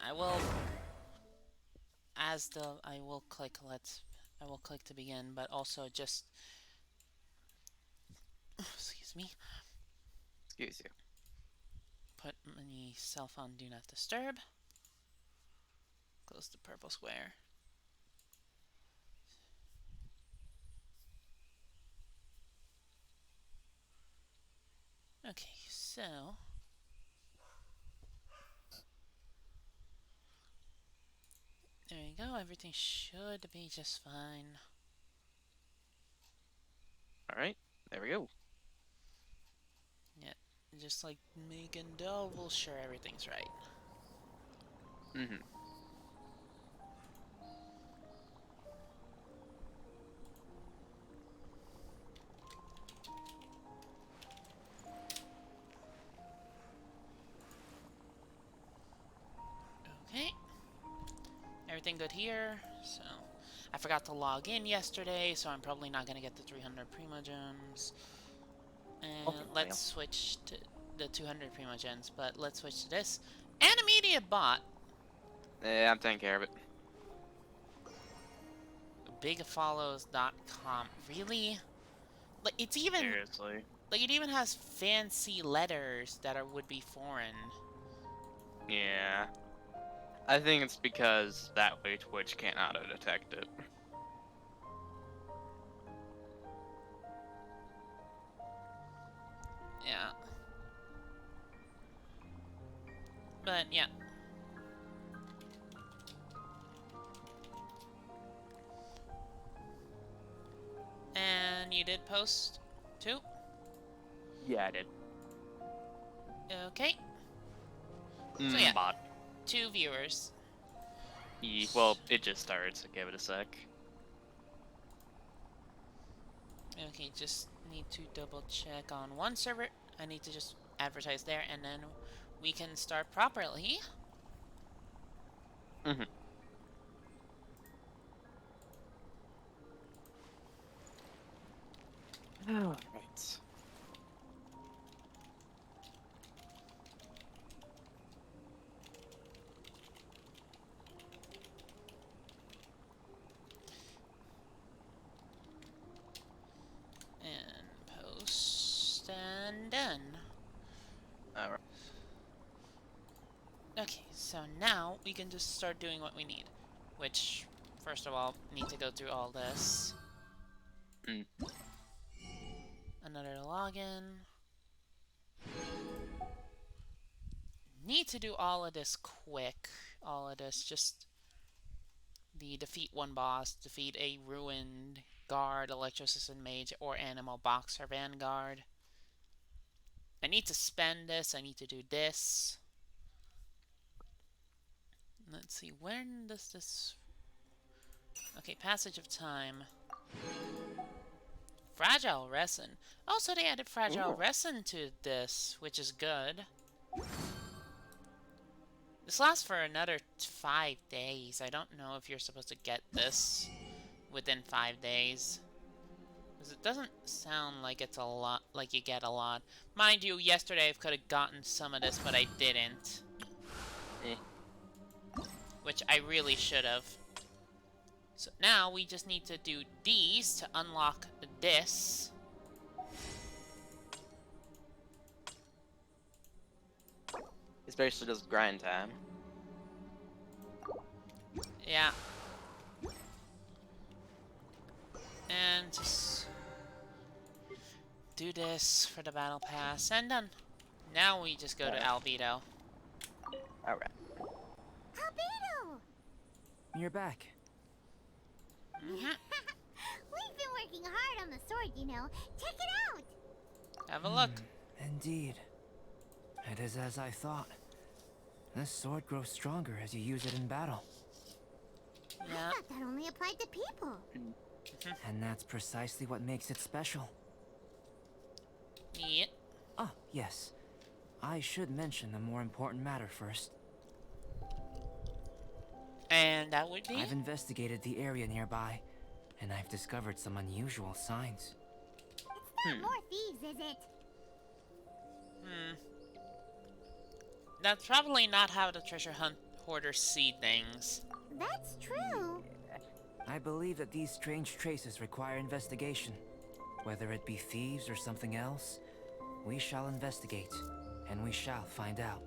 I will, I will click to begin, but also just, excuse me, Excuse you. put my cell phone do not disturb. Close the purple square. Okay, so there you go. Everything should be just fine. Alright, there we go. Yeah, just like making double sure everything's right. Mm-hmm. Okay, everything good here. So I forgot to log in yesterday, so I'm probably not gonna get the 300 Primogems. And Ultimately. let's switch to the 200 Primogems, but let's switch to this. And immediate bot. Yeah, I'm taking care of it. Bigfollows.com. Really? Like it's even Seriously. like it even has fancy letters that are would be foreign. Yeah. I think it's because that way Twitch can't auto-detect it. Yeah. But yeah. And you did post too? Yeah, I did. Okay. So yeah, Bot. 2 viewers. Well, it just started, so give it a sec. Okay, just need to double check on one server. I need to just advertise there and then we can start properly. Mm-hmm. Alright. And post and done. Alright. Okay, so now we can just start doing what we need. Which, first of all, need to go through all this. Mm. Another login. Need to do all of this quick. All of this, just the defeat one boss, defeat a ruined guard, electrocystin mage, or animal boxer vanguard. I need to spend this, I need to do this. Let's see, when does this... Okay, passage of time. Fragile Resin. Oh, so they added Fragile Ooh. Resin to this, which is good. This lasts for another 5 days. I don't know if you're supposed to get this within 5 days. Because it doesn't sound like it's a lot, like you get a lot. Mind you, yesterday I could have gotten some of this, but I didn't. Eh. Which I really should have. So now we just need to do these to unlock this. It's basically just grind time. Yeah. And just do this for the battle pass, and done. Now we just go to Alright. Albedo. Alright. Albedo! You're back. Mm-hmm. We've been working hard on the sword, you know. Check it out! Have a look. Indeed. It is as I thought. This sword grows stronger as you use it in battle. Yeah. I thought that only applied to people. And that's precisely what makes it special. Yeah. Ah, yes. I should mention the more important matter first. And that would be? I've investigated the area nearby, and I've discovered some unusual signs. It's not more thieves, is it? That's probably not how the treasure hunt teleporter seed things. That's true. I believe that these strange traces require investigation. Whether it be thieves or something else, we shall investigate, and we shall find out.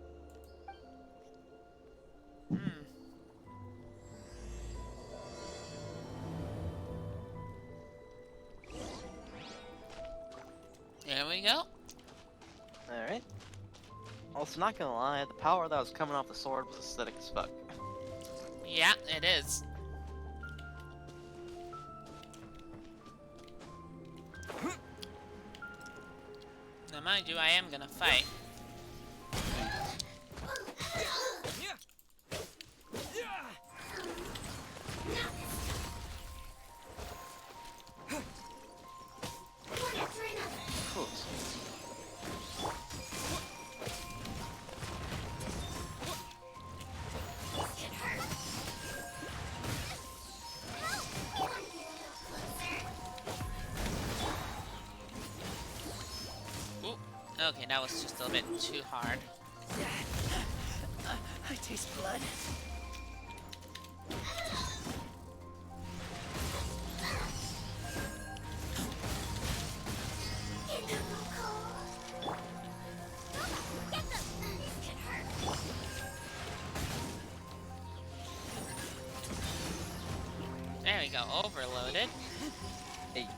There we go. Alright. Also, not gonna lie, the power that was coming off the sword was aesthetic as fuck. Yeah, it is. Now, mind you, I am gonna fight. Cool. Ooh, okay, that was just a bit too hard. I taste blood. There we go, overloaded. Hey.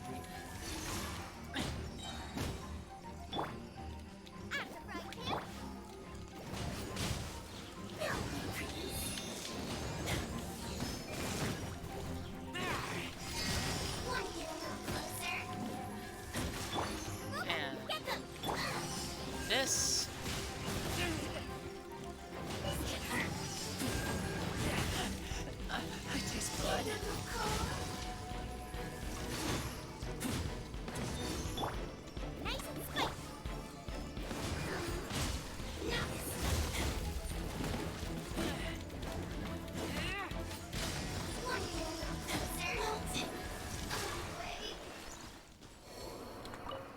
And this. I taste blood. Nice and spicy.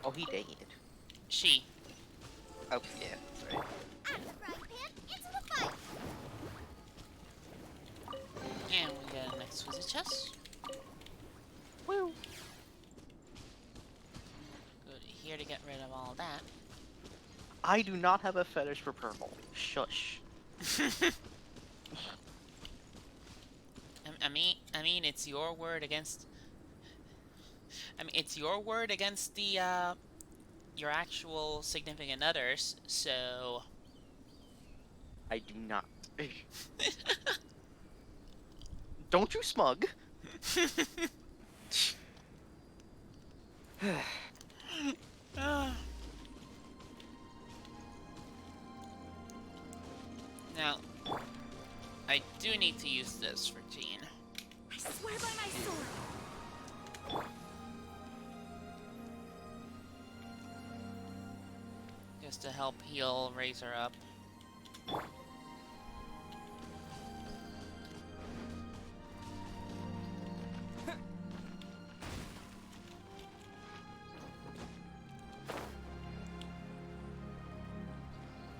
Oh, he did. She. Oh, yeah, that's right. Out of the frying pan, into the fight. And we get an exquisite chest. Woo! Good, here to get rid of all that. I do not have a fetish for purple. Shush. I mean, it's your word against. I mean, it's your word against the your actual significant others. So. I do not. Don't you smug? Now, I do need to use this for Jean. I swear by my sword. Just to help heal Razor up.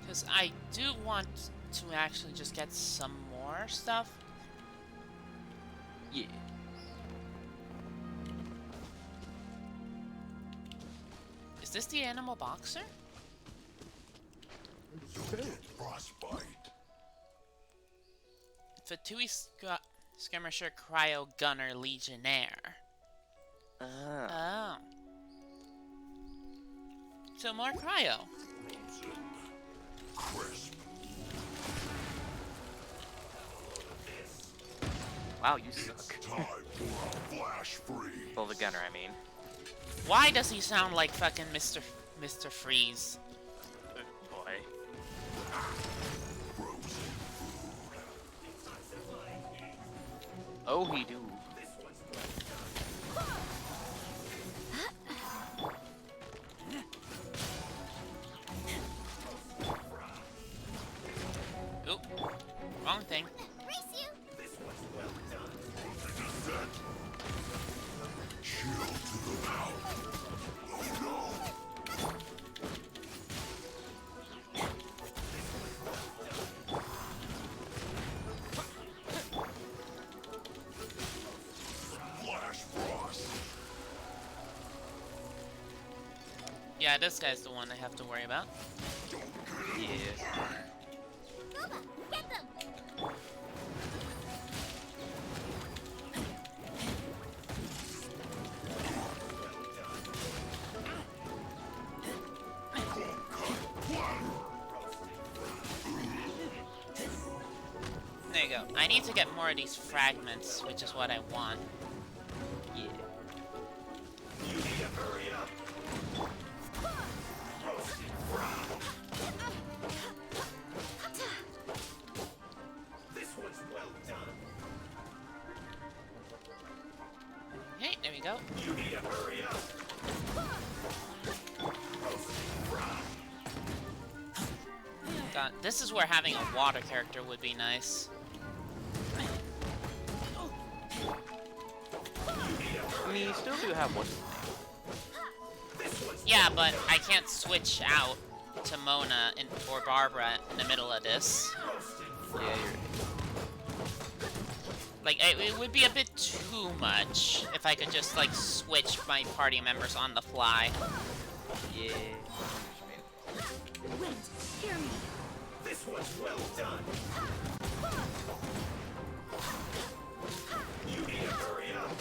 Because I do want to actually just get some more stuff. Yeah. Is this the animal boxer? Frostbite. Fatui Skirmisher Cryo Gunner Legionnaire. Ah. Oh. So more cryo. Frozen. Crisp. Wow, you suck. It's time for a flash freeze. Well, the gunner, I mean. Why does he sound like fucking Mr. Freeze? Boy. Frozen Oh, he do. Oop. Wrong thing. Race you. chill to the mouth. Oh no. Yeah, this guy's the one I have to worry about. Yeah. Booba, get them! There you go. I need to get more of these fragments, which is what I want. Yeah. This one's well done. Okay, there we go. You need to hurry up. God, this is where having a water character would be nice. I mean, you still do have one. Yeah, but I can't switch out to Mona or Barbara in the middle of this. Yeah, you're. Like, it would be a bit too much if I could just, like, switch my party members on the fly. Yeah. Wait, hear me. This one's well done. You need to hurry up.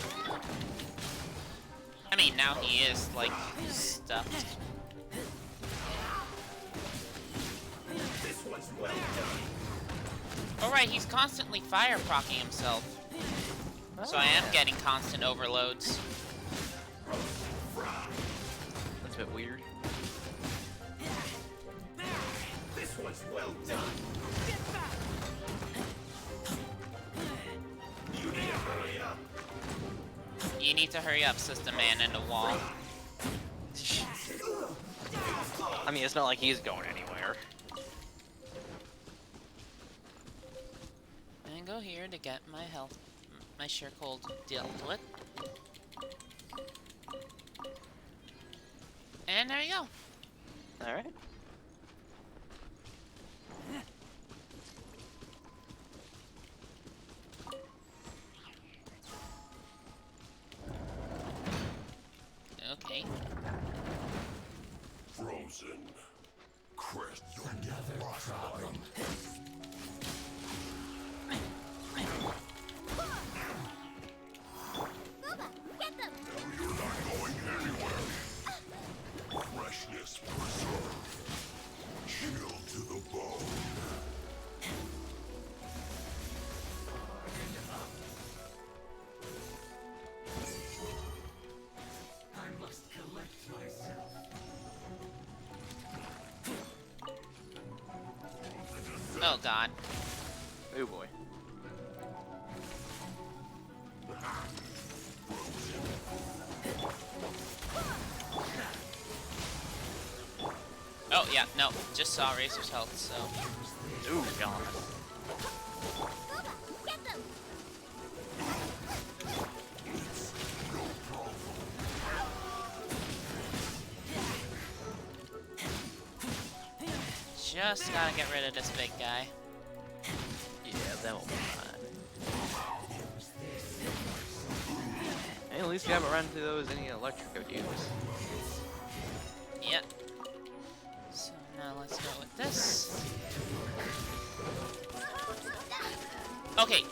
I mean, now he is, like, stuffed. This one's well done. Alright, he's constantly fire procking himself. So I am getting constant overloads. That's a bit weird. This one's well done. You need to hurry up. You need to hurry up, says the man in the wall. I mean, it's not like he's going anywhere. And go here to get my health, my sheer cold dealt with. And there you go. Alright. Okay. Frozen. Crest. Another problem. Booba, get them! You're not going anywhere. Freshness preserved. Chill to the bone. I must collect myself. Oh god. Oh boy. Oh yeah, no, just saw Razor's health, so. Ooh, God. Booba, get them! Just gotta get rid of this big guy. Yeah, that will be fine. Hey, at least you haven't run into those any electric dudes. Yep. So now let's go with this. Okay.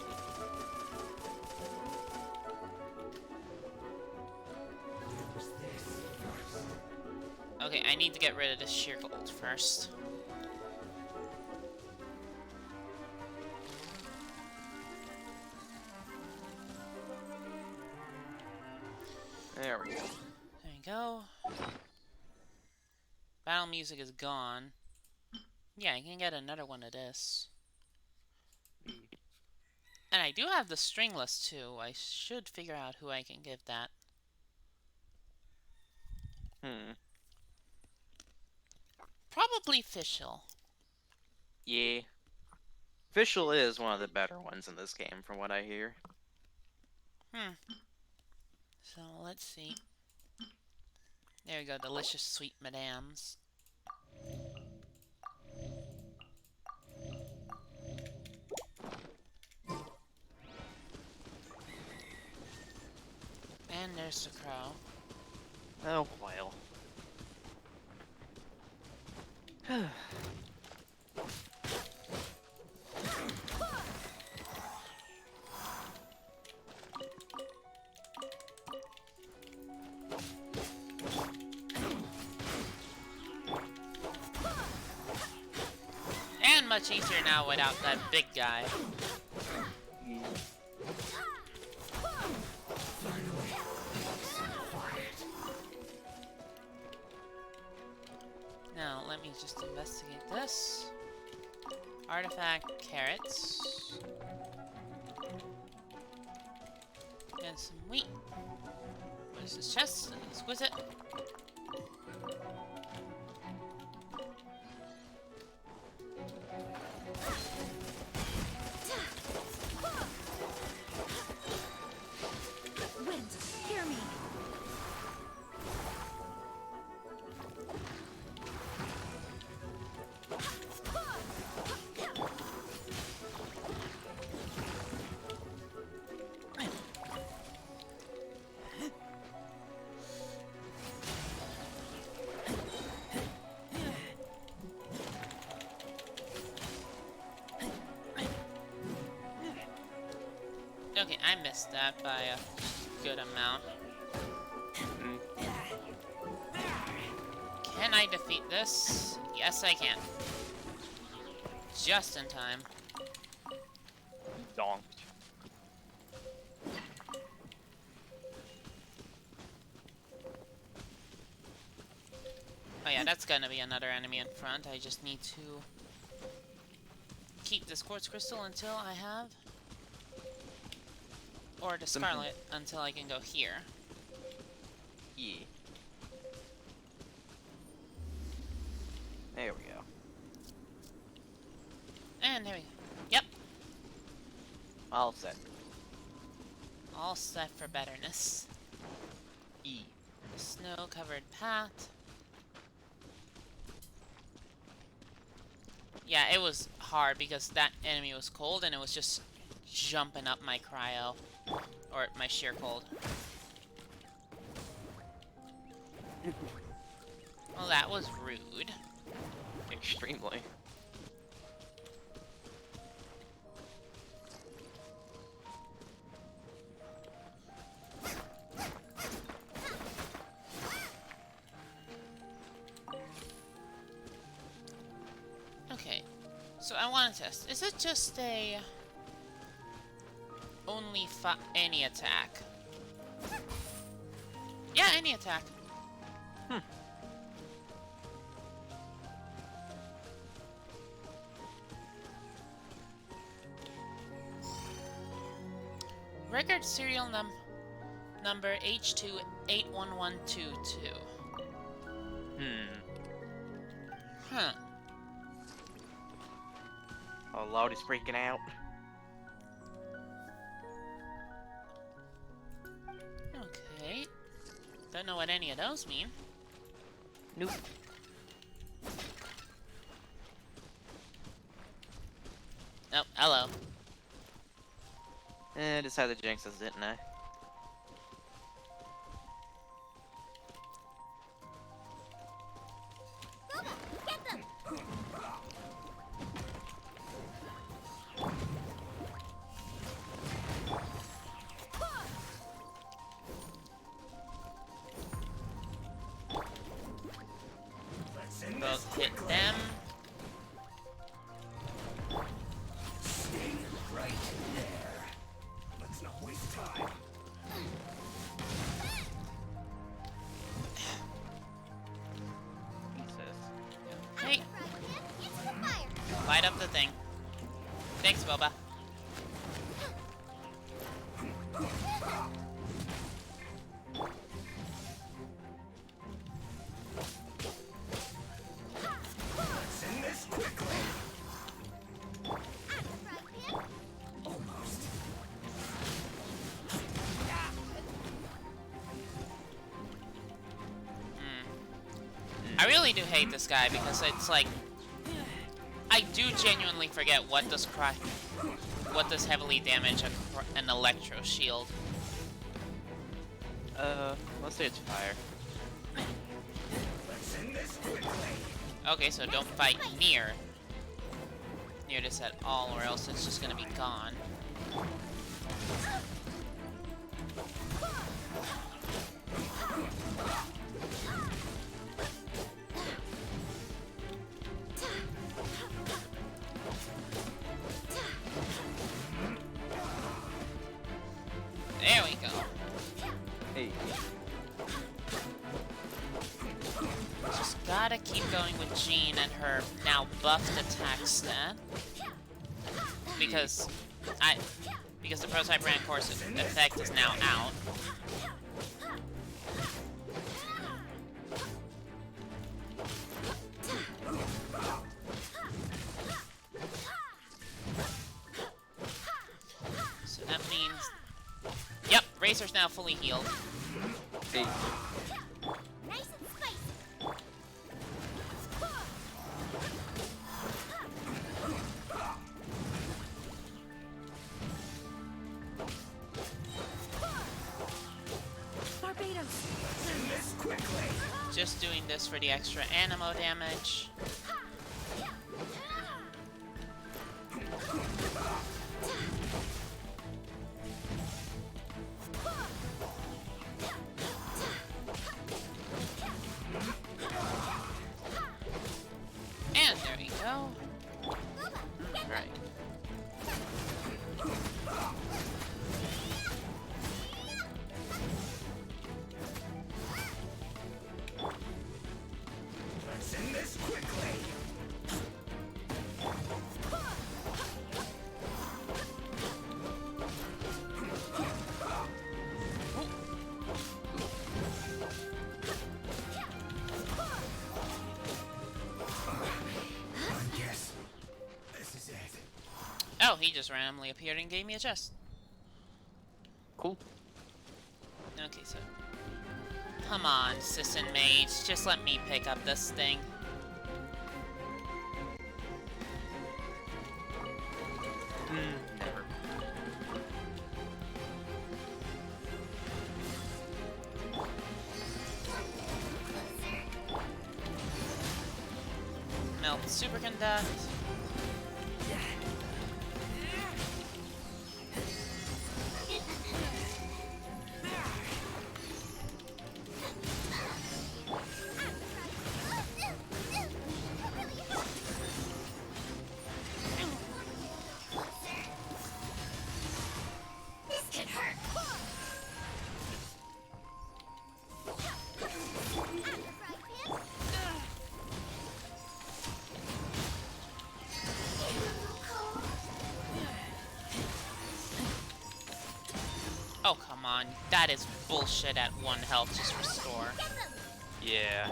Okay, I need to get rid of this sheer gold first. There we go. There you go. Battle music is gone. Yeah, I can get another one of this. And I do have the stringless too. I should figure out who I can give that. Probably Fischl. Yeah. Fischl is one of the better ones in this game, from what I hear. So let's see. There we go, delicious sweet madams. And there's the crow. Oh, well. And much easier now without that big guy. Now, let me just investigate this. Artifact, carrots. And some wheat. What is this chest? An exquisite. Wind, hear me. Okay, I missed that by a good amount. Can I defeat this? Yes, I can. Just in time. Donked. Oh yeah, that's gonna be another enemy in front. I just need to keep this quartz crystal until I have... Or the scarlet until I can go here. Yeah. There we go. And there we go. Yep. All set. All set for betterness. E. Snow-covered path. Yeah, it was hard because that enemy was cold and it was just jumping up my cryo. Or my sheer cold. Well, that was rude. Extremely. Okay, so I want to test. Is it just a... only any attack? Yeah, any attack. Record serial number H281122. Huh. Oh, Lord, he's freaking out. Okay. Don't know what any of those mean. Nope. Oh, hello. Decided to jinx us, didn't I? Boba, get them! Both hit them. Stay right there. Let's not waste time. Hey, Right hand into the fire. light up the thing. Thanks, Boba. Let's end this quickly. Right hand. Almost. I really do hate this guy because it's like... I do genuinely forget what does heavily damage an electro shield. Let's say it's fire. Let's end this quickly. Okay, so don't fight near this at all, or else it's just gonna be gone. There we go. Hey. Just gotta keep going with Jean and her now buffed attack stat. Because the prototype Rancor's effect is now out. So that means, yep, Racer's now fully healed. Hey. Nice and spicy. Just doing this for the extra animo damage. And there we go. Right. Let's end this quickly. I guess this is it. Oh, he just randomly appeared and gave me a chest. Cool. Okay, so... Come on, Sisson Mage. Just let me pick up this thing. Never. Melt Superconduct. This could hurt. Oh, come on. That is bullshit at 1 health. Just restore. Yeah.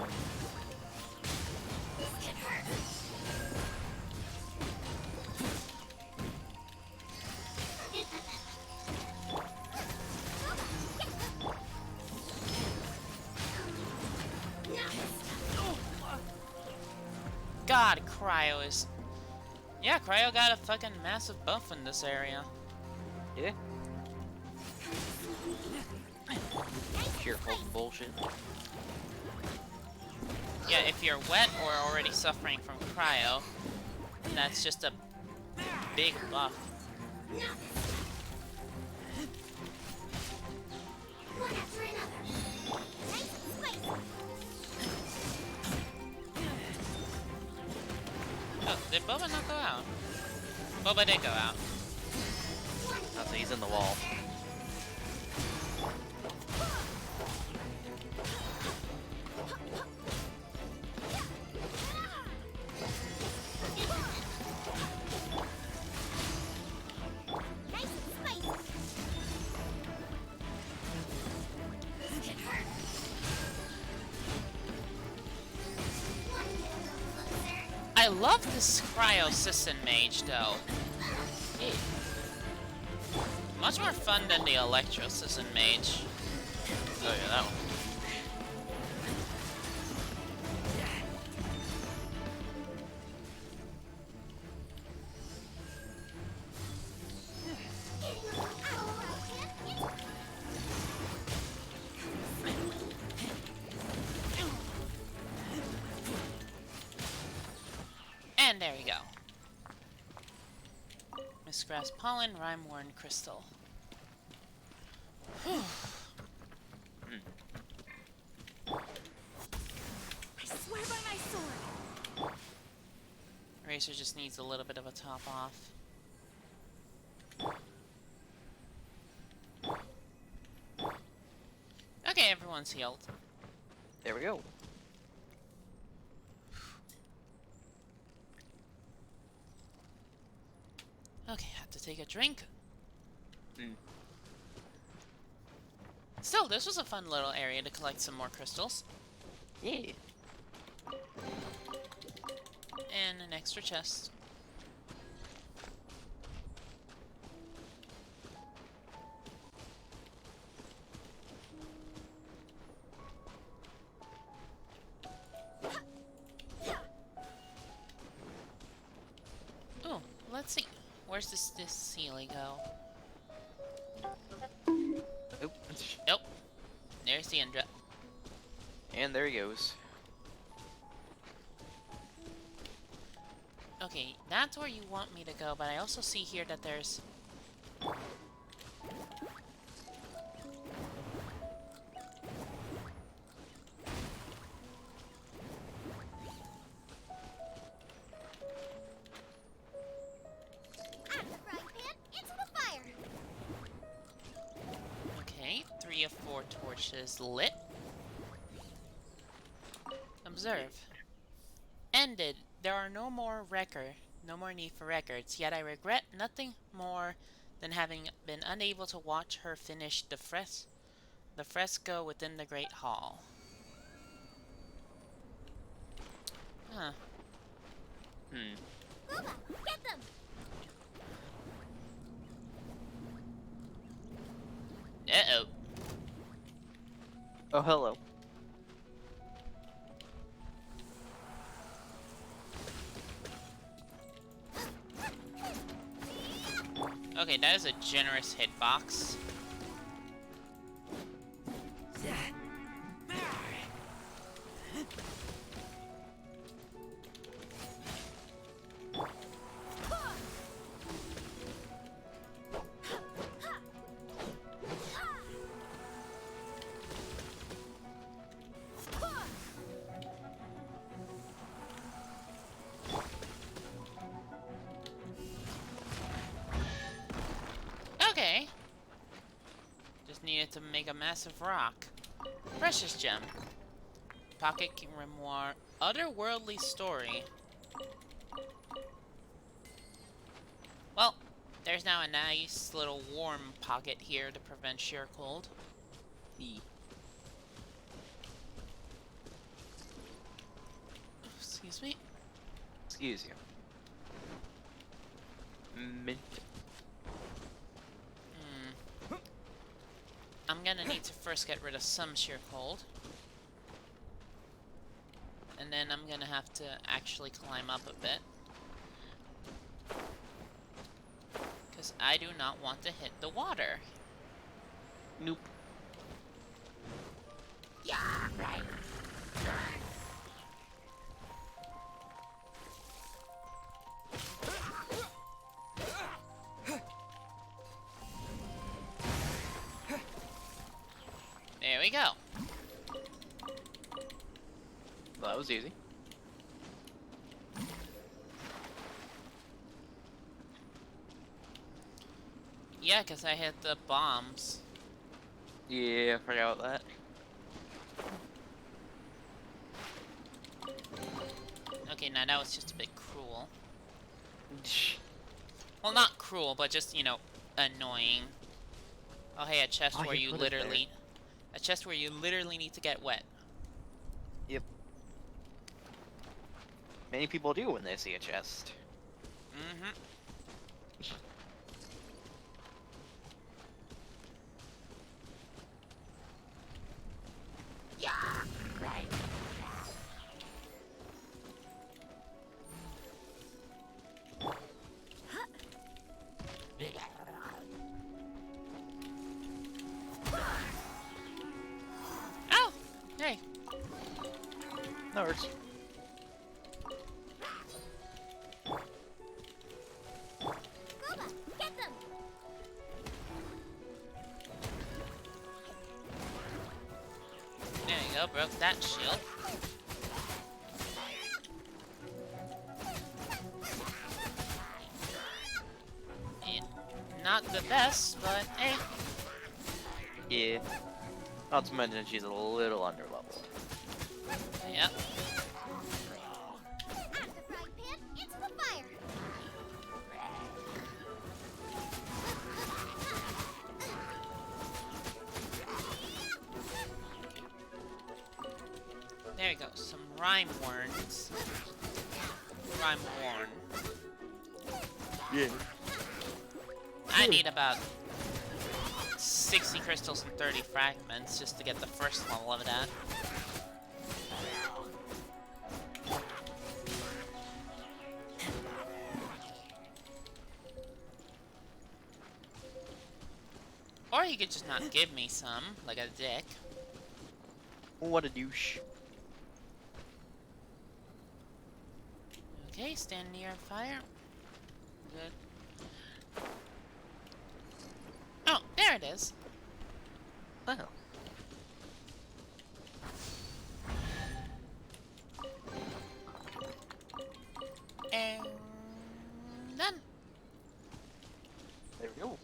God, Cryo is... Yeah, Cryo got a fucking massive buff in this area. Yeah. Pure fucking bullshit. Yeah, if you're wet or already suffering from Cryo, that's just a big buff. One after another. Nice and spicy. Oh, did Boba not go out? Boba did go out. Oh, so he's in the wall. Nice and spicy. This could hurt. I love this Cryo Sisson Mage, though. Much more fun than the Electro Sisson Mage. Oh yeah, that one. we go. Mistgrass pollen, rime-worn crystal. Whew. I swear by my sword. Racer just needs a little bit of a top off. Okay, everyone's healed. There we go. Okay, have to take a drink. Mm. Still, this was a fun little area to collect some more crystals. Yeah. And an extra chest. Oh, let's see. Where's this Sealy go? Oop. Nope. There's the Indra. And there he goes. Okay, that's where you want me to go, but I also see here that there's... Out of the frying pan, into the fire. Okay, 3 of 4 torches lit. Observe. Ended. There are no more need for records, yet I regret nothing more than having been unable to watch her finish the fresco within the Great Hall. Huh. Booba, get them. Uh-oh. Oh, hello. Okay, that is a generous hitbox. Okay. Just needed to make a massive rock. Precious gem. Pocket grimoire. Otherworldly story. Well, there's now a nice little warm pocket here to prevent sheer cold. Excuse me. Excuse you. Mint. I'm gonna need to first get rid of some sheer cold. And then I'm gonna have to actually climb up a bit. Because I do not want to hit the water. Nope. Yeah, right. There we go. Well, that was easy. Yeah, because I hit the bombs. Yeah, I forgot about that. Okay, now that was just a bit cruel. Well, not cruel, but just, you know, annoying. Oh, hey, a chest Oh, where you you put it there. literally... A chest where you literally need to get wet. Yep. Many people do when they see a chest. Mm-hmm. Yeah, right. Oh! Hey. No worries. go, broke that shield. Yeah, not the best, but hey. Yeah. Not to mention she's a little underleveled. Yep. Out of the frying pan, into the fire. There we go. Some rhyme words. Rhyme worn. Yeah. I need about 60 crystals and 30 fragments just to get the first level of that. Or he could just not give me some, like a dick. What a douche. Okay, stand near fire. Good. Oh, there it is. Oh. And done. There we go.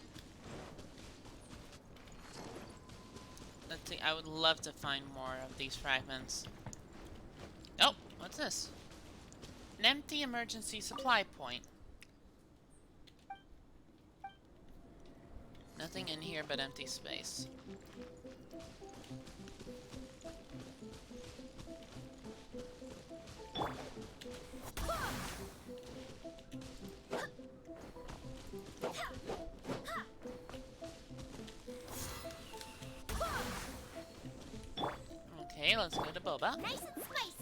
Let's see, I would love to find more of these fragments. Oh, what's this? An empty emergency supply point. Nothing in here but empty space. Okay, let's go to Boba. Nice and spicy.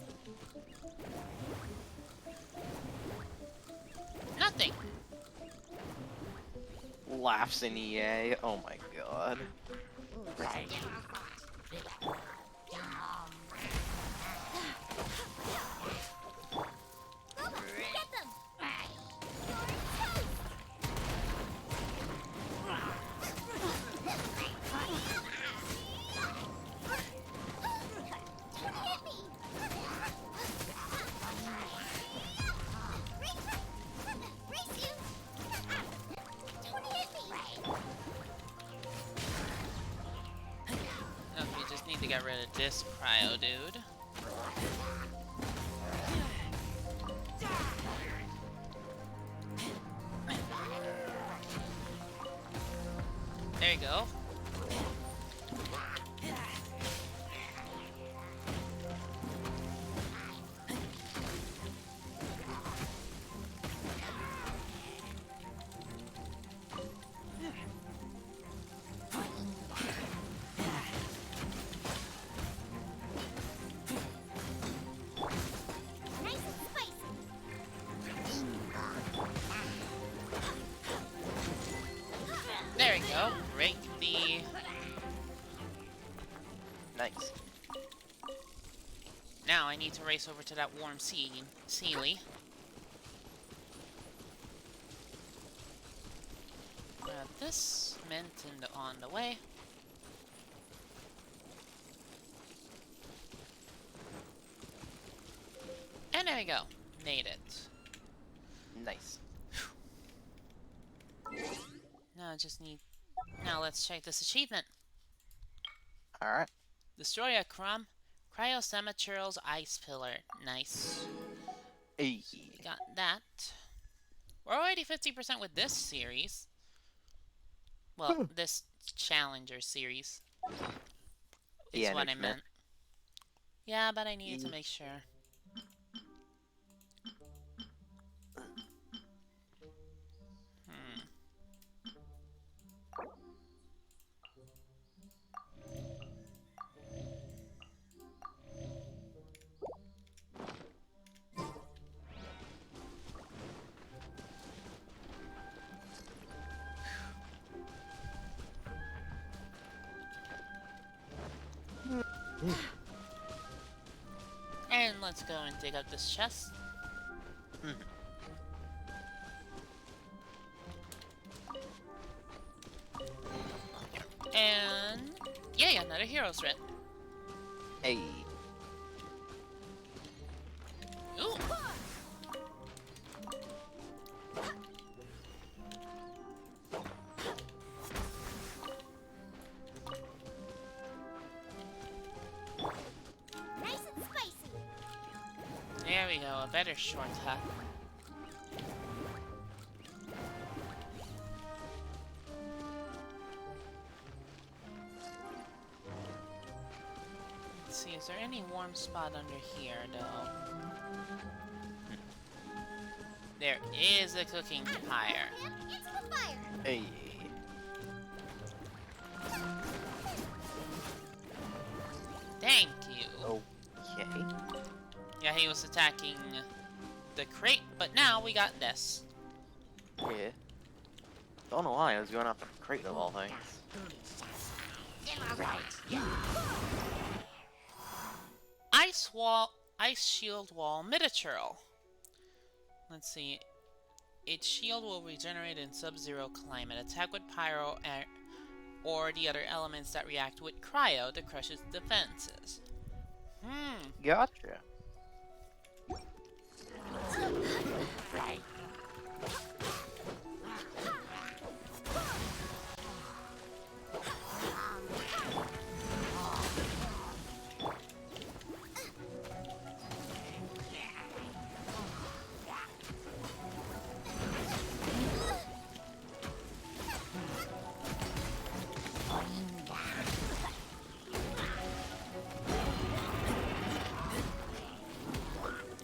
Nothing. Laughs in EA. Oh my god. Boba, get them. Hit me. Race you. Don't hit me. Okay, just need to get rid of this cryo dude. There you go. Nice and spicy. There we go. Break the... Nice. Now I need to race over to that warm Sealy. Grab this mint on the way. And there we go. Made it. Nice. Now I just need... Now let's check this achievement. Alright. Destroy a Cryosematural's ice pillar. Nice. Hey. We got that. We're already 50% with this series. Well, this Challenger series. Is Yeah, what I next meant. Yeah, but I needed to Mm. make sure. Hmm. And let's go and dig up this chest. Mhm. And yeah, another hero's writ. Hey. There we go, a better shortcut. Let's see, is there any warm spot under here, though? There is a cooking fire. Into the fire. Hey. Thank you. Okay. Yeah, he was attacking the crate, but now we got this. Yeah. Don't know why I was going after a crate of all things. Ice shield wall miniature. Let's see. Its shield will regenerate in sub-zero climate. Attack with pyro or the other elements that react with cryo to crush its defenses. Gotcha.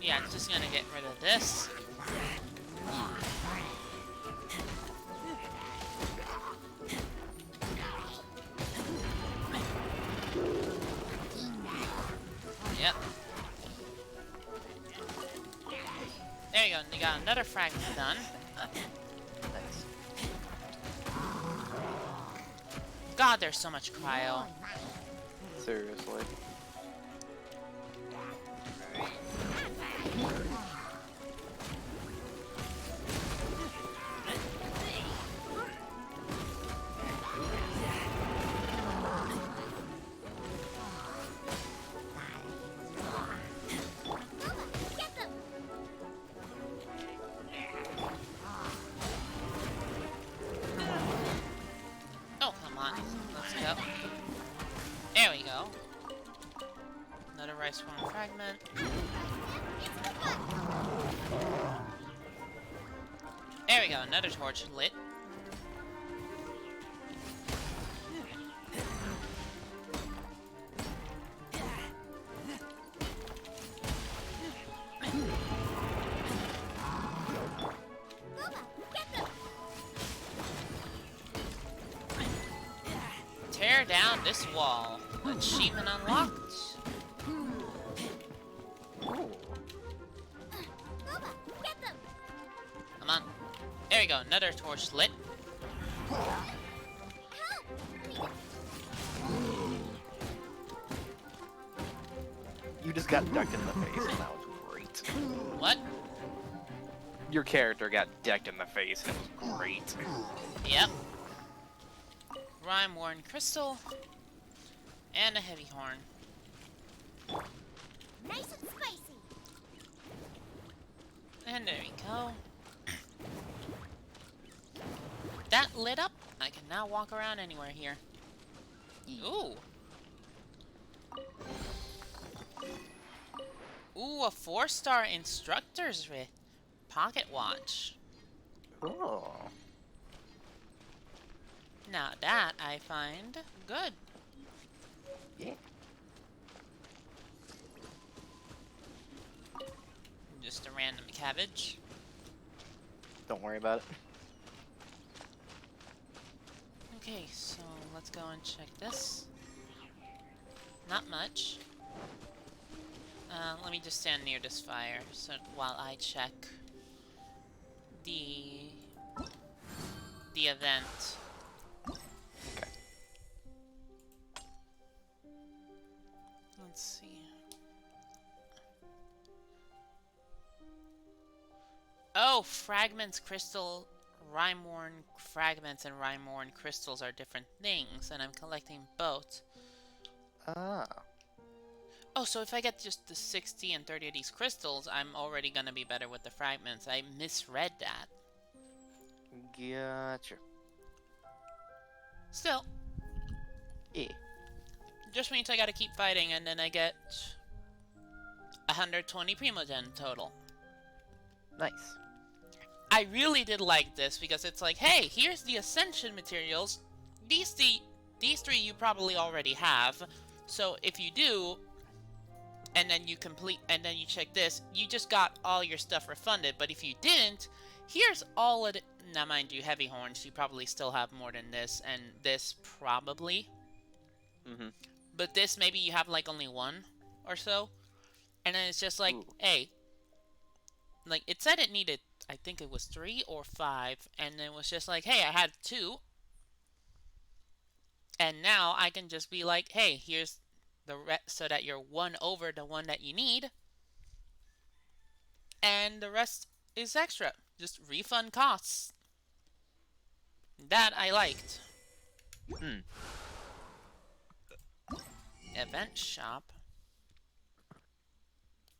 Yeah, I'm just gonna get rid of this. Yep. There you go, you got another fragment done. Nice. God, there's so much cryo. Seriously. Get them. Oh, come on. Let's go. There we go. Another rice form fragment. Into the fire. There we go, another torch lit. Booba, get them. Tear down this wall. Achievement unlocked. Booba, get them. Come on. There we go, another torch lit. You just got decked in the face, and that was great. What? Your character got decked in the face, and it was great. Yep. Rhyme worn crystal. And a heavy horn. Nice and spicy. And there we go. That lit up. I can now walk around anywhere here. Ooh. Ooh, a 4-star instructor's pocket watch. Oh. Now that I find good. Yeah. Just a random cabbage. Don't worry about it. Okay, so let's go and check this. Not much. Let me just stand near this fire so while I check the event. Okay. Let's see. Oh, fragments, crystal, rhyme-worn fragments and rhyme-worn crystals are different things, and I'm collecting both. Ah. Oh, so if I get just the 60 and 30 of these crystals, I'm already gonna be better with the fragments. I misread that. Gotcha. Still, Yeah. just means I gotta keep fighting, and then I get 120 Primogen total. Nice. I really did like this because it's like, hey, here's the Ascension materials. These three you probably already have. So if you do, and then you check this, you just got all your stuff refunded. But if you didn't, here's all of it. Now, mind you, Heavy Horns, you probably still have more than this, and this probably. Mm-hmm. But this, maybe you have like only one or so. And then it's just like, Ooh. hey, like it said it needed, I think it was 3 or 5, and it was just like, hey, I had 2. And now I can just be like, hey, here's the so that you're 1 over the one that you need. And the rest is extra. Just refund costs. That I liked. Hmm. Event shop.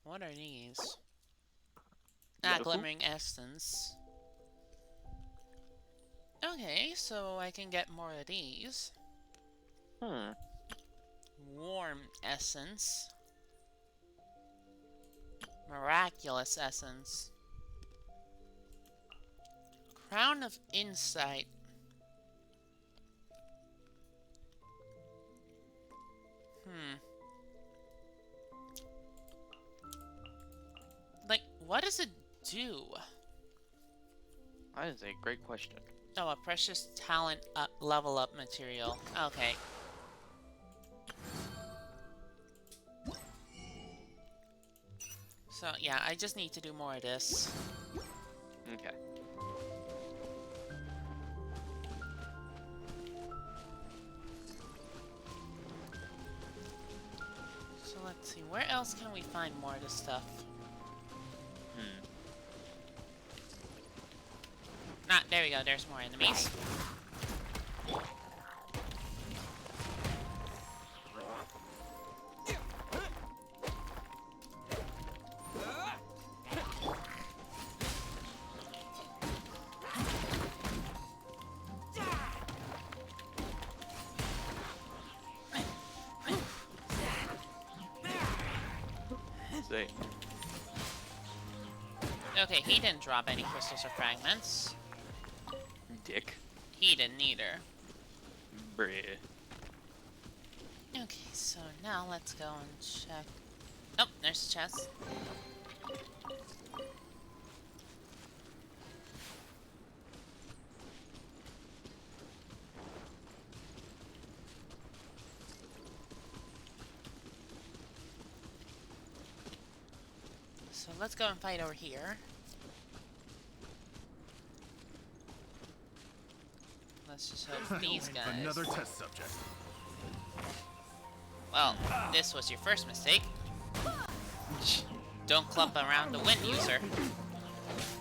What are these? Ah, Medical? Glimmering Essence. Okay, so I can get more of these. Hmm. Warm Essence. Miraculous Essence. Crown of Insight. Like, what does it do? That is a great question. Oh, a precious talent level up material. Okay. So, yeah, I just need to do more of this. Okay. So, let's see. Where else can we find more of this stuff? Hmm. Ah, there we go. There's more enemies. See. Okay, he didn't drop any crystals or fragments. Dick. He didn't either. Bruh. Okay, so now let's go and check. Oh, there's a chest. So let's go and fight over here. Let's just hope these guys. Another test subject. Well, this was your first mistake. Don't clump around the wind user.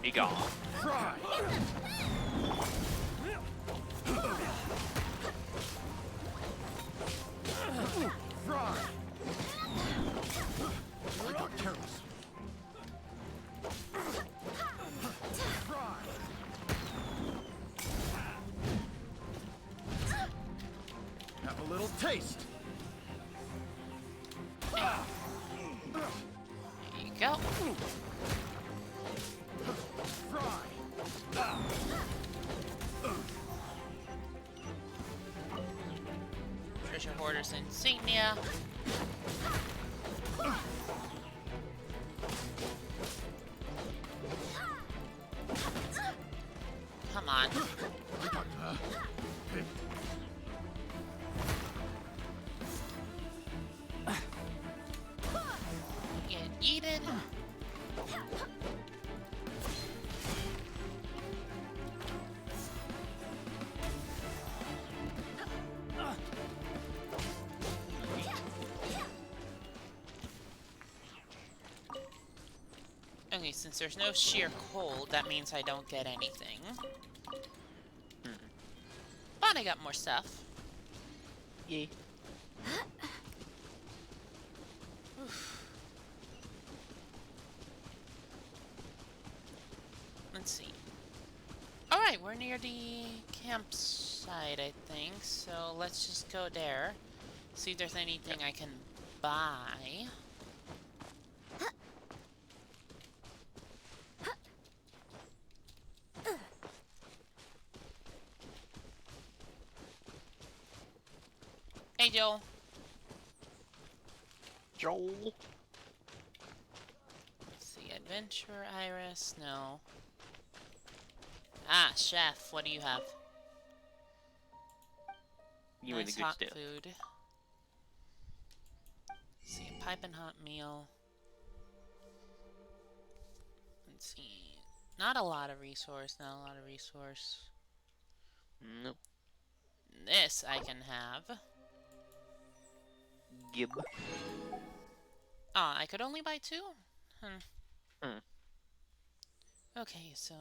Be gone. Try. Try. I got careless. Try. Have a little taste. There you go. Try. Treasure Hoarder's Insignia. Come on. Get eaten. Okay, since there's no sheer cold, that means I don't get anything. But I got more stuff. Yay. Let's see. Alright, we're near the campsite, I think. So let's just go there. See if there's anything I can buy. Hey, Joel. Joel. Let's see, adventure, Iris, no. Ah, chef, what do you have? You made a Nice good hot step. food. Let's see, a piping hot meal. Let's see. Not a lot of resource, not a lot of resource. Nope. This I can have. Gib. Ah, I could only buy 2? Hmm. Okay, so...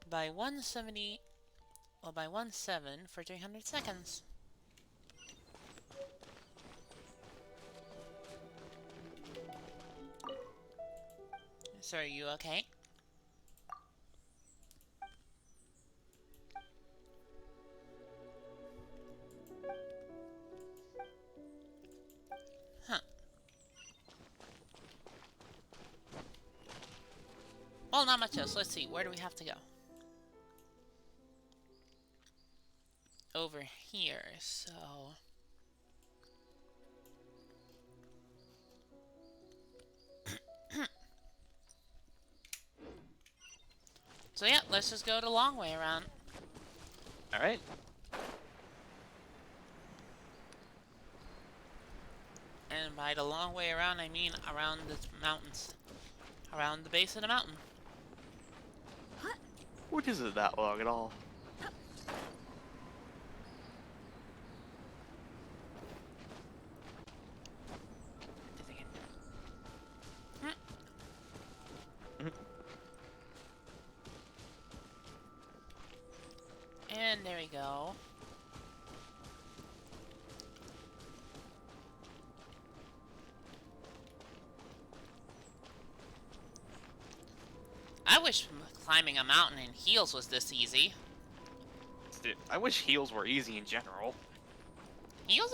Buy 170... Well, buy 17 for 300 seconds. So are you okay? Huh. Well, not much else. Let's see. Where do we have to go? Over here, so... So yeah, let's just go the long way around. Alright. And by the long way around, I mean around the mountains. Around the base of the mountain. Which isn't that long at all. And there we go. I wish climbing a mountain in heels was this easy. I wish heals were easy in general. Heels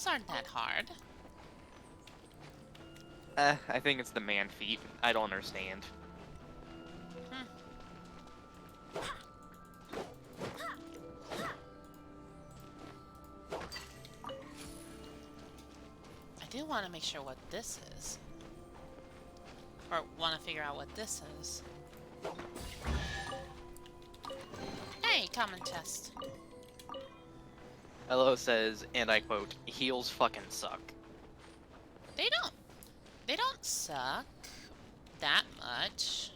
aren't that hard. I think it's the man feet. I don't understand. I do want to make sure what this is. Or want to figure out what this is. Hey, common chest. Hello says, and I quote, heals fucking suck. They don't suck that much.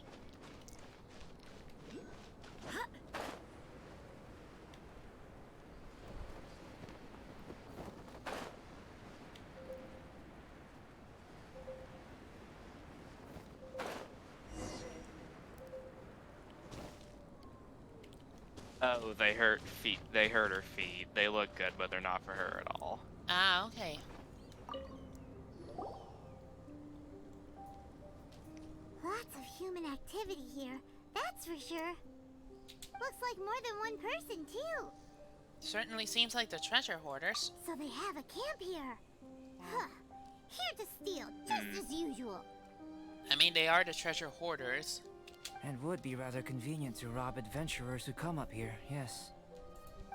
Oh, they hurt feet. They hurt her feet. They look good, but they're not for her at all. Ah, okay. Lots of human activity here, that's for sure. Looks like more than one person, too. Certainly seems like the treasure hoarders. So they have a camp here. Huh. Here to steal, just as usual. I mean, they are the treasure hoarders. And would be rather convenient to rob adventurers who come up here, yes.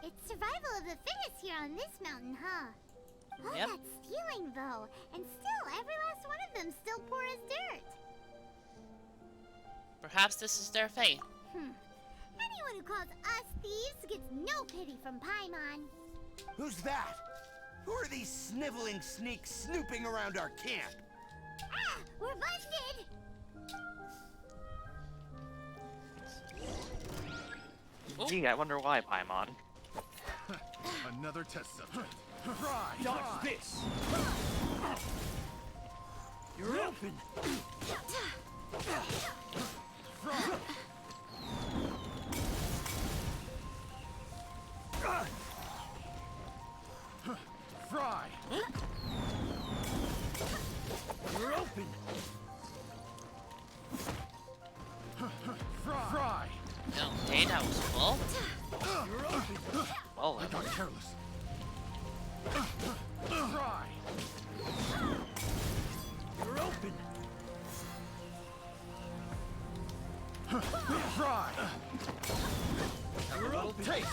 It's survival of the fittest here on this mountain, huh? All Yep. that stealing, though, and still, every last one of them still poor as dirt. Perhaps this is their fate. Anyone who calls us thieves gets no pity from Paimon. Who's that? Who are these sniveling sneaks snooping around our camp? Ah, we're busted! Oh. Gee, I wonder why, Paimon. Another test subject. Dodge this! You're open! Fry! You're open! Fry! No, data was full. You're open! Well, I got careless. Fry! You're open! Fry! You're open! taste!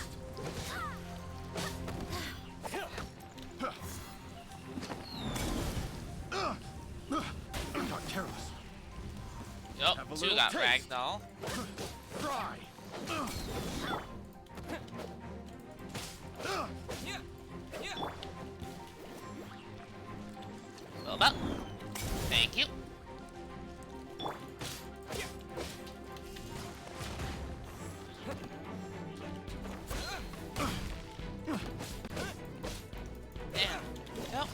Got careless. Oh, Have a two little got taste. ragdoll. Try. Boba. Thank you. There we go.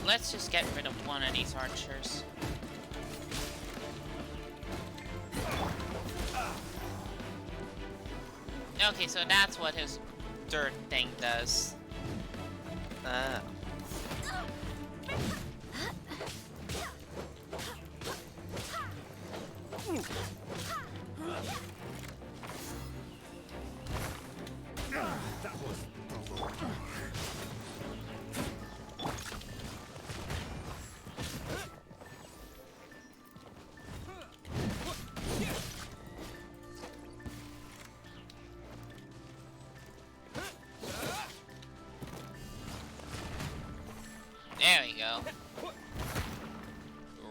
Let's just get rid of one of these archers. Okay, so that's what his dirt thing does. Ah. That was There we go.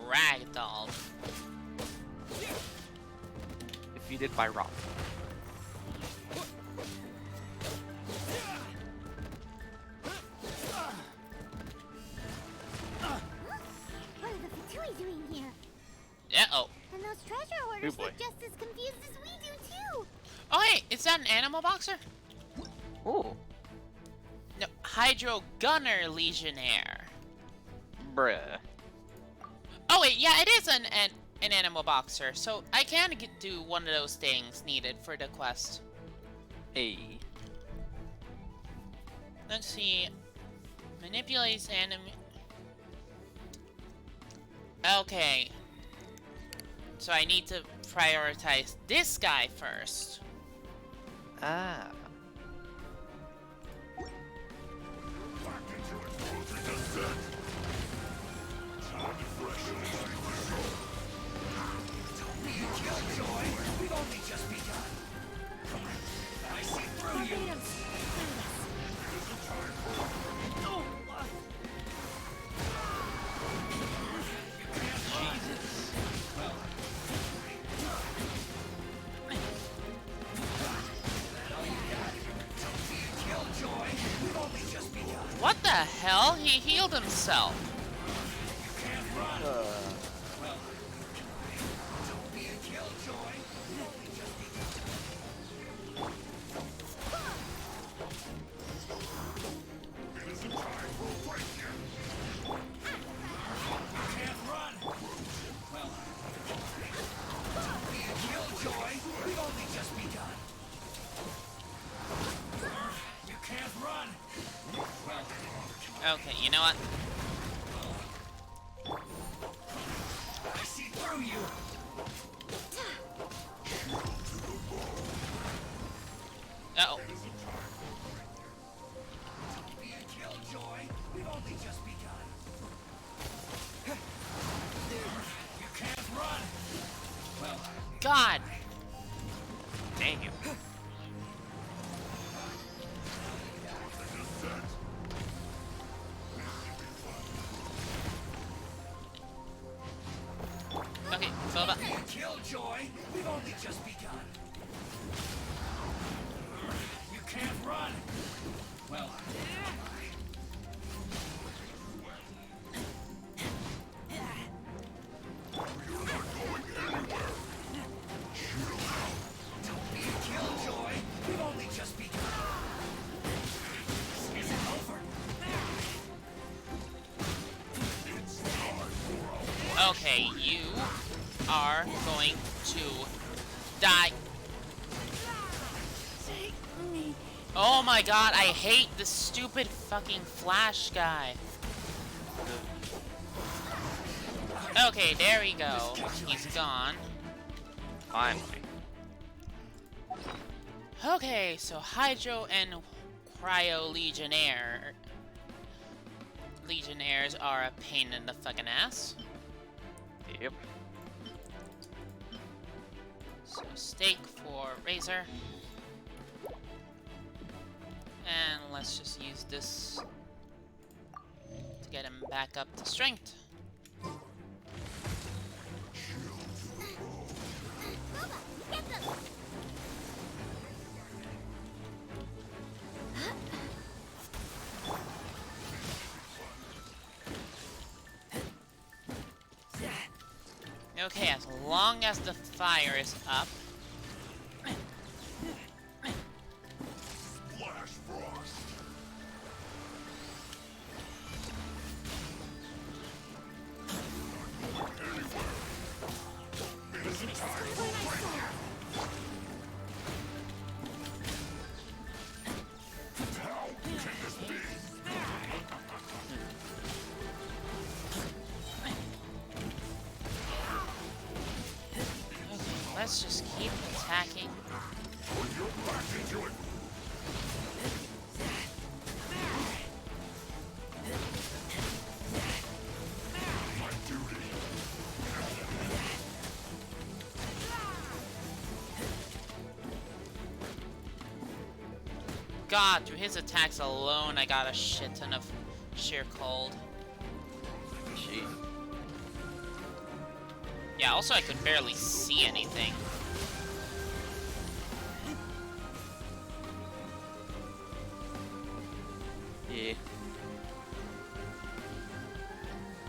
Ragdoll. Defeated by rock. What are the Fatui doing here? Uh-oh. And those treasure hoarders boy. look just as confused as we do too. Oh, hey, is that an animal boxer? Ooh. No, Hydro Gunner Legionnaire. Bruh. Oh wait, yeah, it is an animal boxer, so I can do one of those things needed for the quest. Hey. Let's see. Manipulates enemy. Okay. So I need to prioritize this guy first. Ah. What the hell? He healed himself. Okay, you know what? I see through you. Uh-oh. Killjoy, we've only just begun. You can't run. God! Damn. Okay, Boba. Killjoy, we've only just begun. You can't run. Well, Killjoy, we've only just begun. This isn't over. Okay, you are going to die. Oh my god, I hate this stupid fucking Flash guy. Okay, there we go. He's gone. Finally. Okay, so Hydro and Cryo Legionnaires are a pain in the fucking ass. Yep. So steak for Razor. And let's just use this to get him back up to strength. Get them! Okay, as long as the fire is up. Let's just keep attacking. God, through his attacks alone, I got a shit ton of sheer cold. Gee. Yeah, also I could barely see anything. Yeah.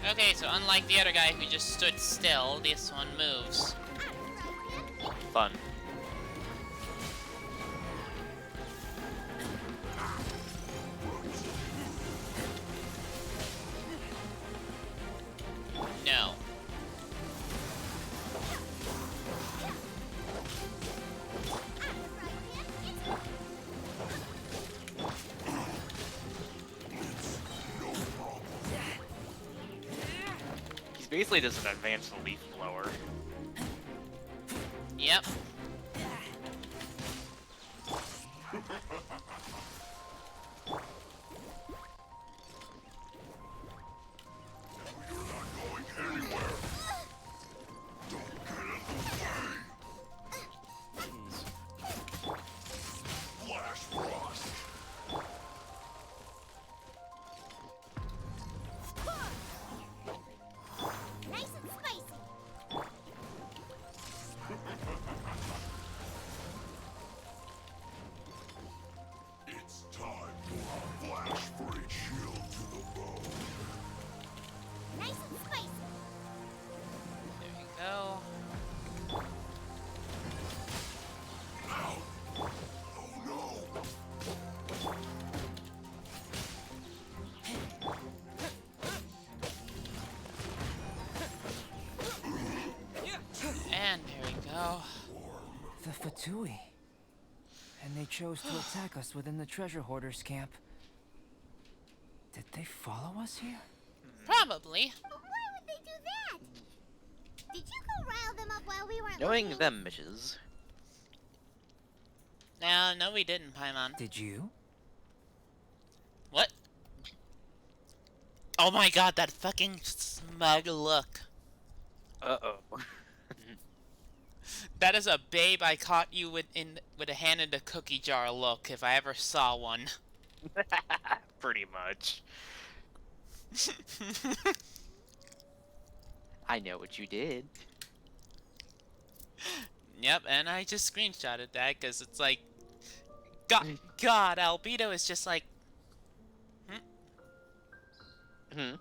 Okay, so unlike the other guy who just stood still, this one moves. Fun. No. He's basically just an advanced leaf blower. Yep. Nice and spicy. It's time for a flash break shield to the bone. Nice and spicy. There we go. Oh no! And there we go. The Fatui. And they chose to attack us within the treasure hoarders camp. Did they follow us here? Probably. But why would they do that? Did you go rile them up while we weren't Knowing looking? them, Mishes. No, we didn't, Paimon. Did you? What? Oh my god, that fucking smug look. Uh-oh. That is a babe I caught you with a hand in the cookie jar look, if I ever saw one. Pretty much. I know what you did. Yep, and I just screenshotted that because it's like, God, Albedo is just like, Hmm.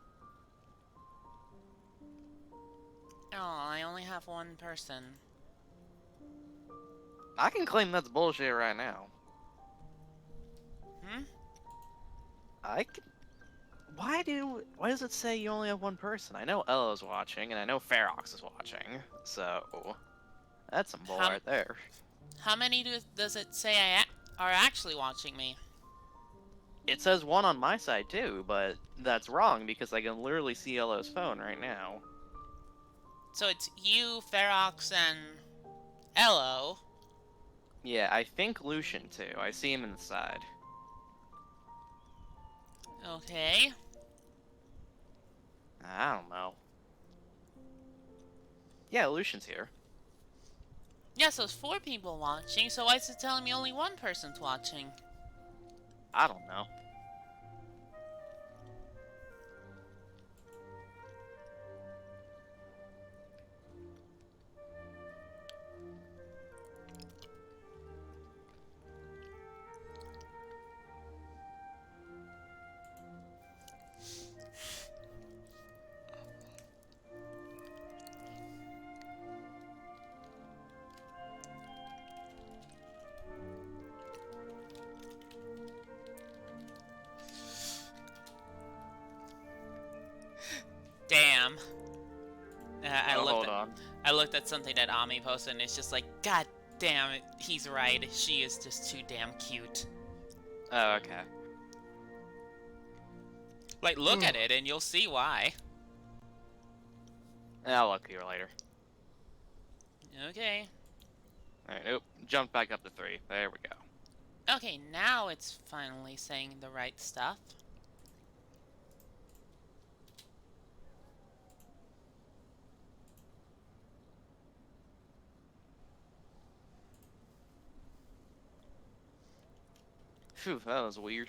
oh, I only have one person. I can claim that's bullshit right now. Hmm? I can... Why does it say you only have one person? I know Ella's watching, and I know Ferox is watching, so... That's some bull How- right there. How many does it say are actually watching me? It says one on my side too, but that's wrong because I can literally see Ella's phone right now. So it's you, Ferox, and Elo. Yeah, I think Lucian too. I see him inside. Okay. I don't know. Yeah, Lucian's here. Yeah, so it's 4 people watching, so why is it telling me only 1 person's watching? I don't know. Damn. Hold on. I looked at something that Ami posted and it's just like, God damn it, he's right. She is just too damn cute. Oh, okay. Like, look at it and you'll see why. I'll look here later. Okay. Alright, oop. Jump back up to 3. There we go. Okay, now it's finally saying the right stuff. Phew, that was weird.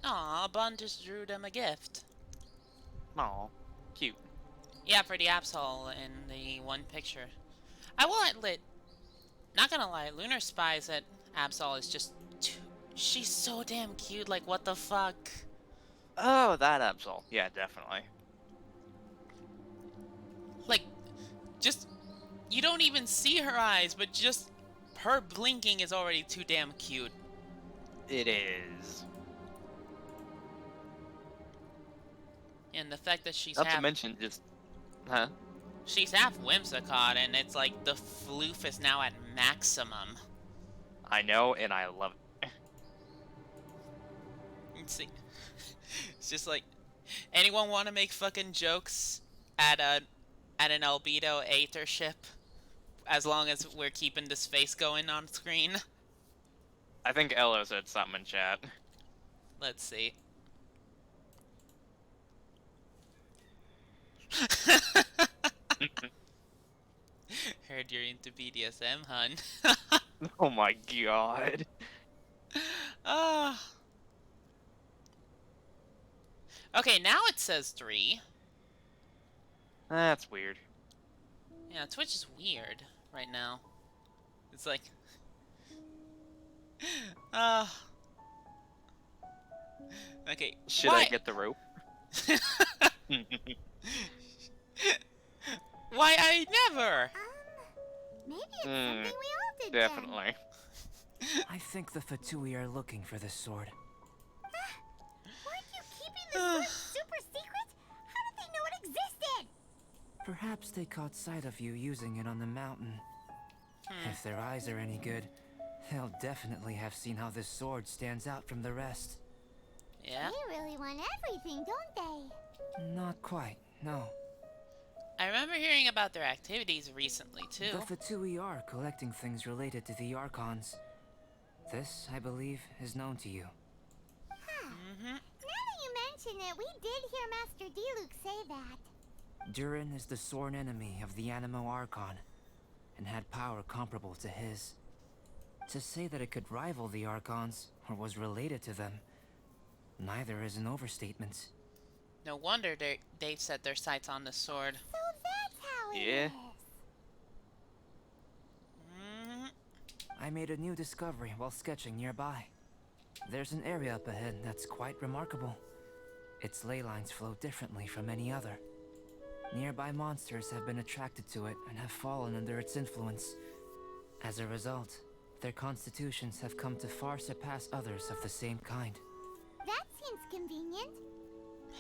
Aw, Bun just drew them a gift. Aw, cute. Yeah, for the Absol in the one picture. I will admit, not gonna lie, Lunar Spies at Absol is just too... She's so damn cute, like what the fuck? Oh, that Absol. Yeah, definitely. Like, just... You don't even see her eyes, but just... Her blinking is already too damn cute. It is. And the fact that she's Not half... to mention just... Huh? She's half Whimsicott, and it's like the floof is now at maximum. I know, and I love it. See, it's just like, anyone want to make fucking jokes at an albedo Aether ship, as long as we're keeping this face going on screen? I think Elo said something in chat. Let's see. Heard you're into BDSM, hun. Oh my god. Ah. Okay, now it says 3. That's weird. Yeah, Twitch is weird right now. It's like... Okay, Should why... I get the rope? Why I never? Maybe it's something we all did Definitely. I think the Fatui are looking for this sword. then. Weren't you keeping this sword super secret? How did they know it existed? Perhaps they caught sight of you using it on the mountain. If their eyes are any good, they'll definitely have seen how this sword stands out from the rest. Yeah? They really want everything, don't they? Not quite, no. I remember hearing about their activities recently, too. The Fatui are collecting things related to the Archons. This, I believe, is known to you. Mm-hmm. Now that you mention it, we did hear Master Diluc say that. Durin is the sworn enemy of the Animo Archon, and had power comparable to his. To say that it could rival the Archons, or was related to them, neither is an overstatement. No wonder they've set their sights on the sword. So that's how it Yeah. is. Mm-hmm. I made a new discovery while sketching nearby. There's an area up ahead that's quite remarkable. Its ley lines flow differently from any other. Nearby monsters have been attracted to it and have fallen under its influence. As a result, their constitutions have come to far surpass others of the same kind. That seems convenient.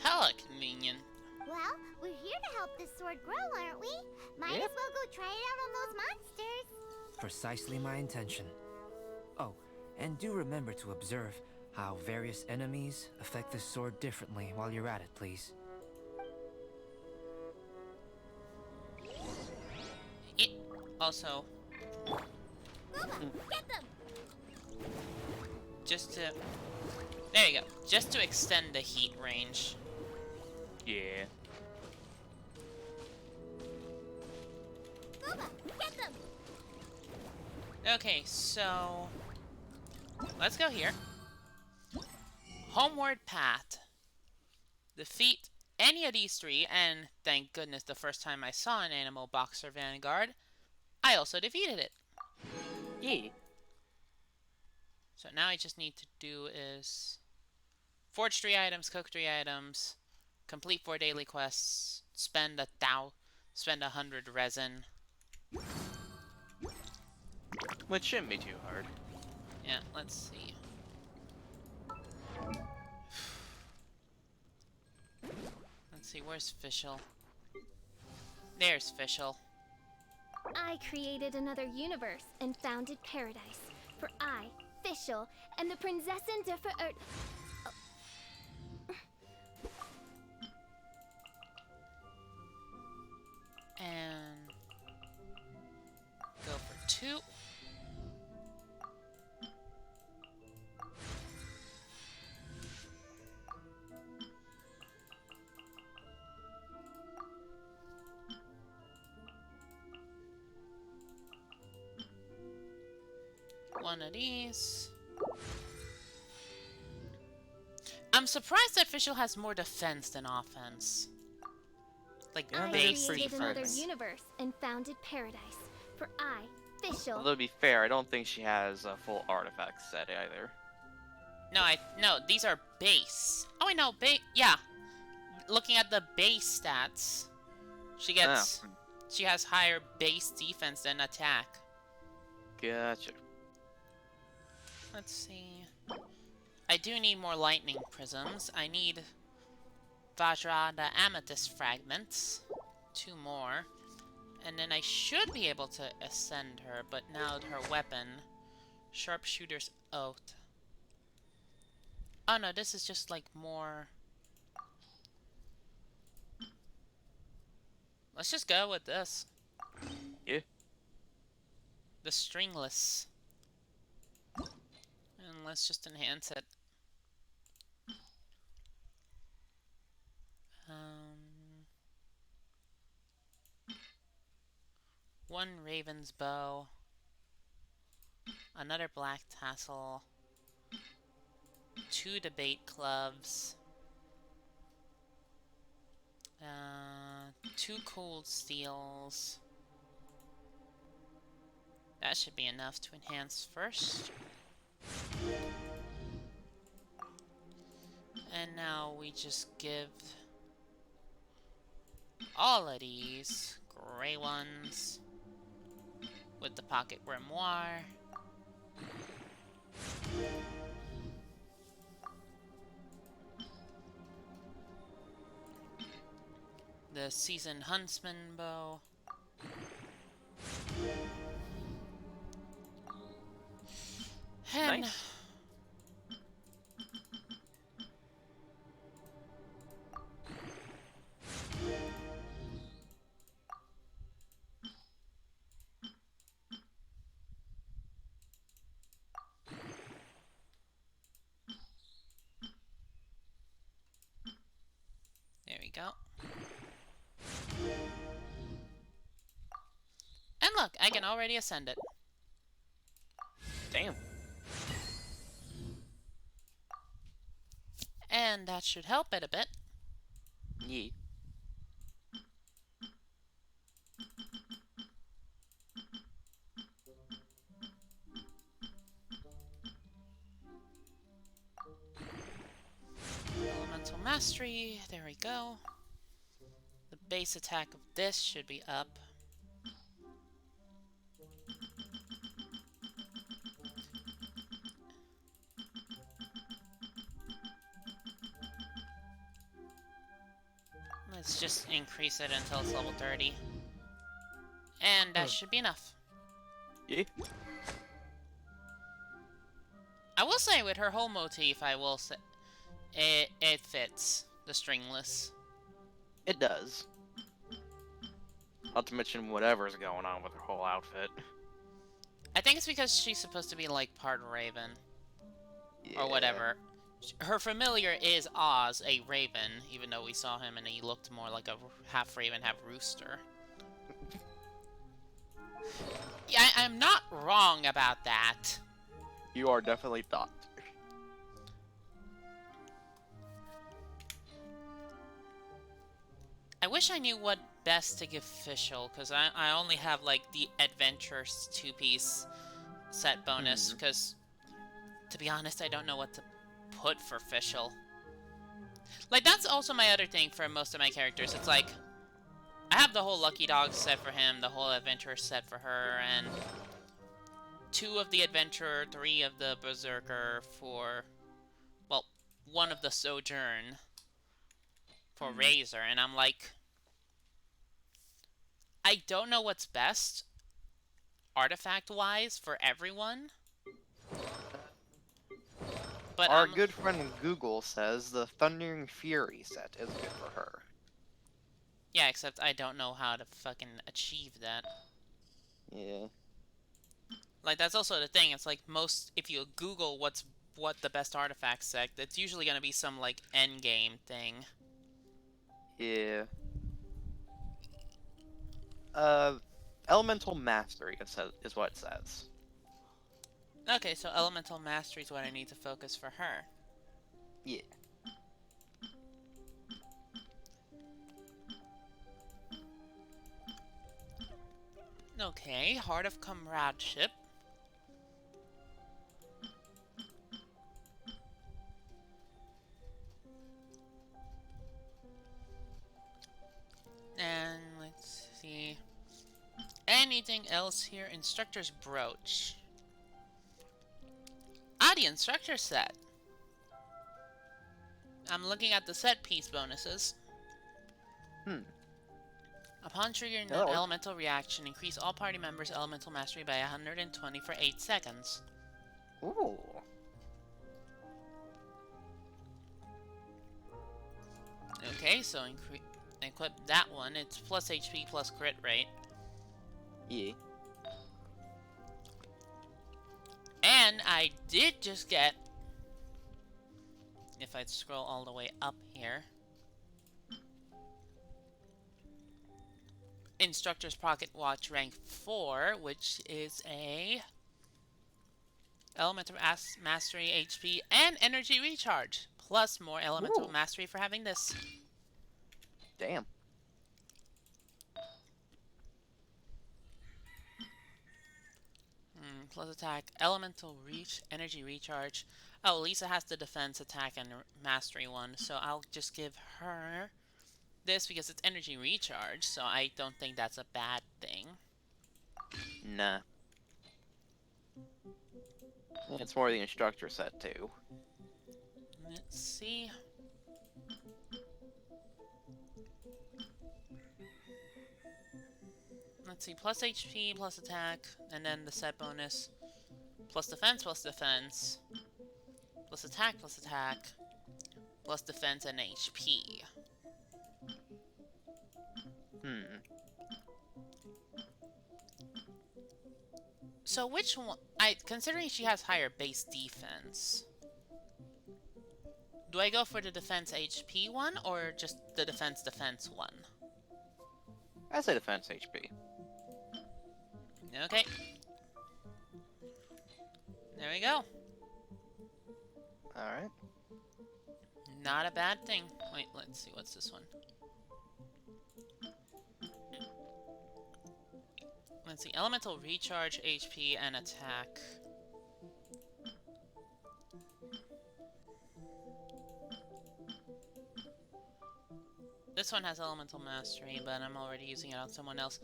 Hella convenient. Well, we're here to help this sword grow, aren't we? Might Yep. as well go try it out on those monsters. precisely my intention. Oh, and do remember to observe how various enemies affect this sword differently while you're at it, please. Also, Ruma, get them! just to... There you go. Just to extend the heat range. Yeah. Ruma, get them! Okay, so... Let's go here. Homeward Path. Defeat any of these three, and thank goodness the first time I saw an Animal Boxer Vanguard, I also defeated it. Yeah. So now I just need to do is... Forge 3 items, cook 3 items, complete 4 daily quests, spend 100 resin. Which shouldn't be too hard. Yeah, let's see. Let's see, where's Fischl? There's Fischl. I created another universe and founded paradise. For I, Fischl, am the Prinzessin der Verirrt... And... go for 2. One of these. I'm surprised that Fischl has more defense than offense. Like Yeah, I base created another defense. universe and founded paradise. For I, Fischl... Although to be fair, I don't think she has a full artifact set either. No, these are base. Oh wait, no, yeah. Looking at the base stats, she gets, she has higher base defense than attack. Gotcha. Let's see. I do need more lightning prisms. I need Vajra the Amethyst fragments. 2 more. And then I should be able to ascend her, but now her weapon, Sharpshooter's Oath. Oh no, this is just like more... Let's just go with this. Yeah. The stringless. And let's just enhance it. One Raven's Bow. Another Black Tassel. 2 Debate Clubs. 2 Cold Steels. That should be enough to enhance first. And now we just give all of these gray ones with the pocket grimoire. The Seasoned Huntsman bow. And Nice. there we go. And look, I can already ascend it. Damn. And that should help it a bit. Yeah. Elemental Mastery, there we go. The base attack of this should be up. Let's just increase it until it's level 30. And that should be enough. Yeah. I will say with her whole motif, I will say it fits the stringless. It does. Not to mention whatever's going on with her whole outfit. I think it's because she's supposed to be like part Raven Yeah. or whatever. Her familiar is Oz, a raven, even though we saw him and he looked more like a half raven, half rooster. Yeah, I'm not wrong about that. You are definitely not. I wish I knew what best to give Fischl, because I only have like the Adventures 2-piece set bonus, because to be honest, I don't know what to put for Fischl. Like, that's also my other thing for most of my characters. It's like, I have the whole Lucky Dog set for him, the whole Adventure set for her, and 2 of the Adventurer, 3 of the Berserker for, well, 1 of the Sojourn for Razor, and I'm like, I don't know what's best, artifact-wise, for everyone. But Our good friend Google says the Thundering Fury set is good for her. Yeah, except I don't know how to fucking achieve that. Yeah. Like, that's also the thing, it's like if you Google what the best artifact set, it's usually gonna be some, like, endgame thing. Yeah. Elemental Mastery is what it says. Okay, so Elemental Mastery is what I need to focus for her. Yeah. Okay, Heart of Comradeship. And let's see. Anything else here? Instructor's Brooch. Ah, the instructor set. I'm looking at the set piece bonuses. Upon triggering an Oh. elemental reaction, increase all party members' elemental mastery by 120 for 8 seconds. Ooh. Okay, so equip that one. It's plus HP plus crit rate. Yeah. And I did just get, if I scroll all the way up here, Instructor's Pocket Watch rank 4, which is a Elemental Mastery HP and Energy Recharge, plus more Elemental Ooh. Mastery for having this. Damn. Plus attack, Elemental Reach, Energy Recharge. Oh, Lisa has the defense, attack, and mastery one, so I'll just give her this because it's Energy Recharge, so I don't think that's a bad thing. Nah. It's more the instructor set too. Let's see. Let's see, plus HP, plus attack, and then the set bonus. Plus defense, plus defense. Plus attack, plus defense and HP. So which one, considering she has higher base defense, do I go for the defense HP one, or just the defense one? I say defense HP. Okay. There we go. Alright. Not a bad thing. Wait, let's see, what's this one? Let's see, Elemental Recharge, HP, and Attack. This one has Elemental Mastery, but I'm already using it on someone else.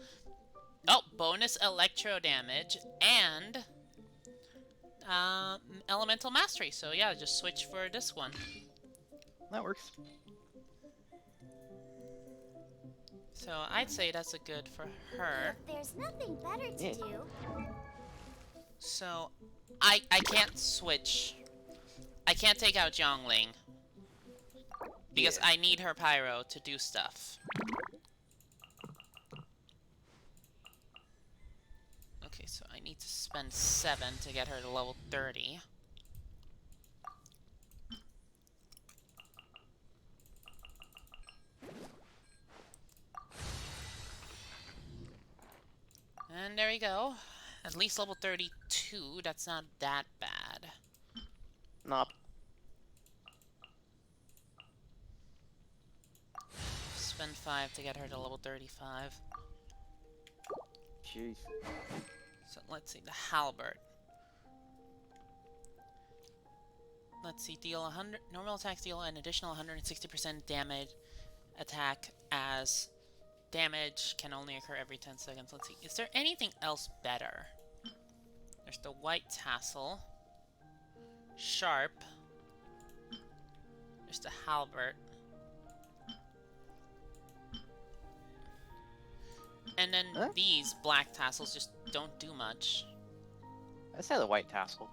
Oh, bonus Electro Damage, and Elemental Mastery. So yeah, just switch for this one. That works. So I'd say that's a good for her. If there's nothing better to Yeah. do, So, I can't switch. I can't take out Zhongling. Because Yeah. I need her pyro to do stuff. Okay, so I need to spend 7 to get her to level 30. And there we go. At least level 32, that's not that bad. Not. Spend 5 to get her to level 35. Jeez. So let's see, the halberd. Let's see, deal 100 normal attacks deal an additional 160% damage attack as damage can only occur every 10 seconds. Let's see, is there anything else better? There's the white tassel. Sharp. There's the halberd. And then Huh? these black tassels just don't do much. I say the white tassel.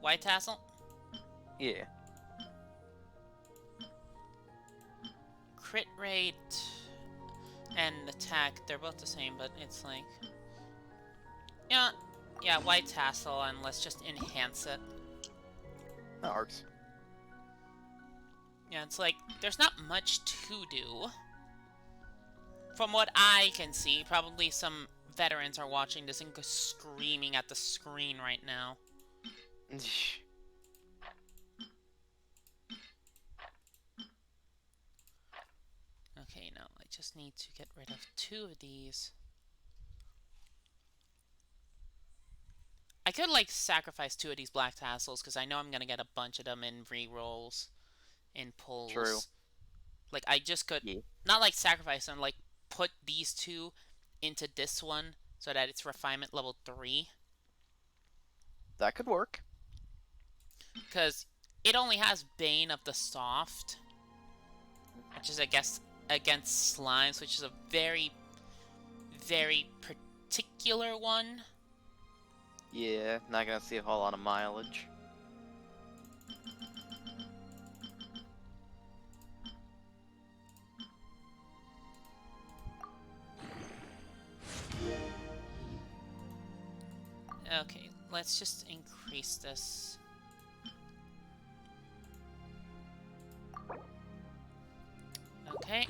White tassel? Yeah. Crit rate and attack, they're both the same, but it's like... Yeah, white tassel, and let's just enhance it. That works. Yeah, it's like, there's not much to do. From what I can see, probably some veterans are watching this and screaming at the screen right now. Okay, now I just need to get rid of 2 of these. I could, like, sacrifice 2 of these black tassels, because I know I'm gonna get a bunch of them in re-rolls, in pulls. True. Like, I just could, Yeah. not like sacrifice them, like, put these 2 into this one, so that it's refinement level 3. That could work. Because it only has Bane of the Soft, which is, I guess, against slimes, which is a very, very particular one. Yeah, not gonna see a whole lot of mileage. Okay, let's just increase this. Okay.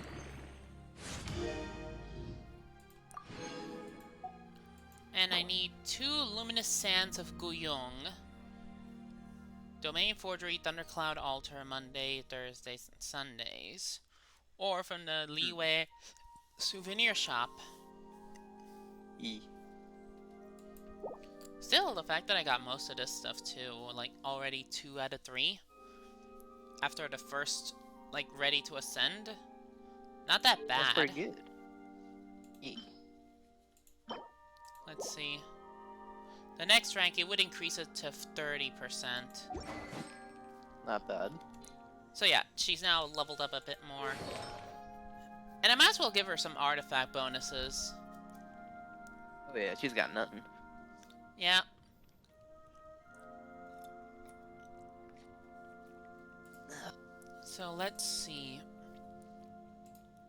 And I need 2 Luminous Sands of Guyong. Domain Forgery, Thundercloud Altar, Monday, Thursdays, and Sundays. Or from the Liwei Souvenir Shop. E. Still, the fact that I got most of this stuff too, like already 2 out of 3. After the first, like, ready to ascend. Not that bad. That's pretty good. E. Let's see. The next rank, it would increase it to 30%. Not bad. So yeah, she's now leveled up a bit more. And I might as well give her some artifact bonuses. Oh yeah, she's got nothing. Yeah. So let's see.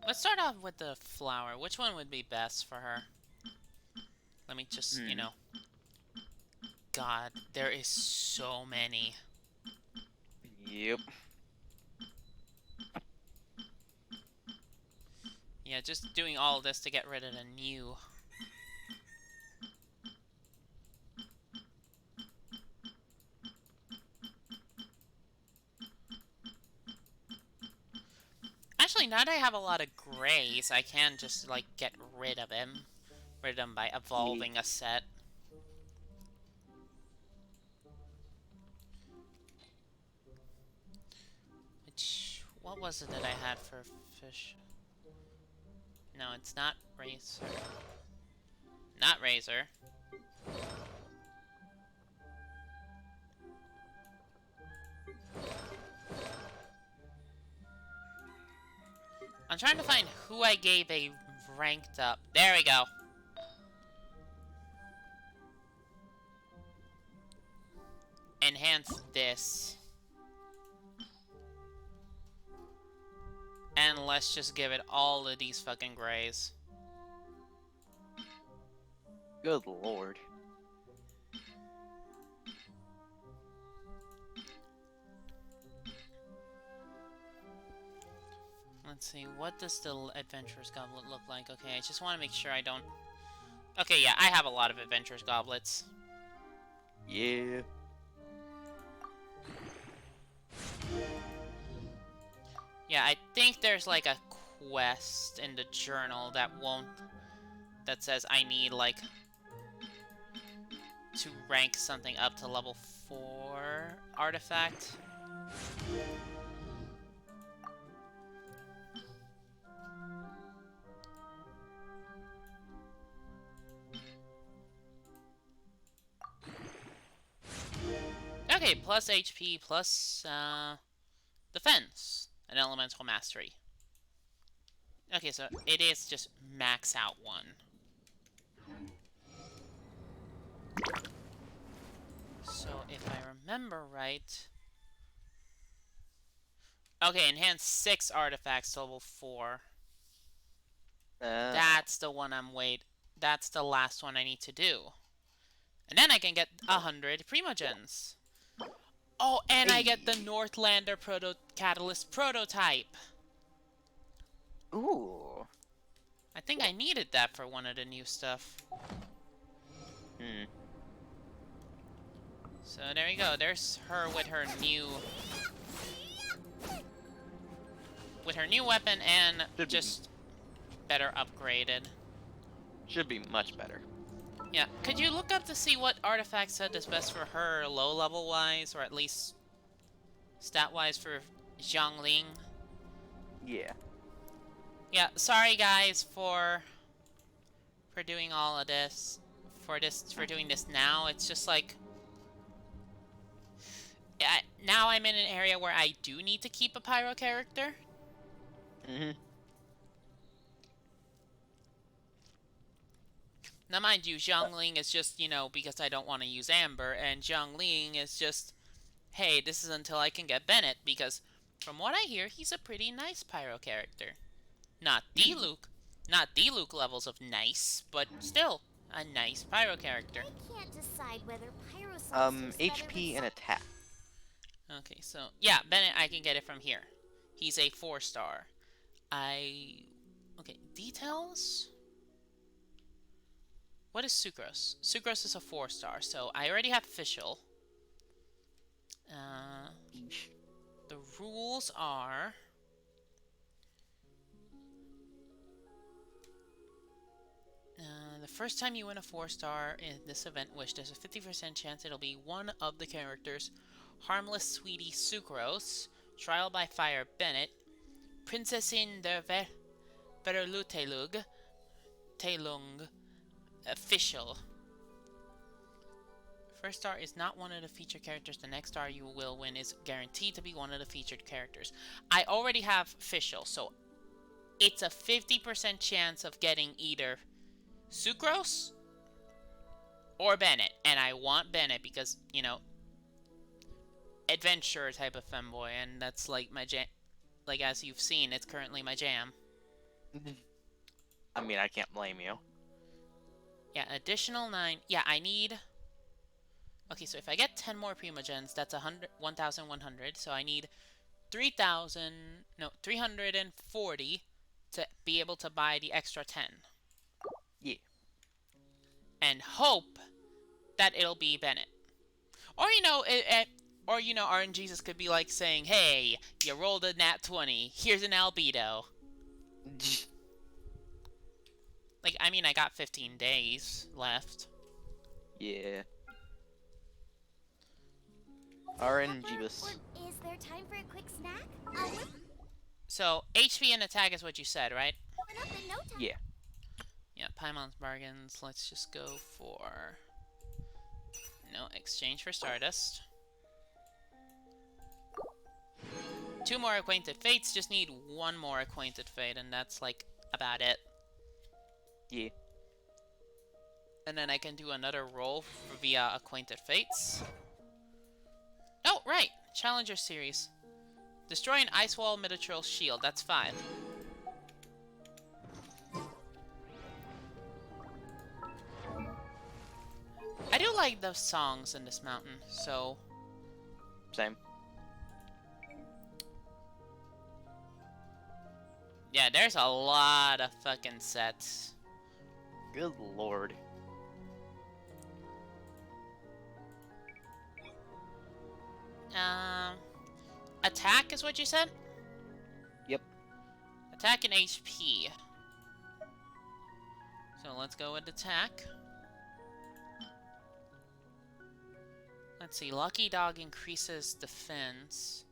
Let's start off with the flower. Which one would be best for her? Let me just, you know. God, there is so many. Yep. Yeah, just doing all this to get rid of the new. Actually, now that I have a lot of grays, I can just, like, get rid of him. Rid of him by evolving a set. Which, what was it that I had for fish? No, it's not Razor. Not Razor. I'm trying to find who I gave a ranked up. There we go. enhance this. And let's just give it all of these fucking grays. Good lord. Let's see, what does the Adventurer's Goblet look like? Okay, I just want to make sure I don't... Okay, yeah, I have a lot of Adventurer's Goblets. Yeah. Yeah, I think there's like a quest in the journal that won't... that says I need, like... to rank something up to level 4 artifact. Okay, plus HP, plus, defense, and elemental mastery. Okay, so it is just max out one. So, if I remember right... Okay, enhance 6 artifacts to level 4. That's the one that's the last one I need to do. And then I can get 100 Primogens. Oh, and I get the Northlander Catalyst prototype. Ooh. I think I needed that for one of the new stuff. So there you go. There's her with her new... with her new weapon and just better upgraded. Should be much better. Yeah, could you look up to see what artifact set is best for her low level wise, or at least stat wise for Xiangling? Yeah. Yeah, sorry guys for doing all of this. For doing this now. It's just like now I'm in an area where I do need to keep a pyro character. Now, mind you, Xiangling is just, you know, because I don't want to use Amber, and Xiangling is just, hey, this is until I can get Bennett, because from what I hear, he's a pretty nice pyro character. Not Diluc. Not Diluc levels of nice, but still, a nice pyro character. I can't decide whether Pyrosource is better HP than and attack. Okay, so, yeah, Bennett, I can get it from here. He's a 4-star. Okay, details? What is Sucrose? Sucrose is a 4-star, so I already have Fischl. The rules are... the first time you win a 4-star in this event, which there's a 50% chance it'll be one of the characters: Harmless Sweetie Sucrose, Trial by Fire Bennett, Prinzessin der Verlutelug, Taelung, Official. First star is not one of the featured characters. The next star you will win is guaranteed to be one of the featured characters. I already have Official, so it's a 50% chance of getting either Sucrose or Bennett. And I want Bennett because, you know, adventure type of femboy, and that's like my jam. Like, as you've seen, it's currently my jam. I mean, I can't blame you. Yeah, additional 9. Yeah, I need... Okay, so if I get 10 more Primogens, that's 1,100. So I need 340 to be able to buy the extra 10. Yeah. And hope that it'll be Bennett. Or, you know, or, you know, RNGesus could be like saying, hey, you rolled a nat 20. Here's an albedo. Like, I mean, I got 15 days left. Yeah. RNGesus. Is there time for a quick snack? So, HP and attack is what you said, right? Up in no time. Yeah. Yeah, Paimon's bargains. Let's just go for... No, exchange for Stardust. 2 more Acquainted Fates. Just need 1 more Acquainted Fate, and that's, like, about it. Yeah. And then I can do another roll via Acquainted Fates. Oh, right! Challenger series. Destroy an Ice Wall Miniature Shield. That's 5. I do like the songs in this mountain, so... Same. Yeah, there's a lot of fucking sets. Good lord. Attack is what you said? Yep. Attack and HP. So let's go with attack. Let's see, Lucky Dog increases defense.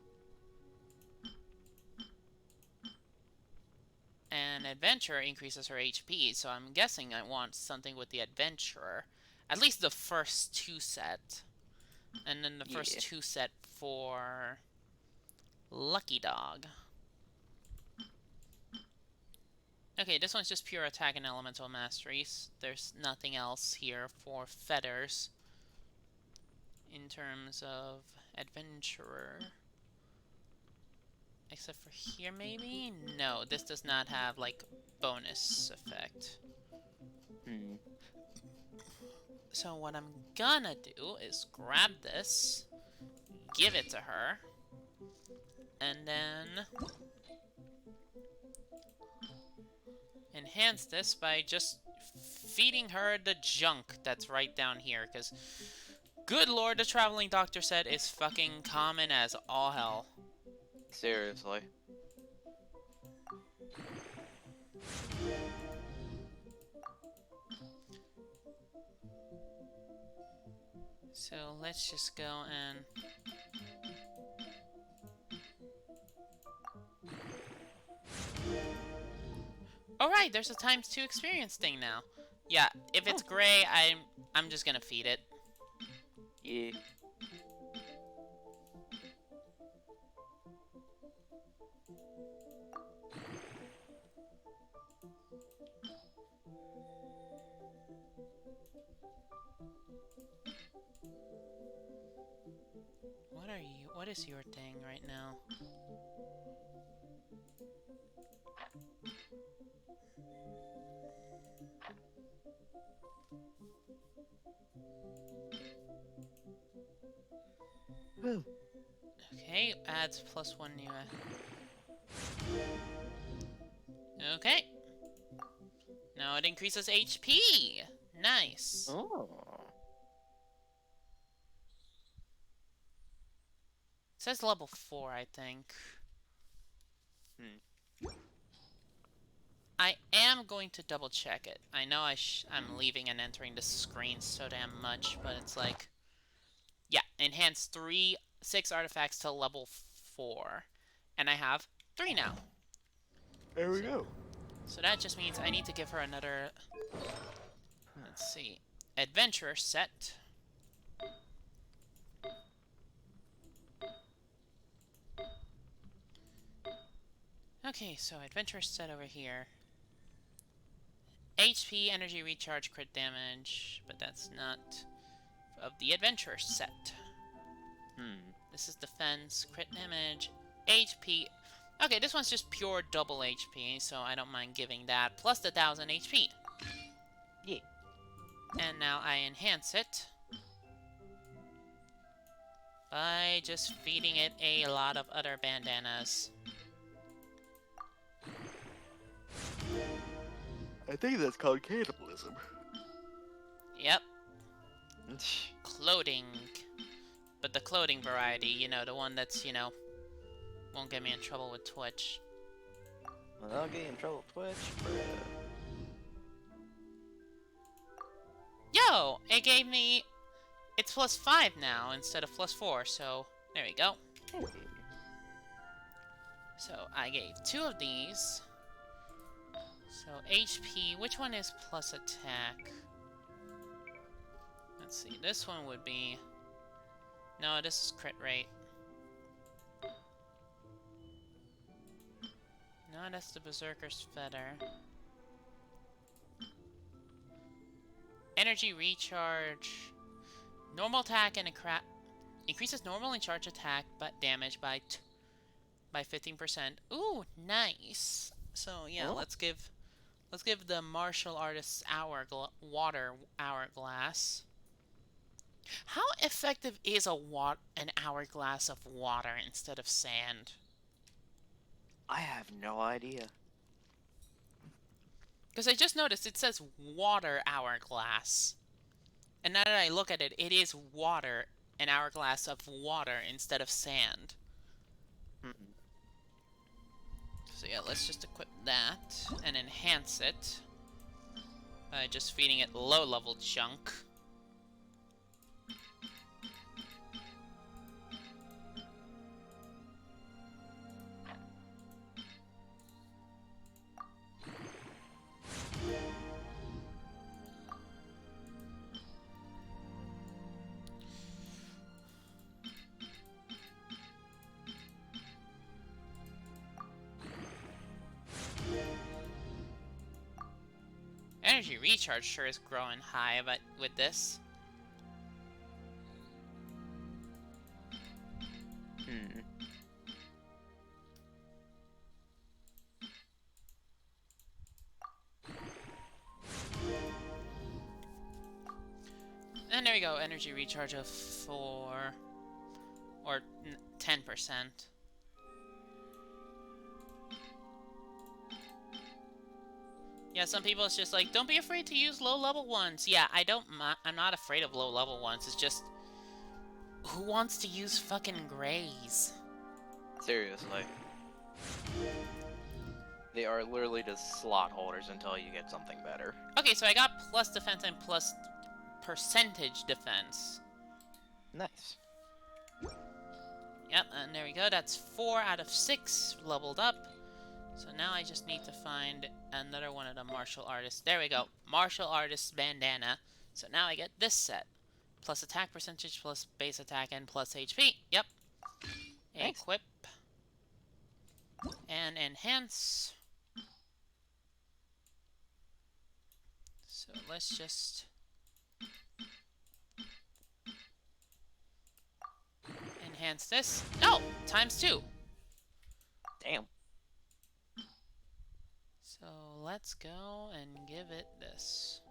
And Adventurer increases her HP, so I'm guessing I want something with the Adventurer. At least the first 2 set. And then the first 2 set for Lucky Dog. Okay, this one's just pure attack and elemental masteries. There's nothing else here for feathers. In terms of Adventurer. Except for here, maybe? No, this does not have, like, bonus effect. So what I'm gonna do is grab this, give it to her, and then enhance this by just feeding her the junk that's right down here, because good lord, the Traveling Doctor set is fucking common as all hell. Seriously. So let's just go and... Alright, there's a ×2 experience thing now. Yeah, if it's gray, I'm just gonna feed it. Yeah. What is your thing right now? Okay, adds +1 new. Okay. Now it increases HP. Nice. Oh. It says level 4, I think. I am going to double check it. I know I'm leaving and entering the screen so damn much, but it's like... Yeah, enhance 6 artifacts to level 4. And I have 3 now. There we go. So that just means I need to give her another... Let's see. Adventurer set. Okay, so adventurer set over here. HP, energy recharge, crit damage, but that's not of the adventurer set. This is defense, crit damage, HP. Okay, this one's just pure double HP, so I don't mind giving that, plus the 1000 HP. Yeah. And now I enhance it by just feeding it a lot of other bandanas. I think that's called cannibalism. Yep. Clothing. But the clothing variety, you know, the one that's, you know, won't get me in trouble with Twitch. Well, I'll get you in trouble with Twitch, bro. Yo! It gave me... It's +5 now instead of +4, so there we go. Hey. So I gave 2 of these. So HP, which one is plus attack? Let's see, this one would be... No, this is crit rate. No, that's the Berserker's Feather. Energy recharge. Normal attack and a crap. Increases normal and charge attack but damage by 15%. Ooh, nice. So yeah, Oh. let's give the martial artist's water hourglass. How effective is an hourglass of water instead of sand? I have no idea. Because I just noticed it says water hourglass. And now that I look at it, it is water, an hourglass of water instead of sand. Mm-mm. So yeah, let's just equip that and enhance it by just feeding it low-level junk. Energy recharge sure is growing high, but with this. Hmm. And there we go, energy recharge of 4 or 10%. Yeah, some people it's just like, don't be afraid to use low-level ones. Yeah, I'm not afraid of low-level ones. It's just, who wants to use fucking grays? Seriously. They are literally just slot holders until you get something better. Okay, so I got plus defense and plus percentage defense. Nice. Yep, and there we go. That's 4 out of 6 leveled up. So now I just need to find another one of the martial artists. There we go. Martial artist bandana. So now I get this set. Plus attack percentage, plus base attack, and plus HP. Yep. Nice. Equip. And enhance. So let's just enhance this. Oh! ×2. Damn. So let's go and give it this.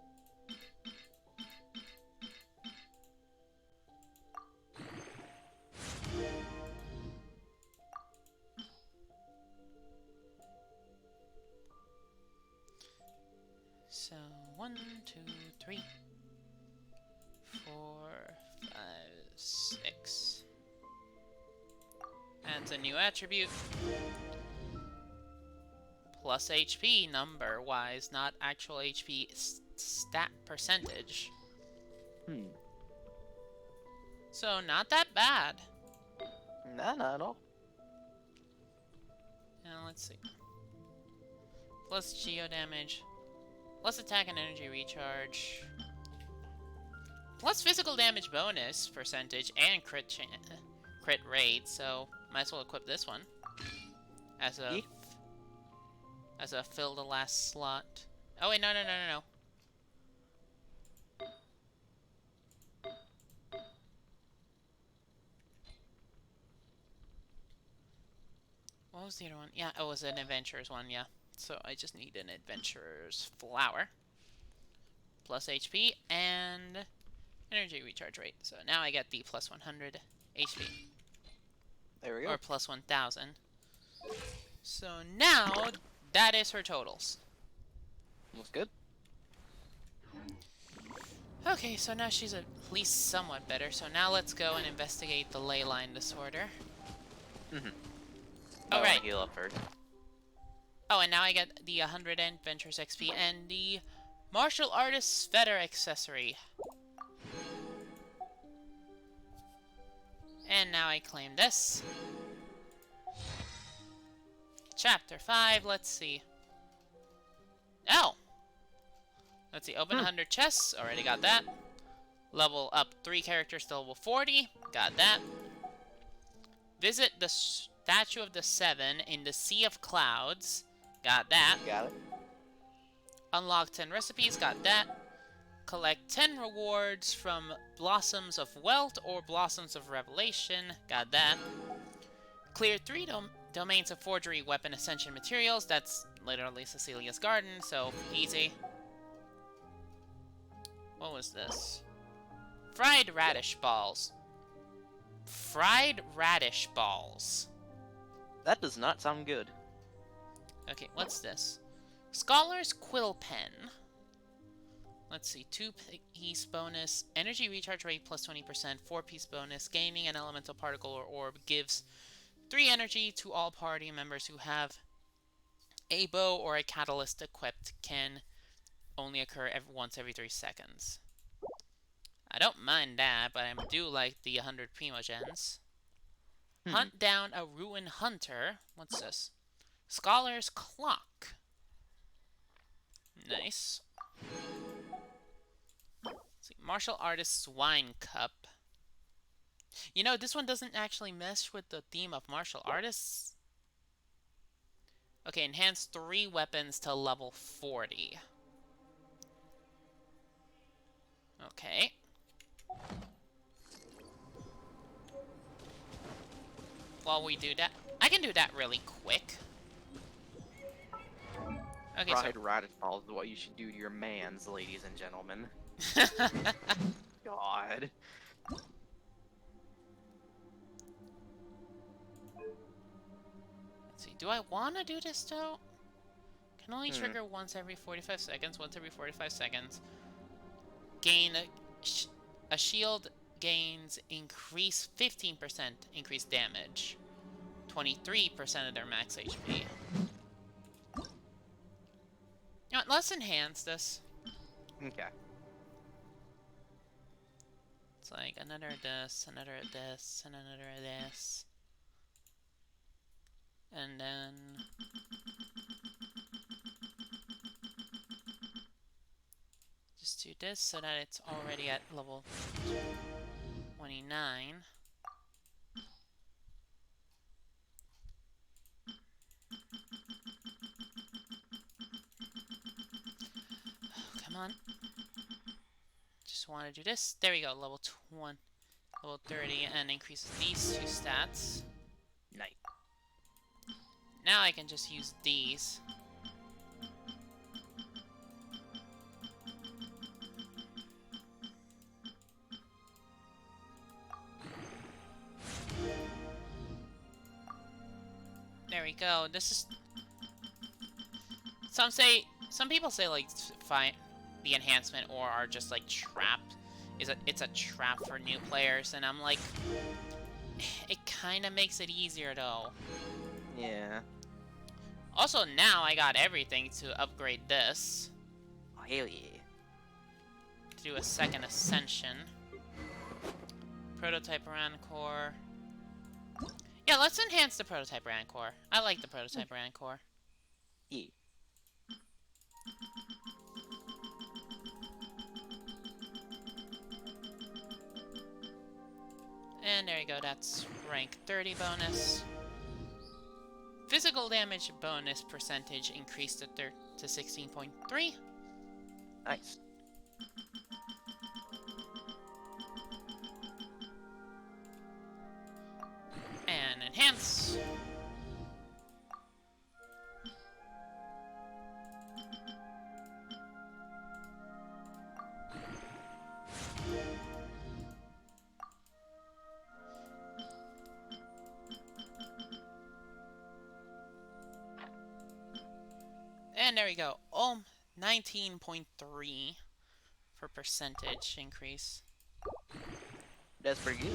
So 1, 2, 3, 4, 5, 6. Adds a new attribute. Plus HP number-wise, not actual HP stat percentage. Hmm. So not that bad. Nah, not at all. Now let's see. Plus geo damage. Plus attack and energy recharge. Plus physical damage bonus percentage and crit rate. So might as well equip this one as a fill the last slot. Oh wait, no. What was the other one? Yeah, it was an adventurer's one, yeah. So I just need an adventurer's flower. Plus HP and energy recharge rate. So now I get the plus 100 HP. There we go. Or plus 1000. So now that is her totals. Looks good. Okay, so now she's at least somewhat better. So now let's go and investigate the ley line disorder. Mm-hmm. Oh, right. Heal up first. Oh, and now I get the 100 Adventures XP and the Martial Artist's Feather accessory. And now I claim this. Chapter 5, let's see. Oh! Let's see, open 100 chests, already got that. Level up 3 characters to level 40, got that. Visit the Statue of the Seven in the Sea of Clouds, got that. Got it. Unlock 10 recipes, got that. collect 10 rewards from Blossoms of Wealth or Blossoms of Revelation. Got that. Clear 3 domains of forgery, weapon, ascension materials. That's literally Cecilia's garden, so easy. What was this? Fried radish balls. Fried radish balls. That does not sound good. Okay, what's this? Scholar's Quill Pen. Let's see, 2-piece bonus, energy recharge rate plus 20%, 4-piece bonus, gaining an elemental particle or orb gives 3 energy to all party members who have a bow or a catalyst equipped, can only occur once every 3 seconds. I don't mind that, but I do like the 100 Primogens. Hunt down a ruin hunter. What's this? Scholar's Clock. Nice. Let's see. Martial Artist's Wine Cup. You know, this one doesn't actually mesh with the theme of martial artists. Okay, enhance 3 weapons to level 40. Okay. While we do that, I can do that really quick. Okay, Fried radish balls is what you should do to your mans, ladies and gentlemen. God. Let's see, do I want to do this though? Can only trigger once every 45 seconds. Once every 45 seconds. Gain a shield gains increase 15% increased damage. 23% of their max HP. You know what, let's enhance this. Okay. It's like another this, another this, and another this. And then... just do this so that it's already at level 29. Come on. Just want to do this. There we go, level 20, level 30, and increases these 2 stats. Nice. Now I can just use these. There we go. This is... Some people say like the enhancement or are just like trapped. It's a trap for new players, and I'm like, it kind of makes it easier though. Yeah. Also, now I got everything to upgrade this. Oh, hell yeah. To do a second ascension. Prototype Rancor. Yeah, let's enhance the Prototype Rancor. I like the Prototype Rancor. Yeah. And there you go, that's rank 30 bonus. Physical damage bonus percentage increased to 16.3. Nice. And enhance. And there we go. 19.3 for percentage increase. That's pretty good.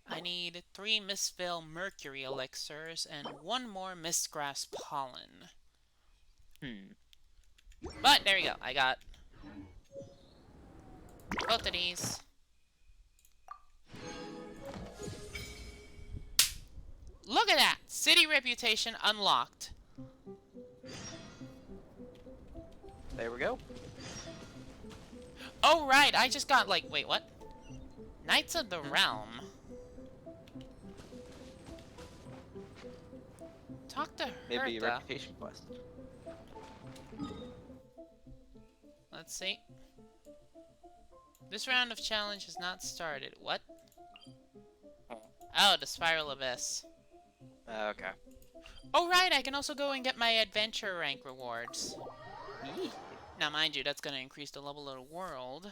I need 3 Mistvale Mercury elixirs and 1 more Mistgrass pollen. But there we go. I got both of these. Look at that! City reputation unlocked. There we go. Oh, right! I just got, like, wait, what? Knights of the Realm. Talk to Maybe a Hertha. reputation quest. Let's see. This round of challenge has not started. What? Oh, the Spiral Abyss. Okay. Oh, right, I can also go and get my adventure rank rewards. Now, mind you, that's going to increase the level of the world.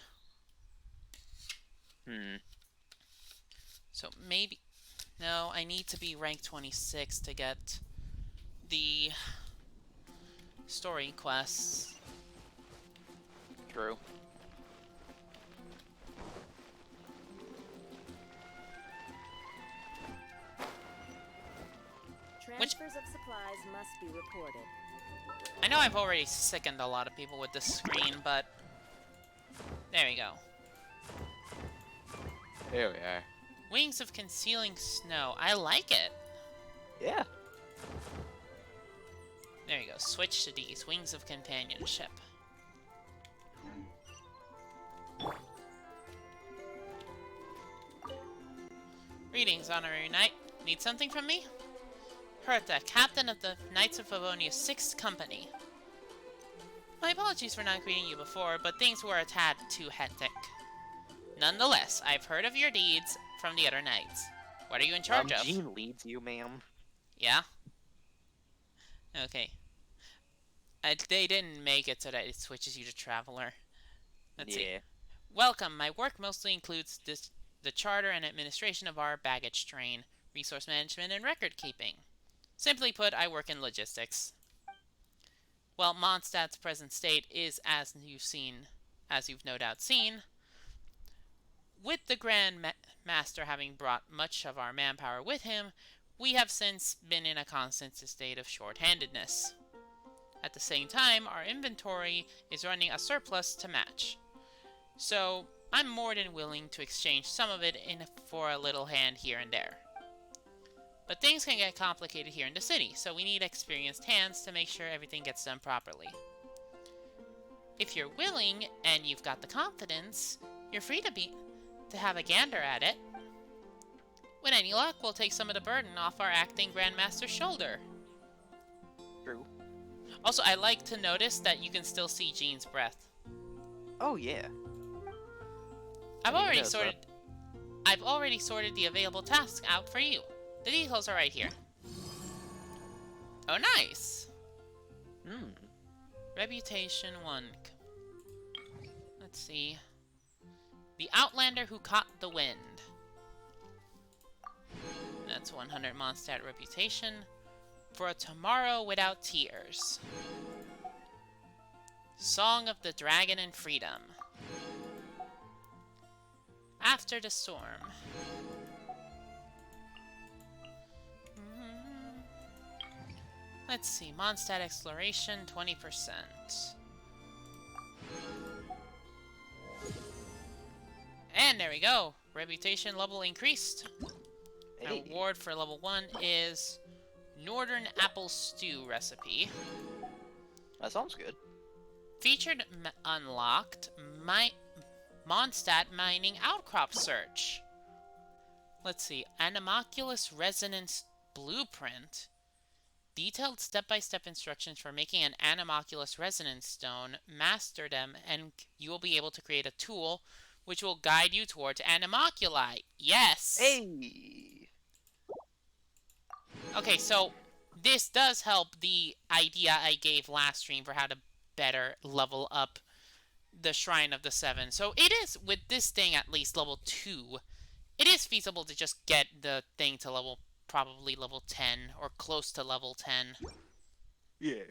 So maybe... No, I need to be rank 26 to get the story quests. True. Transfers of supplies must be reported. I know I've already sickened a lot of people with this screen, but... There we go. Here we are. Wings of Concealing Snow. I like it. Yeah. There you go. Switch to these. Wings of Companionship. Greetings, Honorary Knight. Need something from me? Hertha, captain of the Knights of Favonia's 6th Company. My apologies for not greeting you before, but things were a tad too hectic. Nonetheless, I've heard of your deeds from the other knights. What are you in charge of? Jean leads you, ma'am. Yeah? Okay. They didn't make it so that it switches you to Traveler. Let's see. Welcome. My work mostly includes the charter and administration of our baggage train, resource management, and record keeping. Simply put, I work in logistics. Well, Mondstadt's present state is as you've no doubt seen. With the Grand Master having brought much of our manpower with him, we have since been in a constant state of short-handedness. At the same time, our inventory is running a surplus to match. So, I'm more than willing to exchange some of it for a little hand here and there. But things can get complicated here in the city, so we need experienced hands to make sure everything gets done properly. If you're willing, and you've got the confidence, you're free to have a gander at it. With any luck, we'll take some of the burden off our acting Grandmaster's shoulder. True. Also, I like to notice that you can still see Jean's breath. Oh, yeah. I've already sorted the available tasks out for you. The details are right here. Oh, nice! Reputation 1. Let's see. The Outlander Who Caught the Wind. That's 100 Mondstadt reputation. For a Tomorrow Without Tears. Song of the Dragon and Freedom. After the Storm. Let's see, Mondstadt Exploration, 20%. And there we go! Reputation level increased. Hey. Reward for level 1 is Northern Apple Stew recipe. That sounds good. Featured unlocked Mondstadt Mining Outcrop Search. Let's see, Animalculous Resonance Blueprint. Detailed step-by-step instructions for making an Animalculous Resonance Stone. Master them and you will be able to create a tool which will guide you towards Animalculi. Yes! Hey! Okay, so this does help the idea I gave last stream for how to better level up the Shrine of the Seven. So it is, with this thing at least level 2, it is feasible to just get the thing to probably level 10 or close to level 10. Yeah.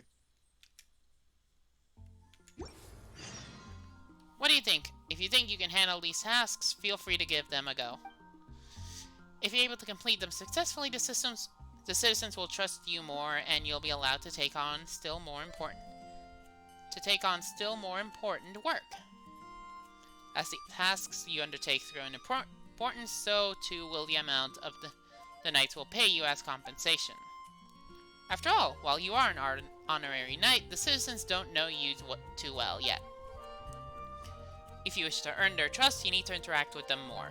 What do you think? If you think you can handle these tasks, feel free to give them a go. If you're able to complete them successfully, the citizens will trust you more, and you'll be allowed to take on still more important work. As the tasks you undertake grow in importance, so too will the amount of the knights will pay you as compensation. After all, while you are an honorary knight, the citizens don't know you too well yet. If you wish to earn their trust, you need to interact with them more.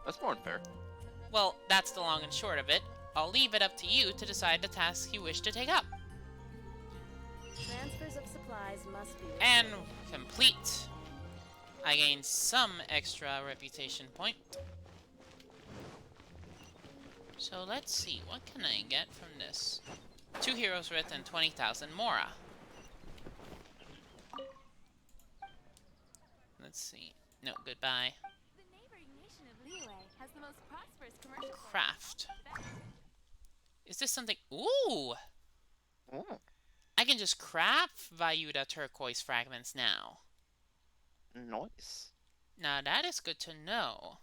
That's more than fair. Well, that's the long and short of it. I'll leave it up to you to decide the tasks you wish to take up. Transfers of supplies must be reported. And complete. I gained some extra reputation point. So let's see, what can I get from this? 2 heroes writ and 20,000 Mora. Let's see. No, goodbye. The neighboring nation of Liyue has the most prosperous commercial Craft. Is this something? Ooh! Ooh. I can just craft Vyuda turquoise fragments now. Nice. Now that is good to know.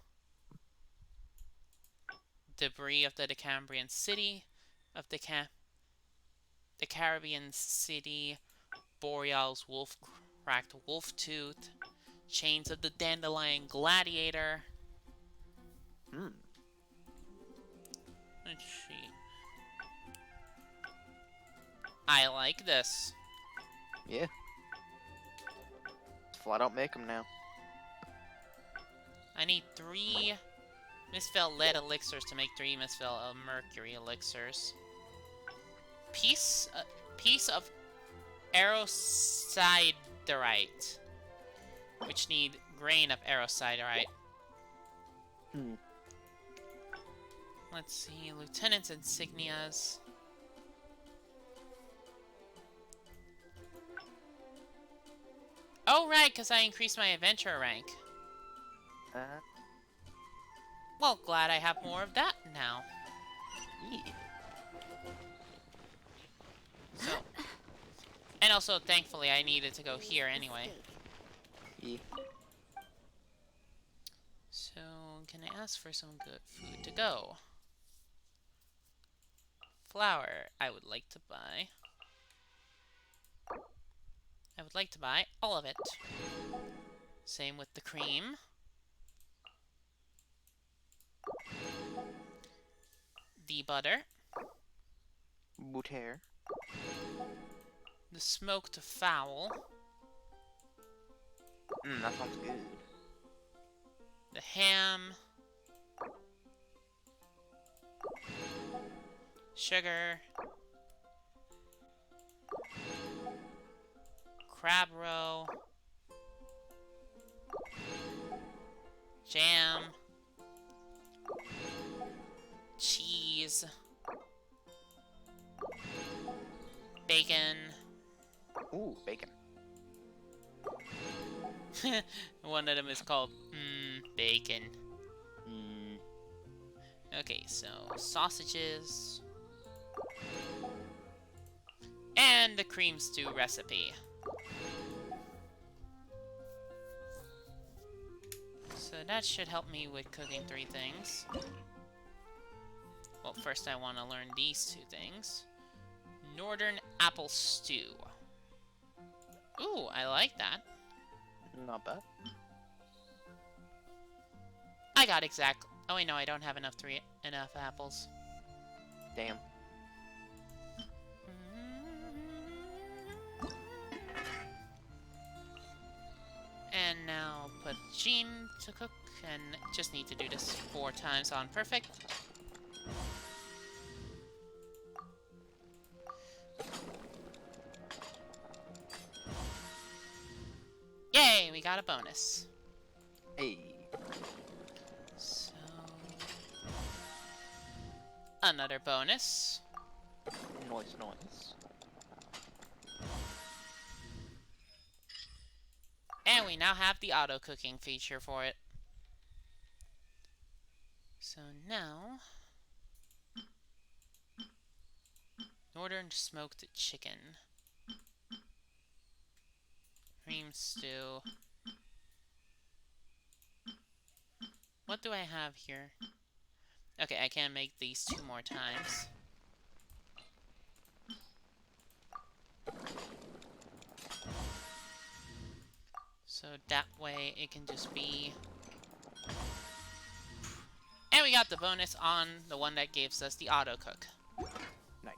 Debris of the Decambrian city, of the Caribbean city, Boreal's cracked wolf tooth, chains of the Dandelion gladiator. Let's see. I like this. Yeah. Flat out make them now. I need 3 Misfell lead elixirs to make 3 Misfell mercury elixirs. Piece of Aerosiderite, which need grain of Aerosiderite. Let's see, Lieutenant's insignias. Oh right, because I increased my adventure rank. Well, glad I have more of that now. Yeah. So, and also, thankfully, I needed to go here anyway. Yeah. So, can I ask for some good food to go? Flour, I would like to buy. I would like to buy all of it. Same with the cream. The butter. Butter. The smoked fowl. That sounds good. The ham. Sugar. Crab roe. Jam. Cheese. Bacon. Ooh, bacon. One of them is called bacon. Okay, so sausages. And the cream stew recipe. So that should help me with cooking 3 things. Well, first I want to learn these 2 things. Northern apple stew. Ooh, I like that. Not bad. I got exact. Oh wait, no, I don't have enough apples. Damn. And now put Jean to cook, and just need to do this 4 times on perfect. Yay, we got a bonus. Hey. So another bonus. Noise, noise. And we now have the auto cooking feature for it. So now, Northern smoked chicken, cream stew. What do I have here? Okay, I can make these 2 more times. So that way it can just be... And we got the bonus on the one that gives us the auto cook. Nice.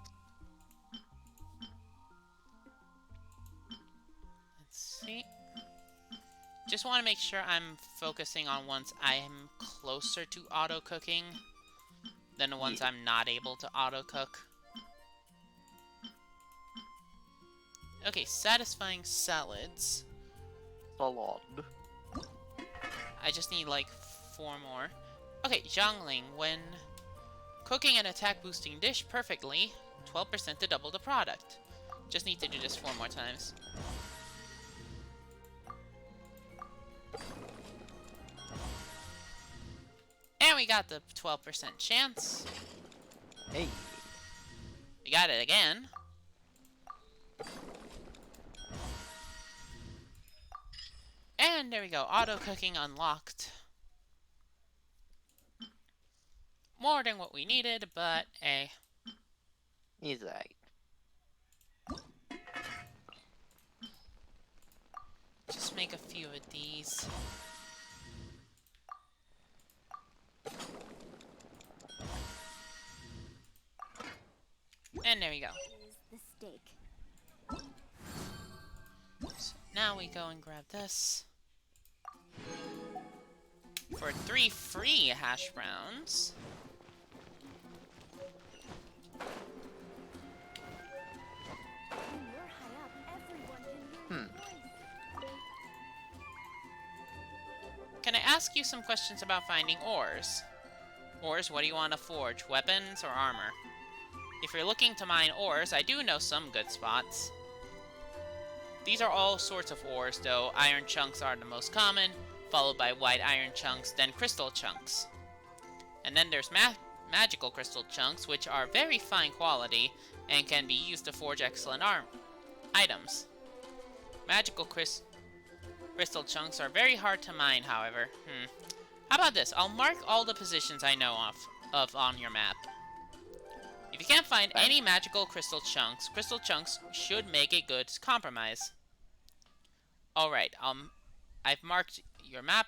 Let's see. Just want to make sure I'm focusing on ones I am closer to auto cooking than the ones I'm not able to auto cook. Okay, satisfying salads. salad. I just need like 4 more. Okay, Zhangling, when cooking an attack boosting dish perfectly, 12% to double the product. Just need to do this 4 more times. And we got the 12% chance. Hey. We got it again. And there we go. Auto cooking unlocked. More than what we needed, but He's right. just make a few of these. And there we go. Here's the steak. So now we go and grab this. For 3 free hash browns. When you're high up, everyone can hear your voice. Can I ask you some questions about finding ores? Ores, what do you want to forge? Weapons or armor? If you're looking to mine ores, I do know some good spots. These are all sorts of ores, though. Iron chunks are the most common, followed by white iron chunks, then crystal chunks. And then there's magical crystal chunks, which are very fine quality and can be used to forge excellent items. Magical crystal chunks are very hard to mine, however. How about this? I'll mark all the positions I know of on your map. If you can't find any magical crystal chunks should make a good compromise. Alright, I've marked your map.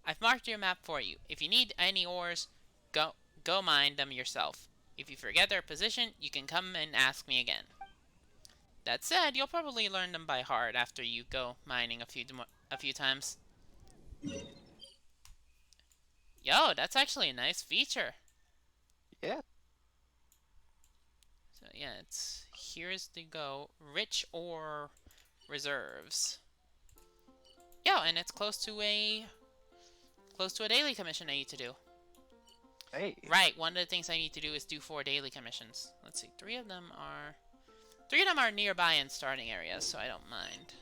I've marked your map for you. If you need any ores, go mine them yourself. If you forget their position, you can come and ask me again. That said, you'll probably learn them by heart after you go mining a few times. Yo, that's actually a nice feature. Yeah. So yeah, here's the go. Rich ore reserves. Yo, and it's close to a daily commission I need to do. Hey. Right, one of the things I need to do is do 4 daily commissions. Let's see, 3 of them are nearby in starting areas, so I don't mind.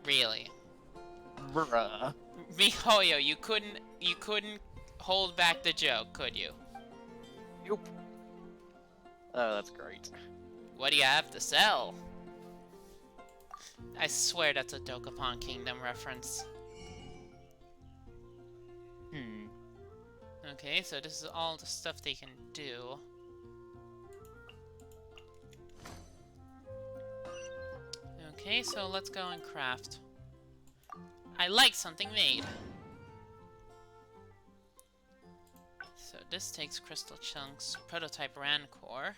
Really? Bruh. MiHoYo, you couldn't hold back the joke, could you? Yup. Oh, that's great. What do you have to sell? I swear that's a Dokapon Kingdom reference. Okay, so this is all the stuff they can do. Okay, so let's go and craft. I like something made. So this takes crystal chunks, prototype Rancor.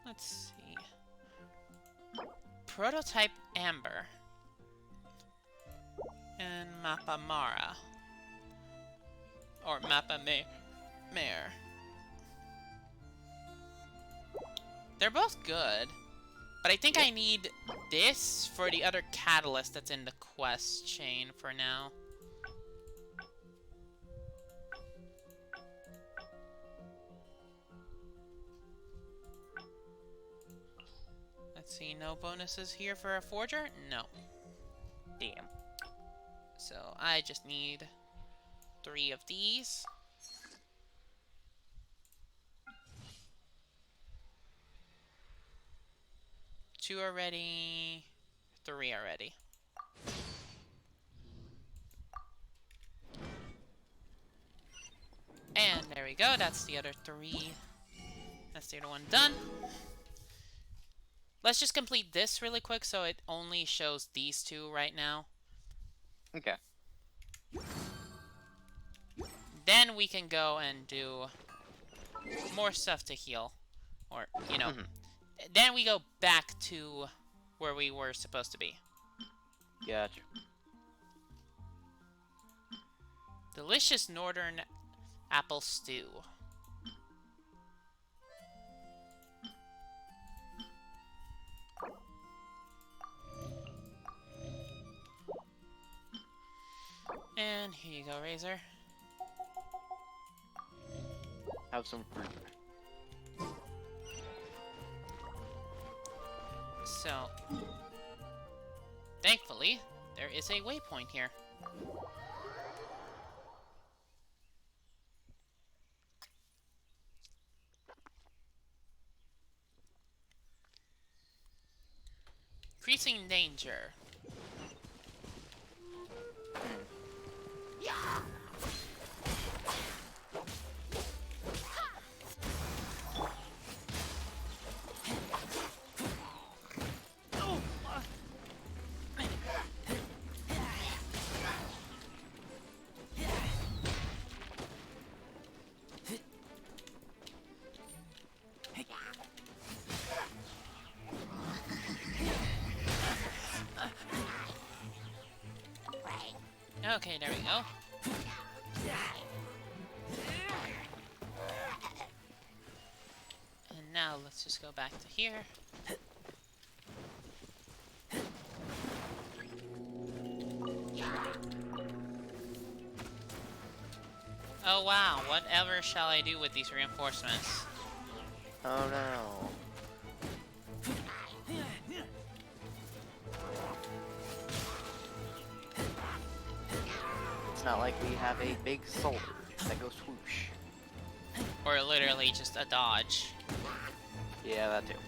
Let's see. Prototype Amber. And Mappa Mara. Or Mappa Mare. They're both good. But I think I need this for the other catalyst that's in the quest chain for now. Let's see, no bonuses here for a forger? No. Damn. So I just need 3 of these. Two are ready. 3 are ready. And there we go. That's the other 3. That's the other one done. Let's just complete this really quick so it only shows these 2 right now. Okay. Then we can go and do more stuff to heal. Or, you know. Then we go back to where we were supposed to be. Gotcha. Delicious northern apple stew. And here you go, Razor. Have some fruit. So, thankfully, there is a waypoint here. Increasing danger. Okay, there we go. And now let's just go back to here. Oh wow, whatever shall I do with these reinforcements? Oh no. It's not like we have a big sword that goes swoosh. Or literally just a dodge. Yeah, that too.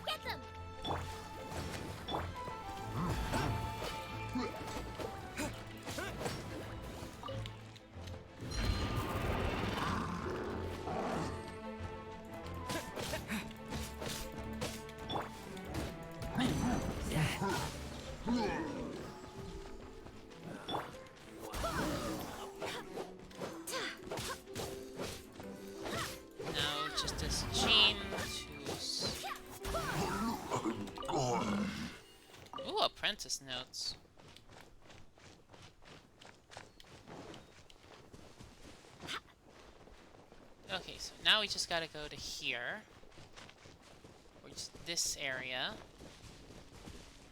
Get them! No, just this chain to... Ooh, apprentice notes. Okay, so now we just gotta go to here. Or just this area.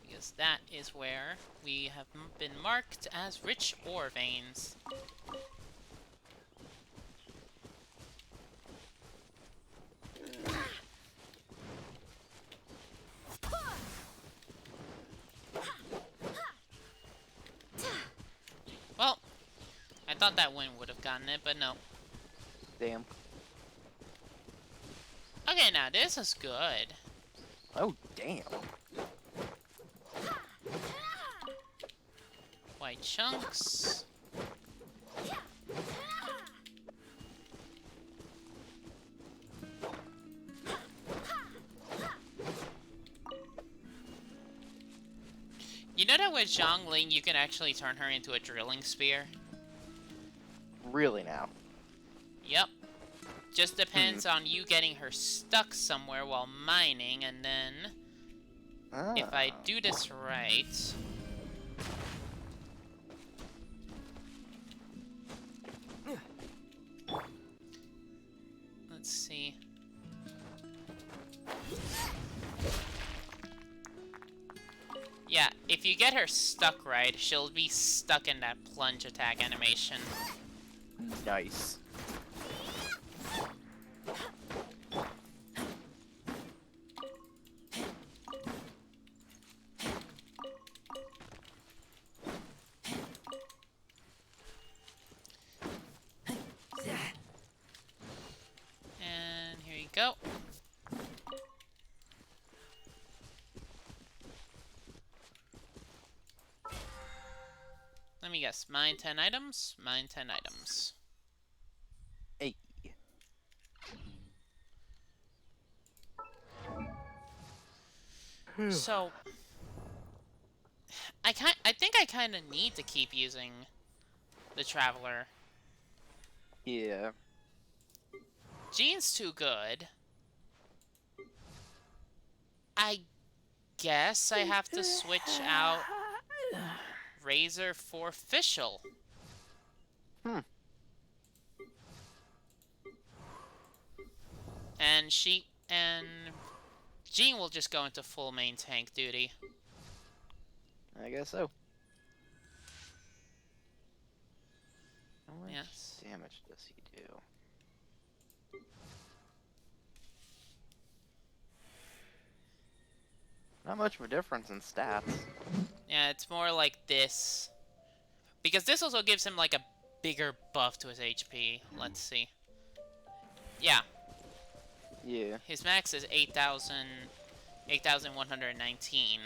Because that is where we have been marked as rich ore veins. Well, I thought that wind would have gotten it, but no. Damn. Okay, now this is good. Oh, damn. White chunks. You know that with Zhongling, you can actually turn her into a drilling spear? Really now. Yep. Just depends on you getting her stuck somewhere while mining, and then... If I do this right... Let's see. Yeah, if you get her stuck right, she'll be stuck in that plunge attack animation. Nice. And here you go. Let me guess. Mine 10 items? Mine 10 items. Hey. So... I think I kind of need to keep using the Traveler. Yeah. Jean's too good. I guess I have to switch out Razor for Fischl. Hmm. And Jean will just go into full main tank duty. I guess so. How much Yes. damage does he do? Not much of a difference in stats. Yeah, it's more like this. Because this also gives him like a bigger buff to his HP. Let's see. Yeah, Yeah. his max is 8,119.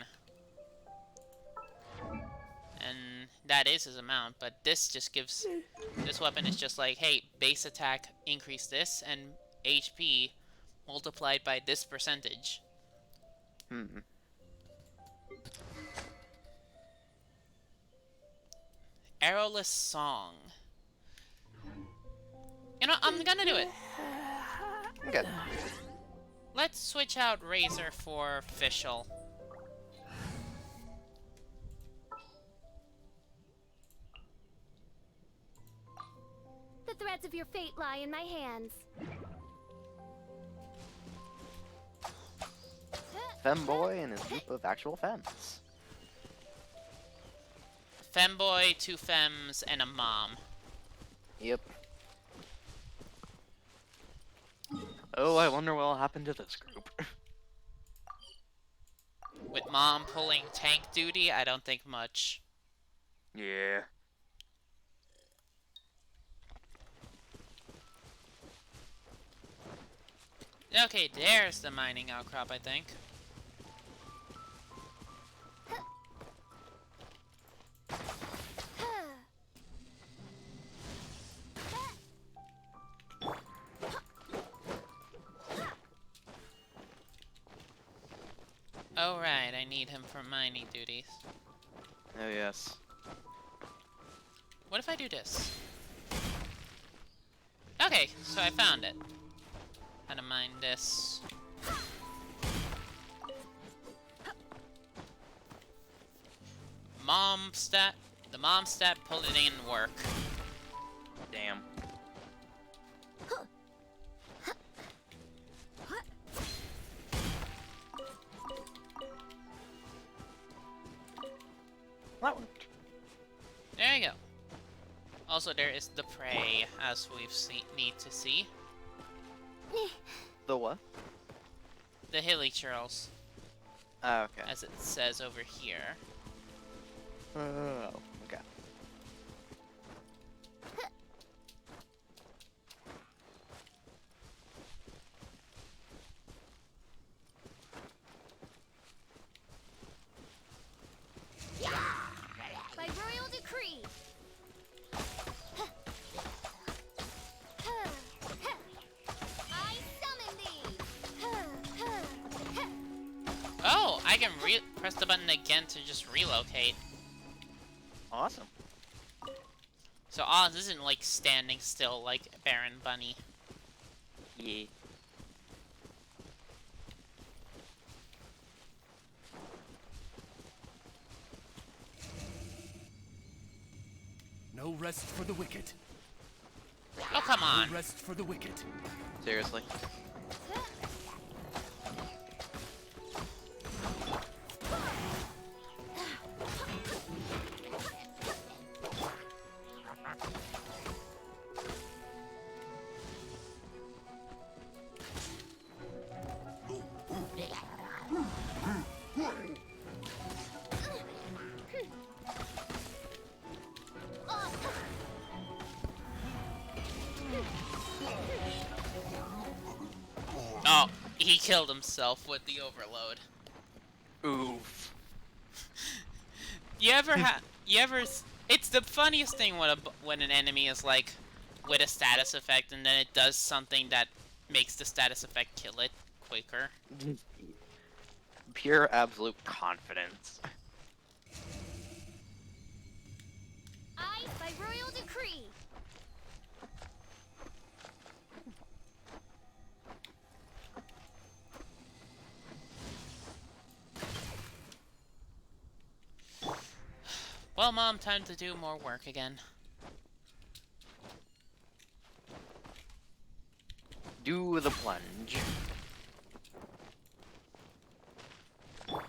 And that is his amount, but this just gives... This weapon is just like, hey, base attack increase this, and HP multiplied by this percentage. Hmm. Arrowless Song. You know, I'm gonna do it. Okay. Let's switch out Razor for Fischl. The threads of your fate lie in my hands. Femboy and his group of actual femmes. Femboy, 2 femmes, and a mom. Yep. Oh, I wonder what'll happen to this group. With mom pulling tank duty, I don't think much. Yeah. Okay, there's the mining outcrop, I think. Oh right, I need him for mining duties. Oh yes. What if I do this? Okay, so I found it. How to mine this. The mom stat pulled it in work. Damn. That worked. There you go. Also, there is the prey, as we've need to see. The what? The hilly churls, Oh, okay. as it says over here. Oh, okay. By royal decree. I summon thee. Oh, I can press the button again to just relocate. Awesome. So Oz isn't like standing still like Baron Bunny. Yeah. No rest for the wicked. Oh, come No on. rest for the wicked. Seriously. Oh, he killed himself with the overload. Oof. You ever it's the funniest thing when an enemy is like with a status effect and then it does something that makes the status effect kill it quicker. Pure absolute confidence. I, by royal decree. Well, Mom, time to do more work again. Do the plunge. Let's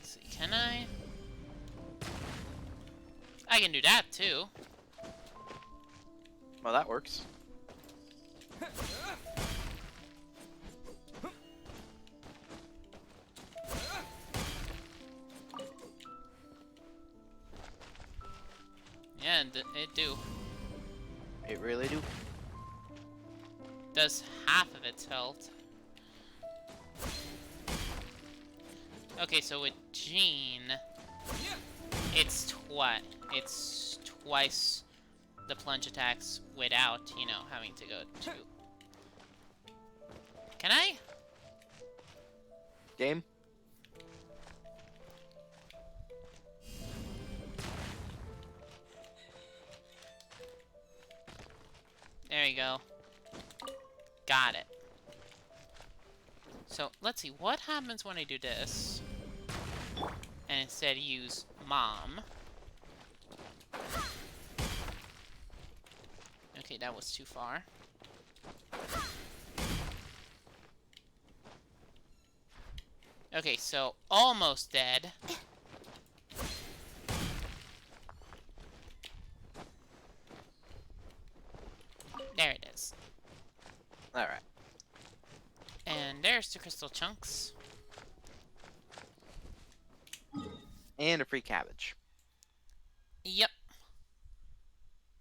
see, can I? I can do that too. Well, that works. Yeah, it do. It really do. Does half of its health. Okay, so with Jean, it's twice the plunge attacks without, you know, having to go to. Can I? Game? There you go. Got it. So, let's see, what happens when I do this? And instead use Mom. Okay, that was too far. Okay, so almost dead. There it is. Alright. And there's the crystal chunks. And a free cabbage. Yep.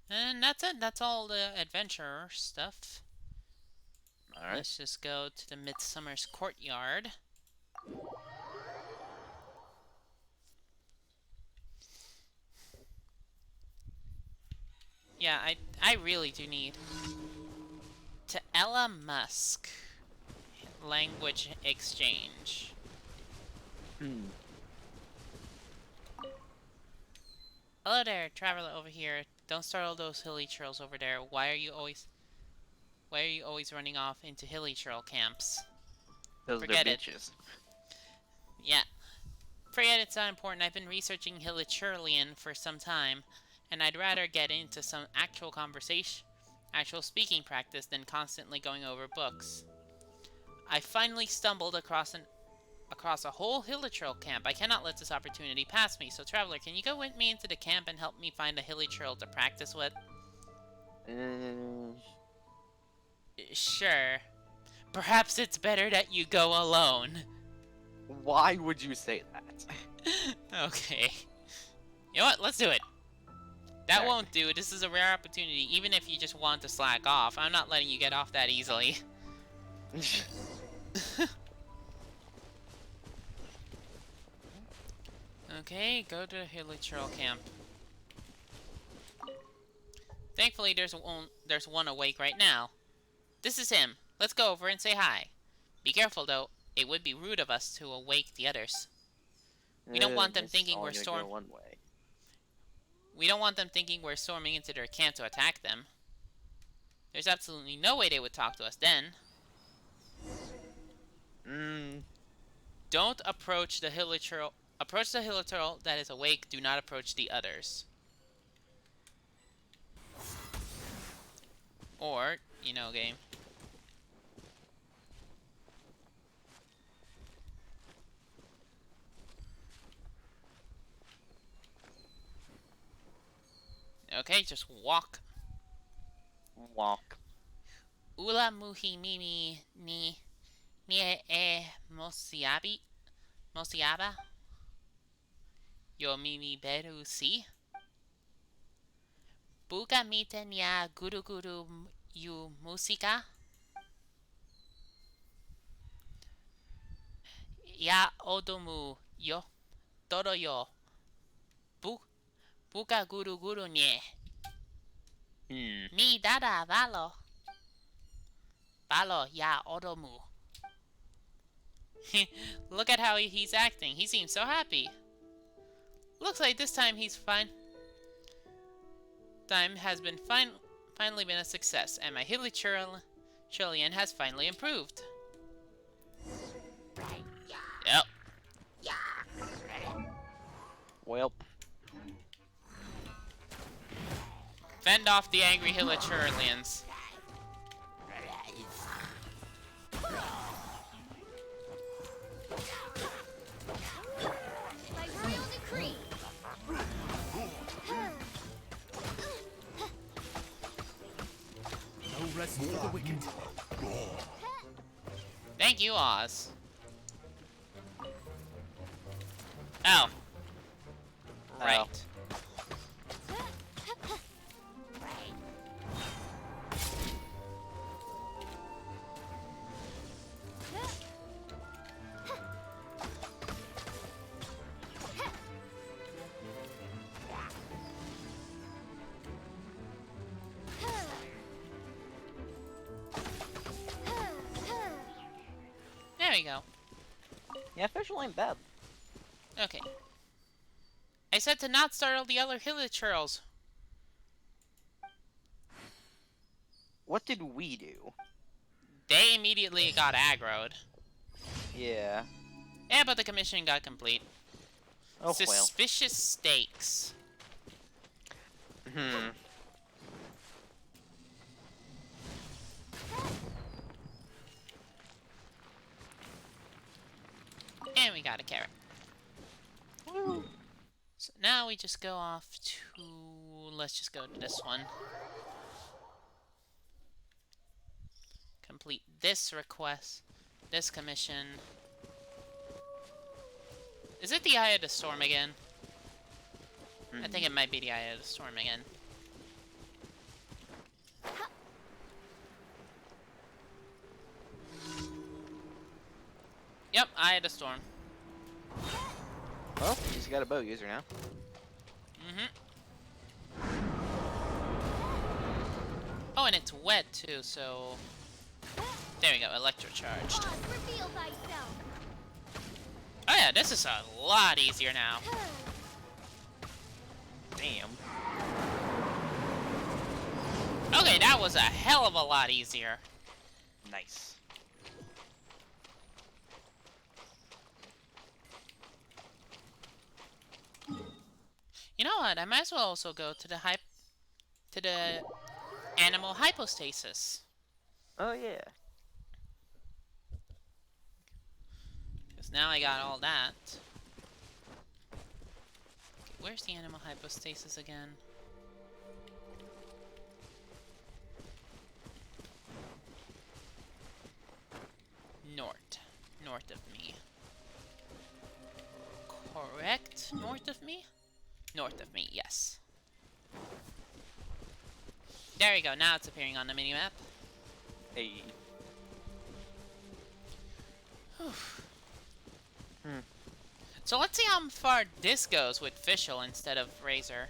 And that's it. That's all the adventure stuff. Alright. Let's just go to the Midsummer's Courtyard. Yeah, I really do need to Ella Musk language exchange. Hello there, traveler over here. Don't startle those hilly churls over there. Why are you always running off into hilly churl camps? Those Forget are it. beaches. Yeah. Forget it's not important. I've been researching Hilichurlian for some time, and I'd rather get into some actual conversation, actual speaking practice than constantly going over books. I finally stumbled across a whole Hilichurl camp. I cannot let this opportunity pass me, so traveler, can you go with me into the camp and help me find a Hilichurl to practice with? Sure. Perhaps it's better that you go alone. Why would you say that? Okay. You know what? Let's do it. That Sure. won't do. This is a rare opportunity. Even if you just want to slack off, I'm not letting you get off that easily. Okay, go to Hilichurl camp. Thankfully, there's one awake right now. This is him. Let's go over and say hi. Be careful, though. It would be rude of us to awake the others. We don't want them This is thinking all we're gonna go one way. We don't want them thinking we're storming into their camp to attack them. There's absolutely no way they would talk to us then. Don't approach the Hilichurl. Approach the Hilichurl that is awake. Do not approach the others. Or, you know, game. Okay, just walk. Walk. Ula muhi mimi ni e mosiaba. Yo mimi beru si. Buka mite nia guru guru yu musika. Ya odomu yo. Todo yo. Buka guru guru nie. Mi dada valo. Valo ya odomu. Look at how he's acting. He seems so happy. Looks like this time he's fine. Time has been finally been a success, and my Hilichurlian has finally improved. Yep. Well, Fend off the angry Hilichurlians. By royal decree. No rest for the wicked. Thank you, Oz. Oh. Right. There we go. yeah, official ain't bad. Okay. I said to not startle the other Hilichurls. What did we do? They immediately got aggroed. Yeah. Yeah, but the commission got complete. Oh well. Suspicious stakes. Hmm. And we got a carrot. So now we just go off to... Let's just go to this one. Complete this request. This commission. Is it the Eye of the Storm again? I think it might be the Eye of the Storm again. Yep, Eye of the Storm. Well, he's got a bow user now. Oh, and it's wet too, so... There we go, electrocharged. Oz, reveal thyself. Oh yeah, this is a lot easier now. Damn. Okay, that was a hell of a lot easier. Nice. You know what? I might as well also go to the animal hypostasis. Oh yeah. Because now I got all that. Okay, where's the animal hypostasis again? North of me. Correct? North of me? North of me, yes. There we go, now it's appearing on the minimap. Hey. So let's see how far this goes with Fischl instead of Razor.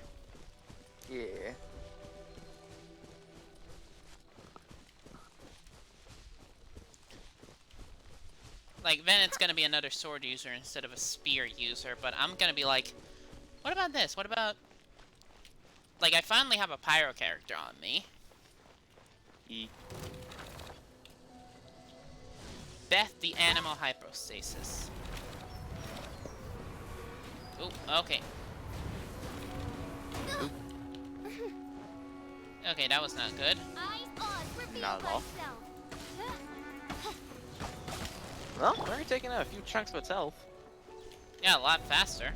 Yeah. Like, then it's gonna be another sword user instead of a spear user, but I'm gonna be like, what about this? What about... Like, I finally have a pyro character on me. Beth, the animal hypostasis. Ooh, okay. Okay, that was not good. Eyes Oz, reveal Not at all. thyself. Well, we're already taking out a few chunks of its health. Yeah, a lot faster.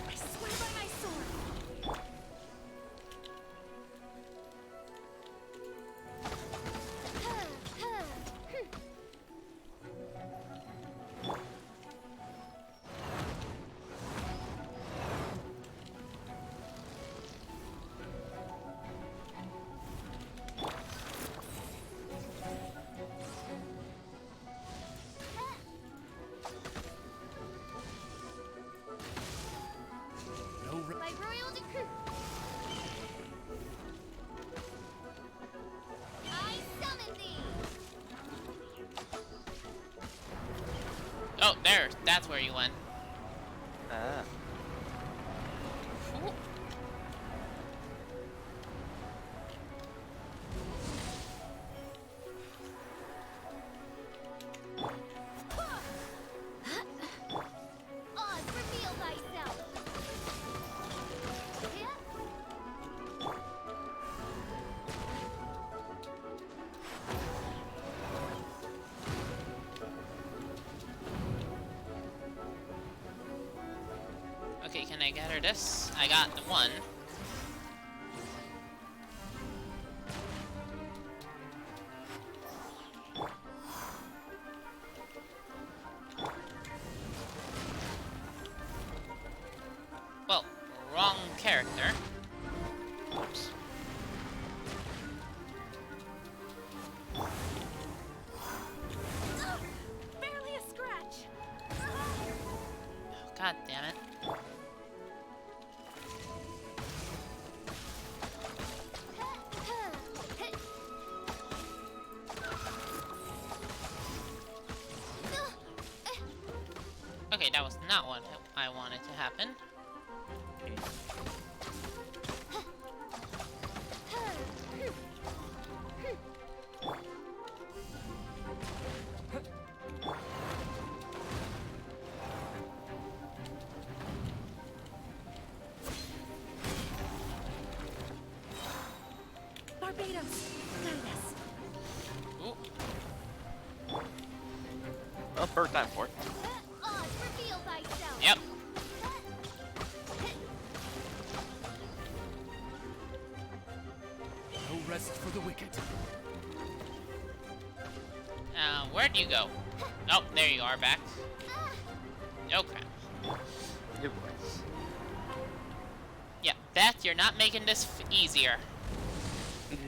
I swear by my sword. No re- By royal decree. I summon thee. Oh, there. That's where you went. Ah. Ooh. Oz, reveal thyself. can I get her this? I got the one. Well, wrong character. Oops. Barely a scratch. God damn it. Okay, that was not what I wanted to happen. Barbados, guide us. Ooh. Well, bird time for it. Oz, reveal thyself. Yep. No rest for the wicked. Where'd you go? Oh, there you are, back. Oh, crap. It was. Yeah, Beth, you're not making this easier. No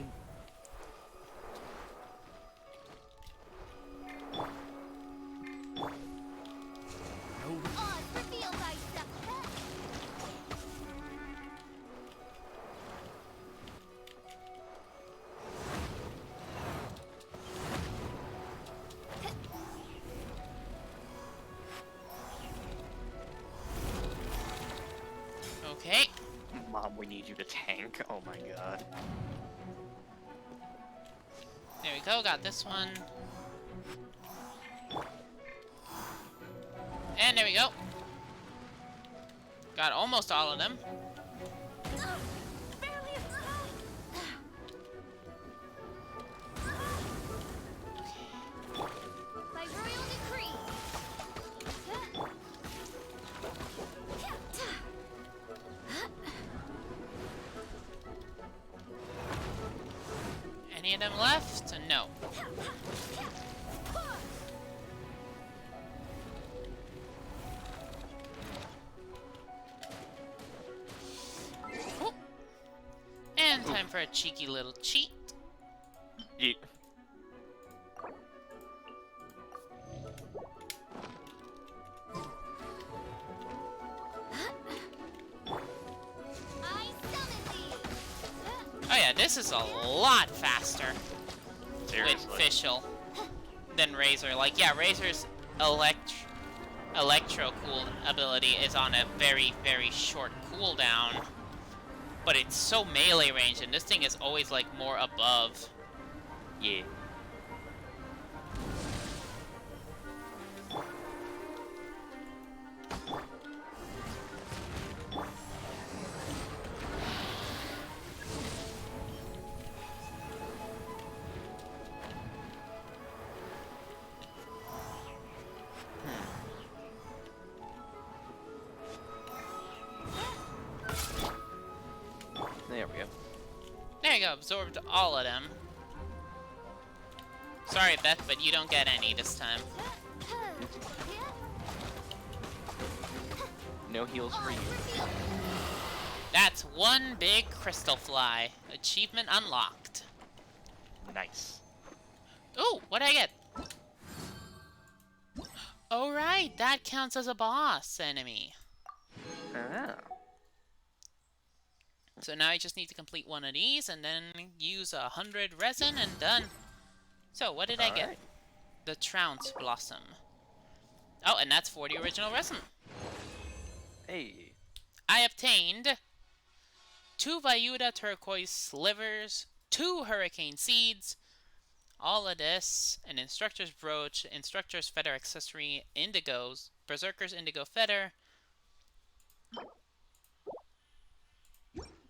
Oz, reveal thyself. Okay. Mom, we need you to tank. Oh my god. There we go, got this one. And there we go. Got almost all of them. Barely a By royal decree. Any of them left? No. Ooh. And time for a cheeky little cheat. Yeet. I summon thee. Oh yeah, this is a lot faster with Seriously. Fischl than Razor. Like, yeah, Razor's Electro Cool ability is on a very, very short cooldown. But it's so melee range, and this thing is always, like, more above. Yeah. There we go. There you go, absorbed all of them. Sorry, Beth, but you don't get any this time. No heals for you. That's one big crystal fly. Achievement unlocked. Nice. Ooh, what did I get? Oh right, that counts as a boss enemy. Ah. So now I just need to complete one of these and then use 100 resin and done. So what did I get? Alright. The Trounce Blossom. Oh, and that's 40 original resin. Hey. I obtained 2 Vyuda Turquoise Slivers, 2 Hurricane Seeds, all of this, an Instructor's Brooch, Instructor's Feather Accessory, Indigos, Berserker's Indigo Feather.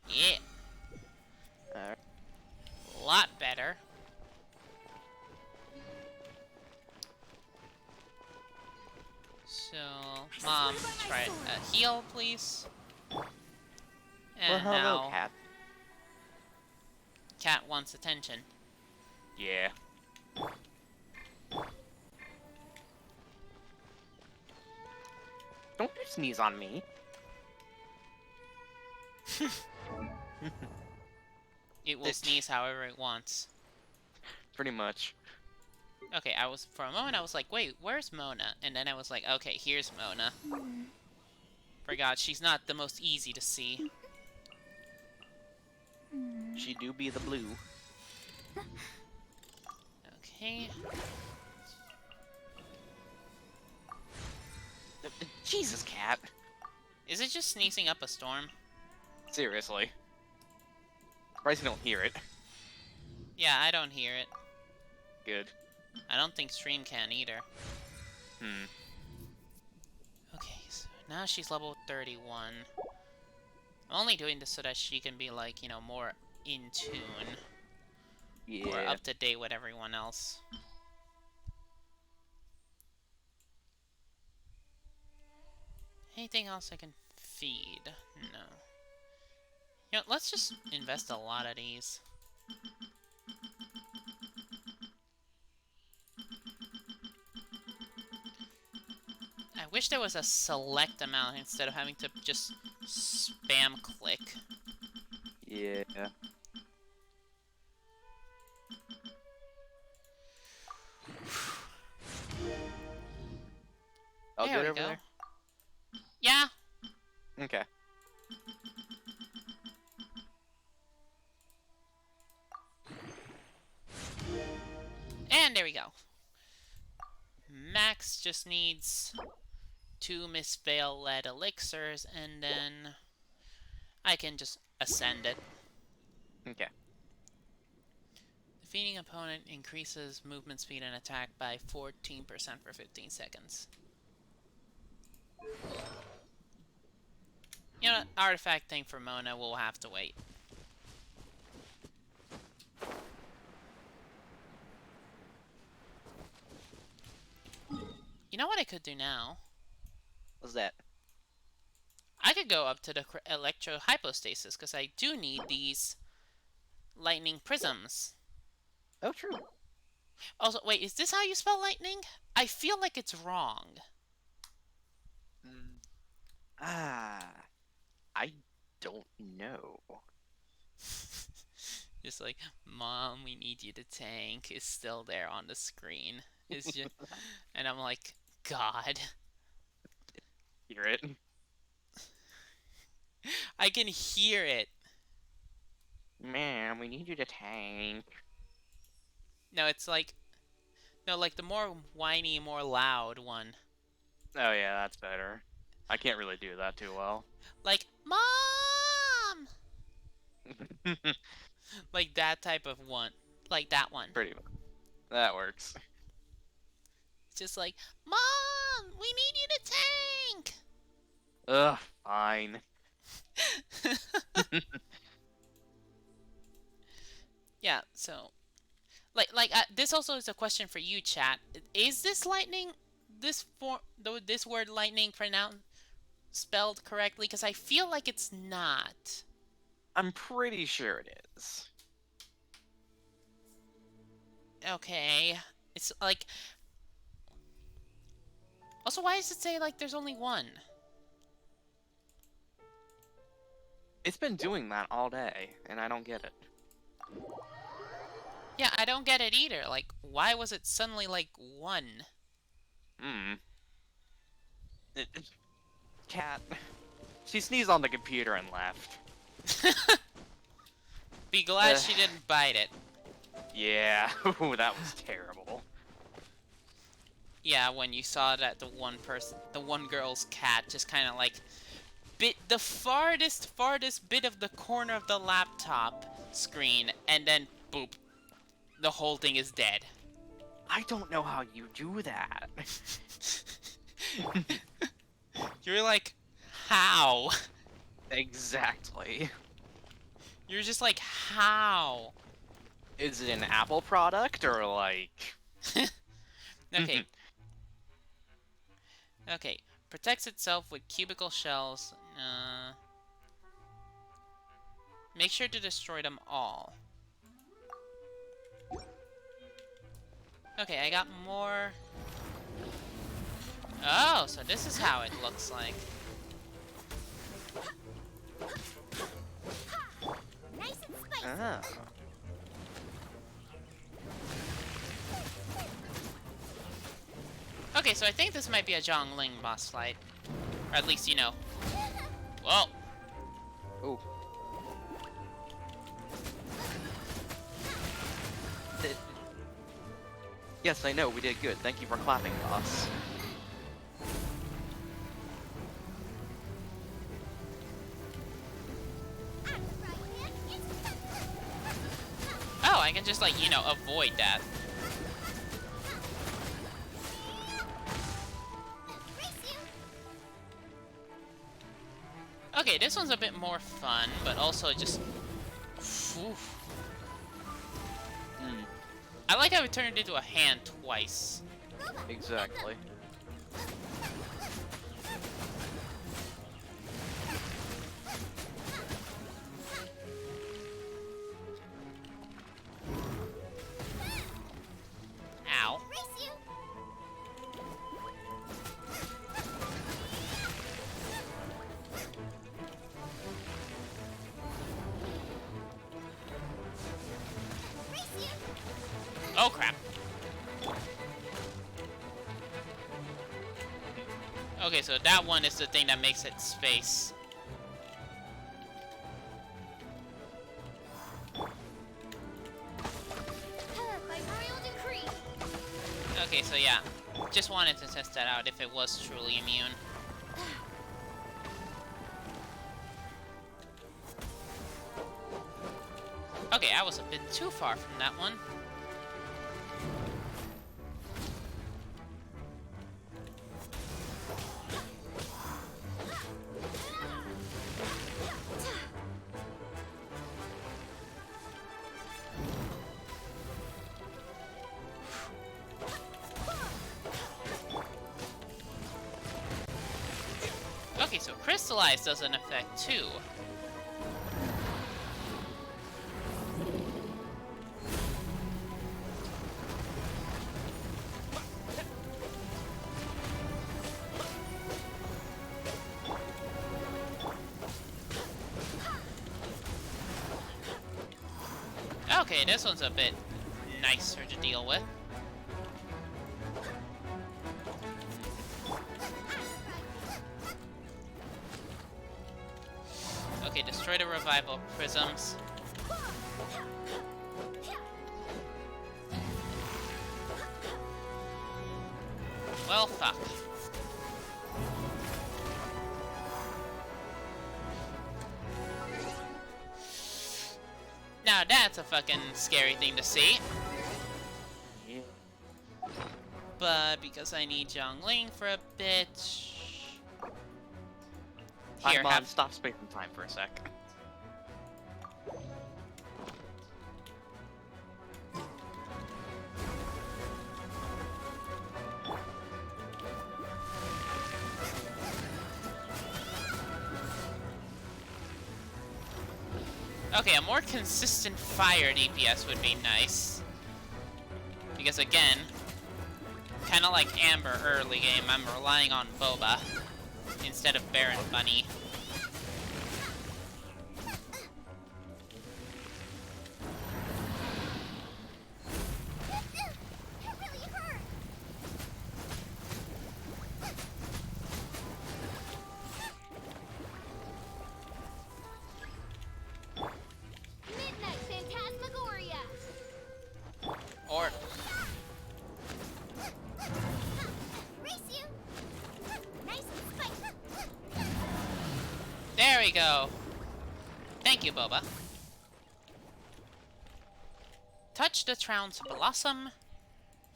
Yeah. Alright. Lot better. So, Mom, try it. Heal, please. Well, And hello, now cat. Cat wants attention. Yeah. Don't you sneeze on me. It will sneeze however it wants. Pretty much. Okay, for a moment I was like, wait, where's Mona? And then I was like, okay, here's Mona. Forgot she's not the most easy to see. She do be the blue. Okay. Jesus, cat. Is it just sneezing up a storm? Seriously. Surprised you don't hear it. Yeah, I don't hear it. Good. I don't think Stream can either. Okay, so now she's level 31. I'm only doing this so that she can be like, you know, more in tune. Yeah. Or up to date with everyone else. Anything else I can feed? No. You know, let's just invest a lot of these. I wish there was a select amount instead of having to just spam click. Yeah. All There good we over go. there? Yeah. Okay. And there we go. Max just needs 2 Miss Vale lead elixirs, and then I can just ascend it. Okay. Defeating opponent increases movement speed and attack by 14% for 15 seconds. You know, artifact thing for Mona will have to wait. You know what I could do now? What's that? I could go up to the electro hypostasis because I do need these lightning prisms. Oh, true. Also, wait, is this how you spell lightning? I feel like it's wrong. I don't know. Just like, Mom, we need you to tank is still there on the screen. It's just, and I'm like, God. Hear it? I can hear it. Man, we need you to tank. No, it's like, no, like the more whiny, more loud one. Oh yeah, that's better. I can't really do that too well. Like, Mom! Like that type of one. Like that one. Pretty much. That works. It's just like, Mom! We need you to tank! Ugh, fine. Yeah, so... this also is a question for you, chat. Is this lightning... This word lightning spelled correctly? Because I feel like it's not. I'm pretty sure it is. Okay. It's like... Also, why does it say, like, there's only one? It's been doing that all day, and I don't get it. Yeah, I don't get it either. Like, why was it suddenly, like, one? Cat. She sneezed on the computer and left. Be glad she didn't bite it. Yeah, ooh, that was terrible. Yeah, when you saw that the one girl's cat just kind of like bit the farthest bit of the corner of the laptop screen, and then boop, the whole thing is dead. I don't know how you do that. You're like, how? Exactly. You're just like, how? Is it an Apple product or like... Okay. Okay. Protects itself with cubicle shells. Make sure to destroy them all. Okay, I got more... Oh, so this is how it looks like. Nice and spicy. Ah. Okay, so I think this might be a Zhongling boss fight. Or at least, you know. Whoa! Ooh. Yes, I know, we did good. Thank you for clapping, boss. Oh, I can just, like, you know, avoid that. Okay, this one's a bit more fun, but also just... Oof. I like how it turned into a hand twice. Exactly. Ow. Oh crap. Okay, so that one is the thing that makes its face. By royal decree. Okay, so yeah. Just wanted to test that out if it was truly immune. Okay, I was a bit too far from that one. Okay, so Crystallize does an effect too. Okay, this one's a bit nicer to deal with. Okay, destroy the revival prisms. Well, fuck. Now that's a fucking scary thing to see. Yeah. But because I need Zhongling for a bit... Here, Paimon, have... stop spacing time for a sec. Okay, a more consistent fire DPS would be nice. Because again, kind of like Amber early game, I'm relying on Boba instead of Baron Bunny. Midnight Phantasmagoria. Or... There we go! Thank you, Boba. Touch the Trounce Blossom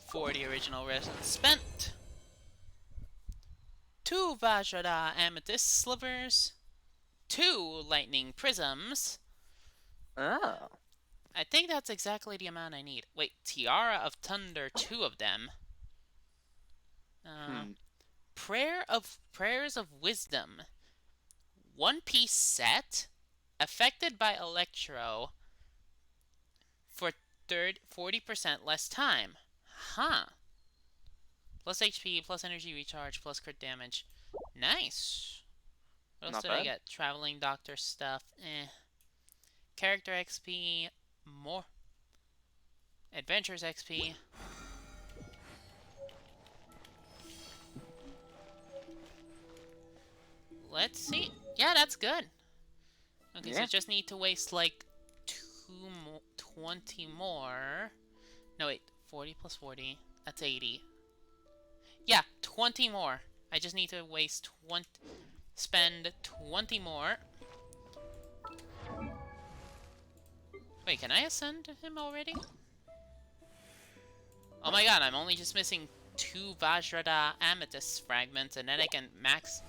for the original resin spent. 2 Vajrada Amethyst Slivers. 2 Lightning Prisms. Oh. I think that's exactly the amount I need. Wait, Tiara of Thunder, 2 of them. Prayers of Wisdom. 1-piece set. affected by Electro for 40% less time. Huh. Plus HP, plus energy recharge, plus crit damage. Nice. What else Not did I bad. get? Traveling Doctor stuff. Character XP. More. Adventures XP. Let's see. Yeah, that's good. Okay, so Yeah. I just need to waste like 20 more. No, wait. 40 plus 40. That's 80. Yeah, 20 more. I just need to waste 20. Spend 20 more. Wait, can I ascend him already? Oh my god, I'm only just missing 2 Vajrada Amethyst fragments, and then I can max.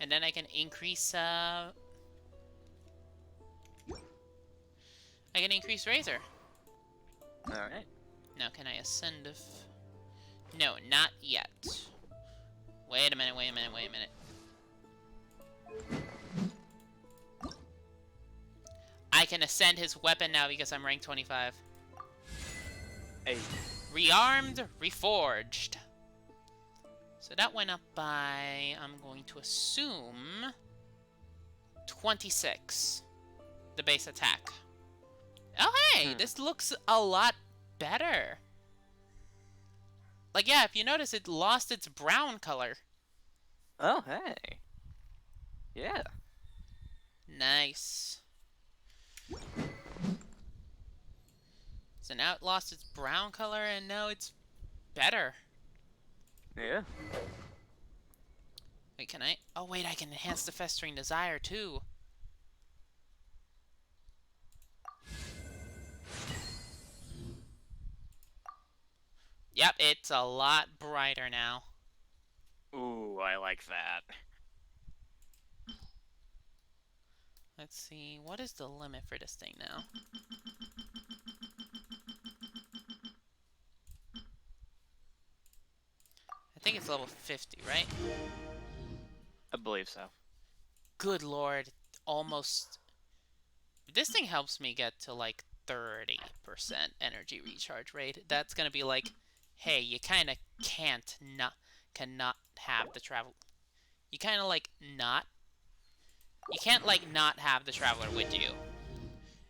And then I can increase, I can increase Razor. Alright. Now, can I ascend if... No, not yet. Wait a minute, wait a minute, wait a minute. I can ascend his weapon now because I'm rank 25. Hey. Rearmed, reforged. So that went up by, I'm going to assume, 26. The base attack. Oh hey, this looks a lot better. Like, yeah, if you notice, it lost its brown color. Oh, hey. Yeah. Nice. So now it lost its brown color, and now it's better. Yeah. Wait, can I? Oh, wait, I can enhance the Festering Desire, too. Yep, it's a lot brighter now. Ooh, I like that. Let's see, what is the limit for this thing now? I think it's level 50, right? I believe so. Good lord, almost... This thing helps me get to like 30% energy recharge rate. That's gonna be like, hey, you kinda cannot have the travel... You kinda like not... You can't like not have the Traveler with you.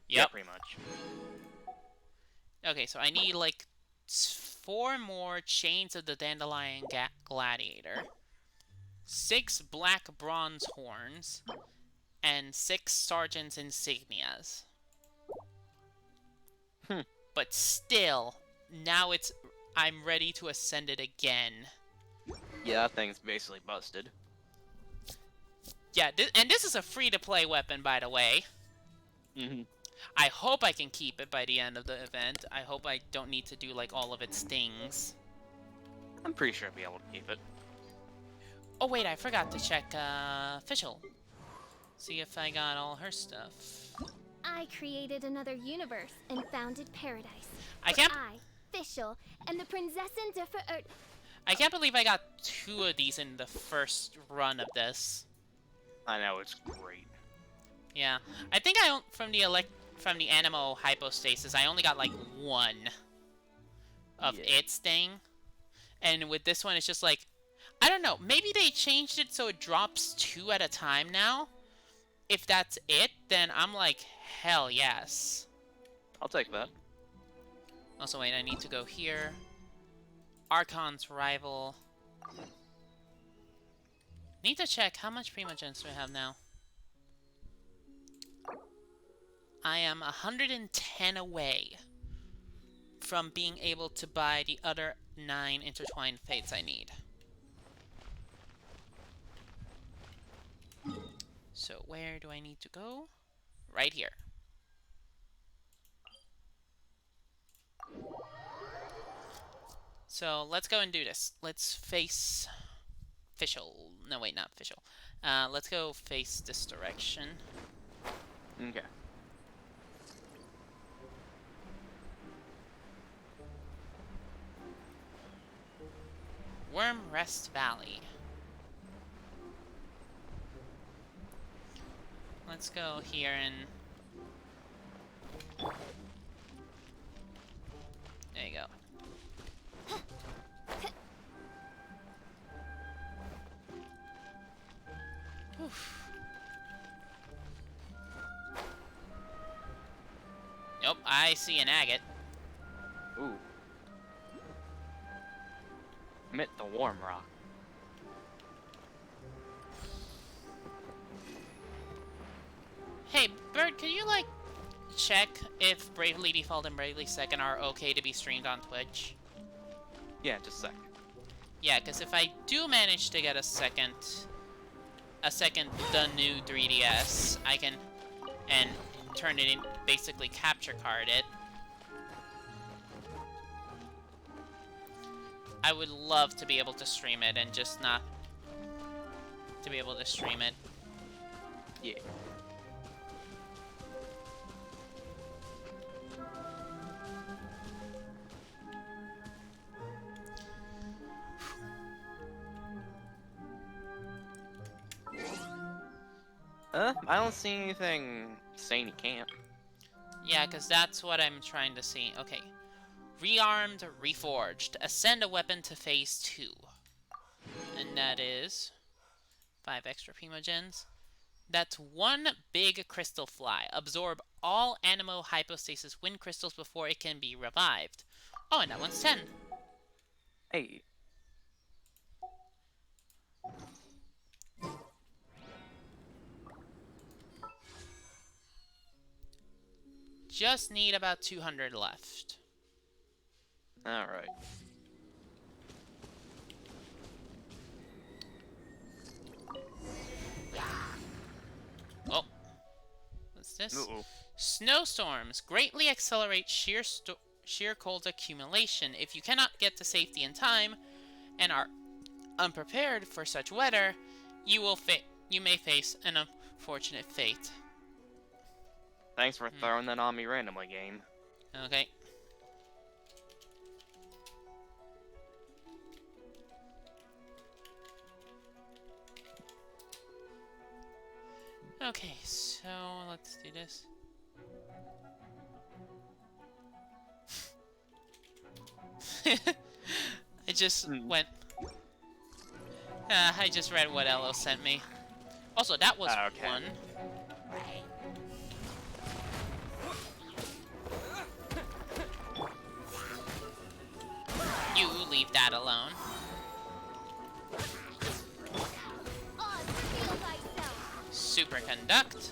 Yeah, Yep. pretty much. Okay, so I need like 4 more Chains of the Dandelion Gladiator, 6 Black Bronze Horns, and 6 Sergeant's Insignias. But still, now I'm ready to ascend it again. Yeah, that thing's basically busted. Yeah, and this is a free-to-play weapon, by the way. Mm-hmm. I hope I can keep it by the end of the event. I hope I don't need to do like all of its things. I'm pretty sure I'll be able to keep it. Oh wait, I forgot to check Fischl. See if I got all her stuff. I created another universe and founded paradise. I For can't- Fischl, and the Prinzessin der Verirrten. I can't believe I got 2 of these in the first run of this. I know, it's great. Yeah, I think from the Animo Hypostasis, I only got like 1 of its thing, and with this one, it's just like, I don't know. Maybe they changed it so it drops 2 at a time now. If that's it, then I'm like, hell yes. I'll take that. Also, wait, I need to go here. Archon's Rival. Need to check how much Primogens do I have now. I am 110 away from being able to buy the other 9 Intertwined Fates I need. So where do I need to go? Right here. So let's go and do this. Let's face Fischl. No, wait, not Fischl. Let's go face this direction. Okay. Wormrest Valley. let's go here and... There you go. Oof. Nope, I see an agate. Ooh. Emit the warm rock. Hey, Bird, can you, like, check if Bravely Default and Bravely Second are okay to be streamed on Twitch? Yeah, just a sec. Yeah, because if I do manage to get a second, the new 3DS, I can, and turn it in, basically capture card it. I would love to be able to stream it and just not to be able to stream it. Yeah. I don't see anything saying you can't. Yeah, because that's what I'm trying to see. Okay. Rearmed, reforged. Ascend a weapon to phase 2. And that is 5 extra Primogens. That's 1 big crystal fly. Absorb all Anemo Hypostasis wind crystals before it can be revived. Oh, and that one's 10. Hey. Just need about 200 left. Alright. Oh. What's this? Uh-oh. Snowstorms greatly accelerate sheer cold accumulation. If you cannot get to safety in time and are unprepared for such weather, you may face an unfortunate fate. Thanks for throwing that on me randomly, game. Okay. Okay, so let's do this. I just went... I just read what Elo sent me. Also, that was Okay. one. You leave that alone. Superconduct.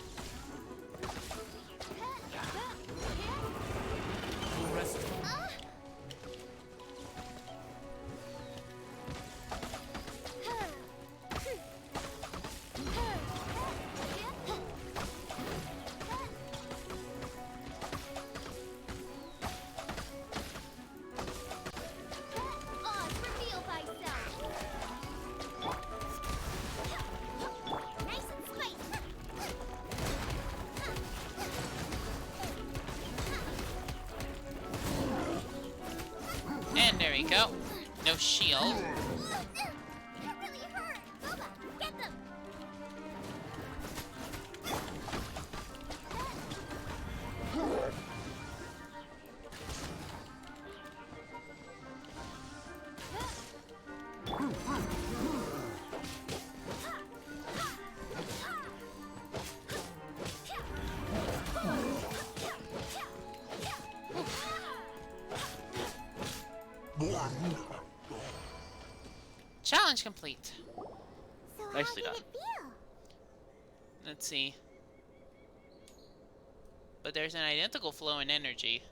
And there we go. No shield. That really hurt. Boba, get them. Challenge complete. So Nicely how done. did it feel? Let's see. But there's an identical flow in energy.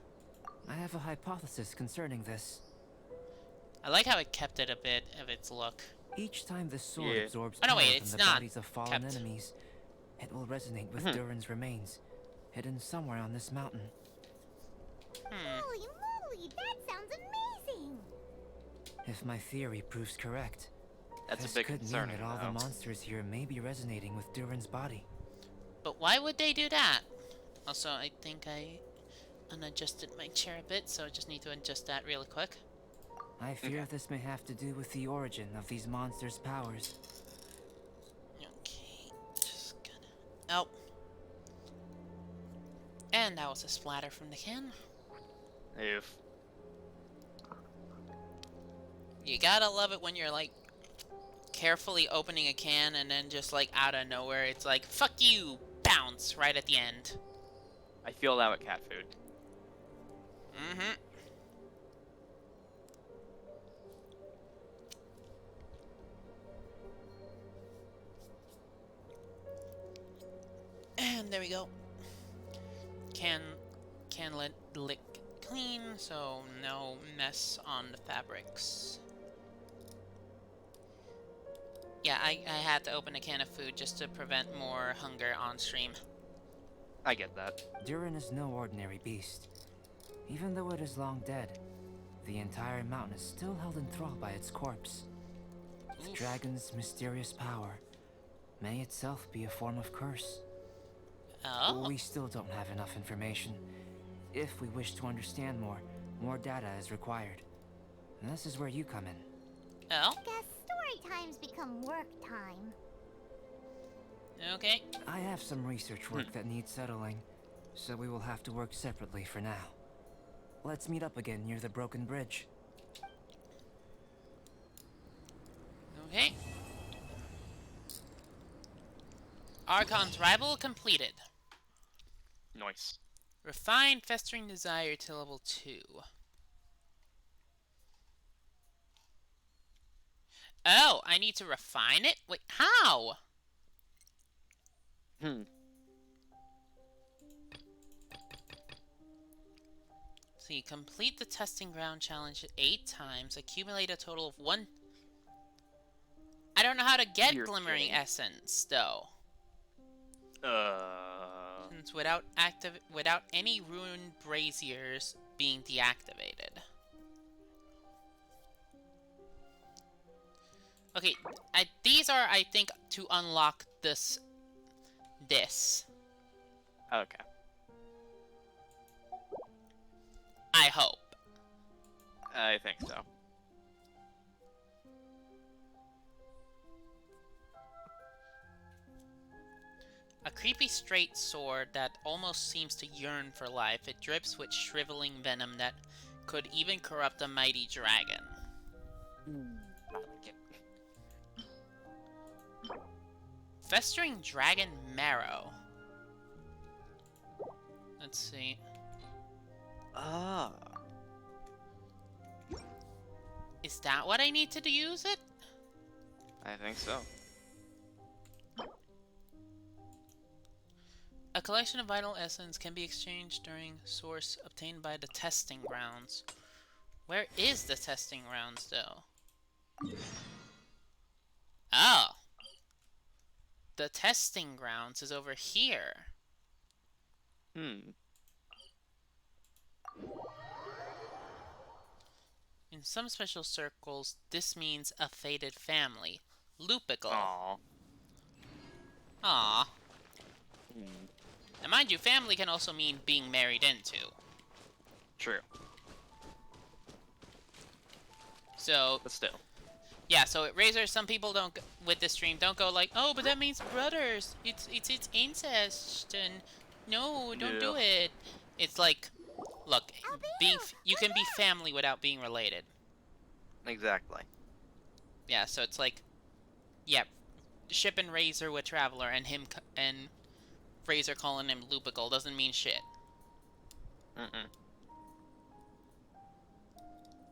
I have a hypothesis concerning this. I like how it kept it a bit of its look. Each time the sword Yeah. absorbs Oh, no, power wait, from it's the not bodies of fallen kept. enemies, it will resonate with Mhm. Durin's remains, hidden somewhere on this mountain. Holy moly, that sounds amazing! If my theory proves correct, That's this a bit could concerning, mean that all though. the monsters here may be resonating with Durin's body. But why would they do that? Also, I think I unadjusted my chair a bit, so I just need to adjust that really quick. I fear this may have to do with the origin of these monsters' powers. Okay, just gonna... Oh. And that was a splatter from the can. Oof. You gotta love it when you're like carefully opening a can and then just like out of nowhere it's like, fuck you, bounce right at the end. I feel that with cat food. Mm-hmm. And there we go. Can lick clean, so no mess on the fabrics. Yeah, I had to open a can of food just to prevent more hunger on stream. I get that. Durin is no ordinary beast. Even though it is long dead, the entire mountain is still held in thrall by its corpse. The Oof. dragon's mysterious power may itself be a form of curse. Oh. We still don't have enough information. If we wish to understand more data is required. And this is where you come in. Oh. Guess story times become work time. Okay. I have some research work that needs settling, so we will have to work separately for now. Let's meet up again near the broken bridge. Okay. Archon's rival completed. Nice. Refine Festering Desire to level 2. Oh, I need to refine it? Wait, how? See, complete the testing ground challenge 8 times. Accumulate a total of 1... I don't know how to get You're Glimmering kidding. Essence, though. Since without any ruined braziers being deactivated. Okay, these are, I think, to unlock this. Okay. I hope. I think so. A creepy straight sword that almost seems to yearn for life. It drips with shriveling venom that could even corrupt a mighty dragon. I like it. Festering Dragon Marrow. Let's see. Ah. Is that what I need to use it? I think so. A collection of vital essence can be exchanged during source obtained by the testing grounds. Where is the testing grounds, though? Oh! The testing grounds is over here. In some special circles, this means a fated family. Lupical. Aww. Aww. And mind you, family can also mean being married into. True. So, But still. yeah, so at Razor, some people don't, with this stream, don't go like, oh, but that means brothers. It's incest, and no, don't do it. It's like, look, you can be family without being related. Exactly. Yeah, so it's like, yeah, shipping Razor with Traveler and Razor calling him Lupical doesn't mean shit.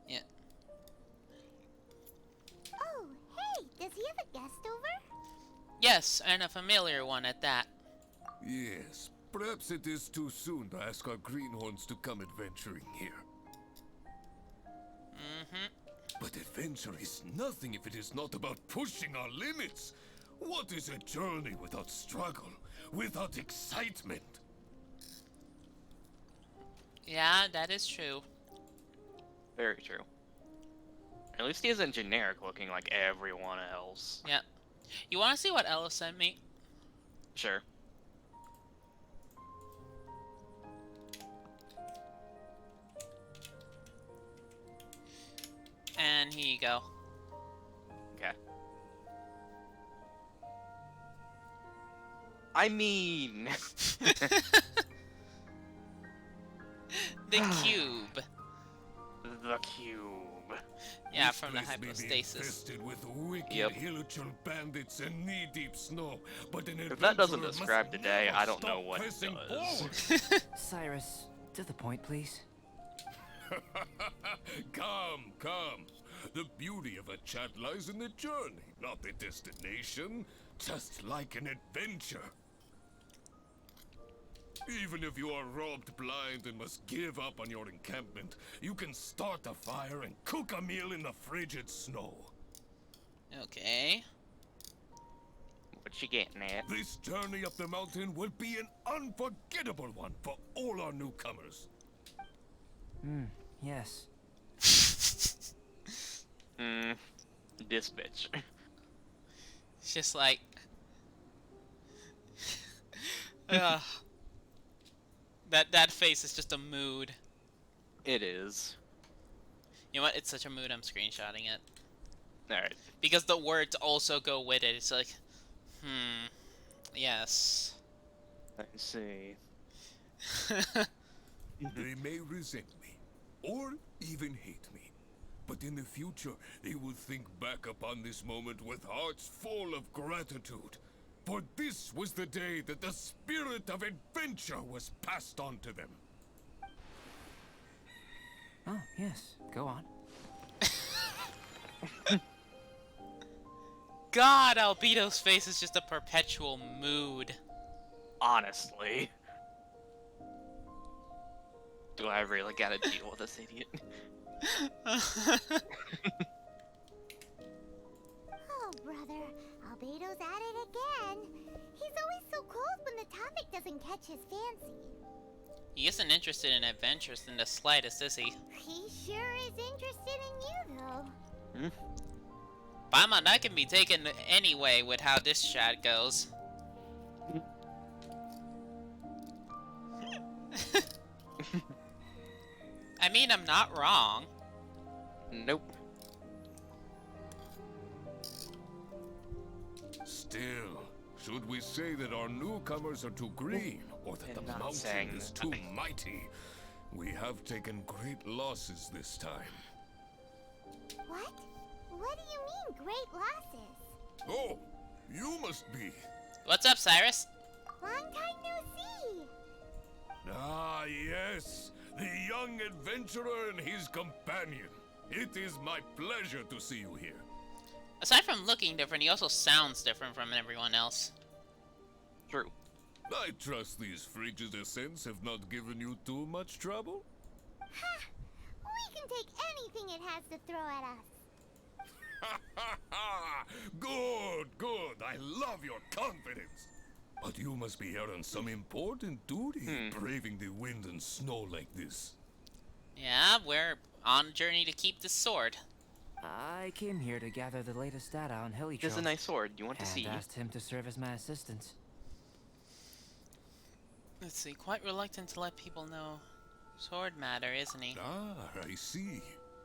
Yeah. Oh, hey, does he have a guest over? Yes, and a familiar one at that. Yes, perhaps it is too soon to ask our greenhorns to come adventuring here. But adventure is nothing if it is not about pushing our limits. What is a journey without struggle, without excitement? Yeah, that is true. Very true. At least he isn't generic looking like everyone else. Yeah. You want to see what Ella sent me? Sure. And here you go. Okay. I mean... The cube. The cube. Yeah, This from the place may be hypostasis. infested with wicked Yep. Hilichurl bandits and knee-deep snow, but an If that doesn't adventurer must describe today, never I don't know stop what pressing does. forward. Cyrus, to the point, please. Come, come. The beauty of a chat lies in the journey, not the destination. Just like an adventure. Even if you are robbed blind and must give up on your encampment, you can start a fire and cook a meal in the frigid snow. Okay. What you getting at? This journey up the mountain will be an unforgettable one for all our newcomers. Yes. This bitch. It's just like... Ugh. That face is just a mood. It is. You know what? It's such a mood, I'm screenshotting it. Alright. Because the words also go with it. It's like, yes. I see. They may resent me, or even hate me. But in the future, they will think back upon this moment with hearts full of gratitude. For this was the day that the spirit of adventure was passed on to them. Oh, yes. Go on. God, Albedo's face is just a perpetual mood. Honestly. Do I really gotta deal with this idiot? Oh, brother. Albedo's at it again. He's always so cold when the topic doesn't catch his fancy. He isn't interested in adventures in the slightest, is he? He sure is interested in you, though. Paimon, that can be taken anyway with how this chat goes. I mean, I'm not wrong. Nope. Still, should we say that our newcomers are too green, or that the I'm not mountain saying is that. too mighty? We have taken great losses this time. What? What do you mean, great losses? Oh, you must be. What's up, Cyrus? Long time no see. Ah, yes, the young adventurer and his companion. It is my pleasure to see you here. Aside from looking different, he also sounds different from everyone else. True. I trust these frigid ascents have not given you too much trouble? Ha! We can take anything it has to throw at us. Ha ha ha! Good, good. I love your confidence. But you must be here on some important duty, braving the wind and snow like this. Yeah, we're on a journey to keep this sword. I came here to gather the latest data on Hilichurl. There's a nice sword. You want to and see? asked him to serve as my assistant. Let's see, quite reluctant to let people know sword matter, isn't he? Ah, I see.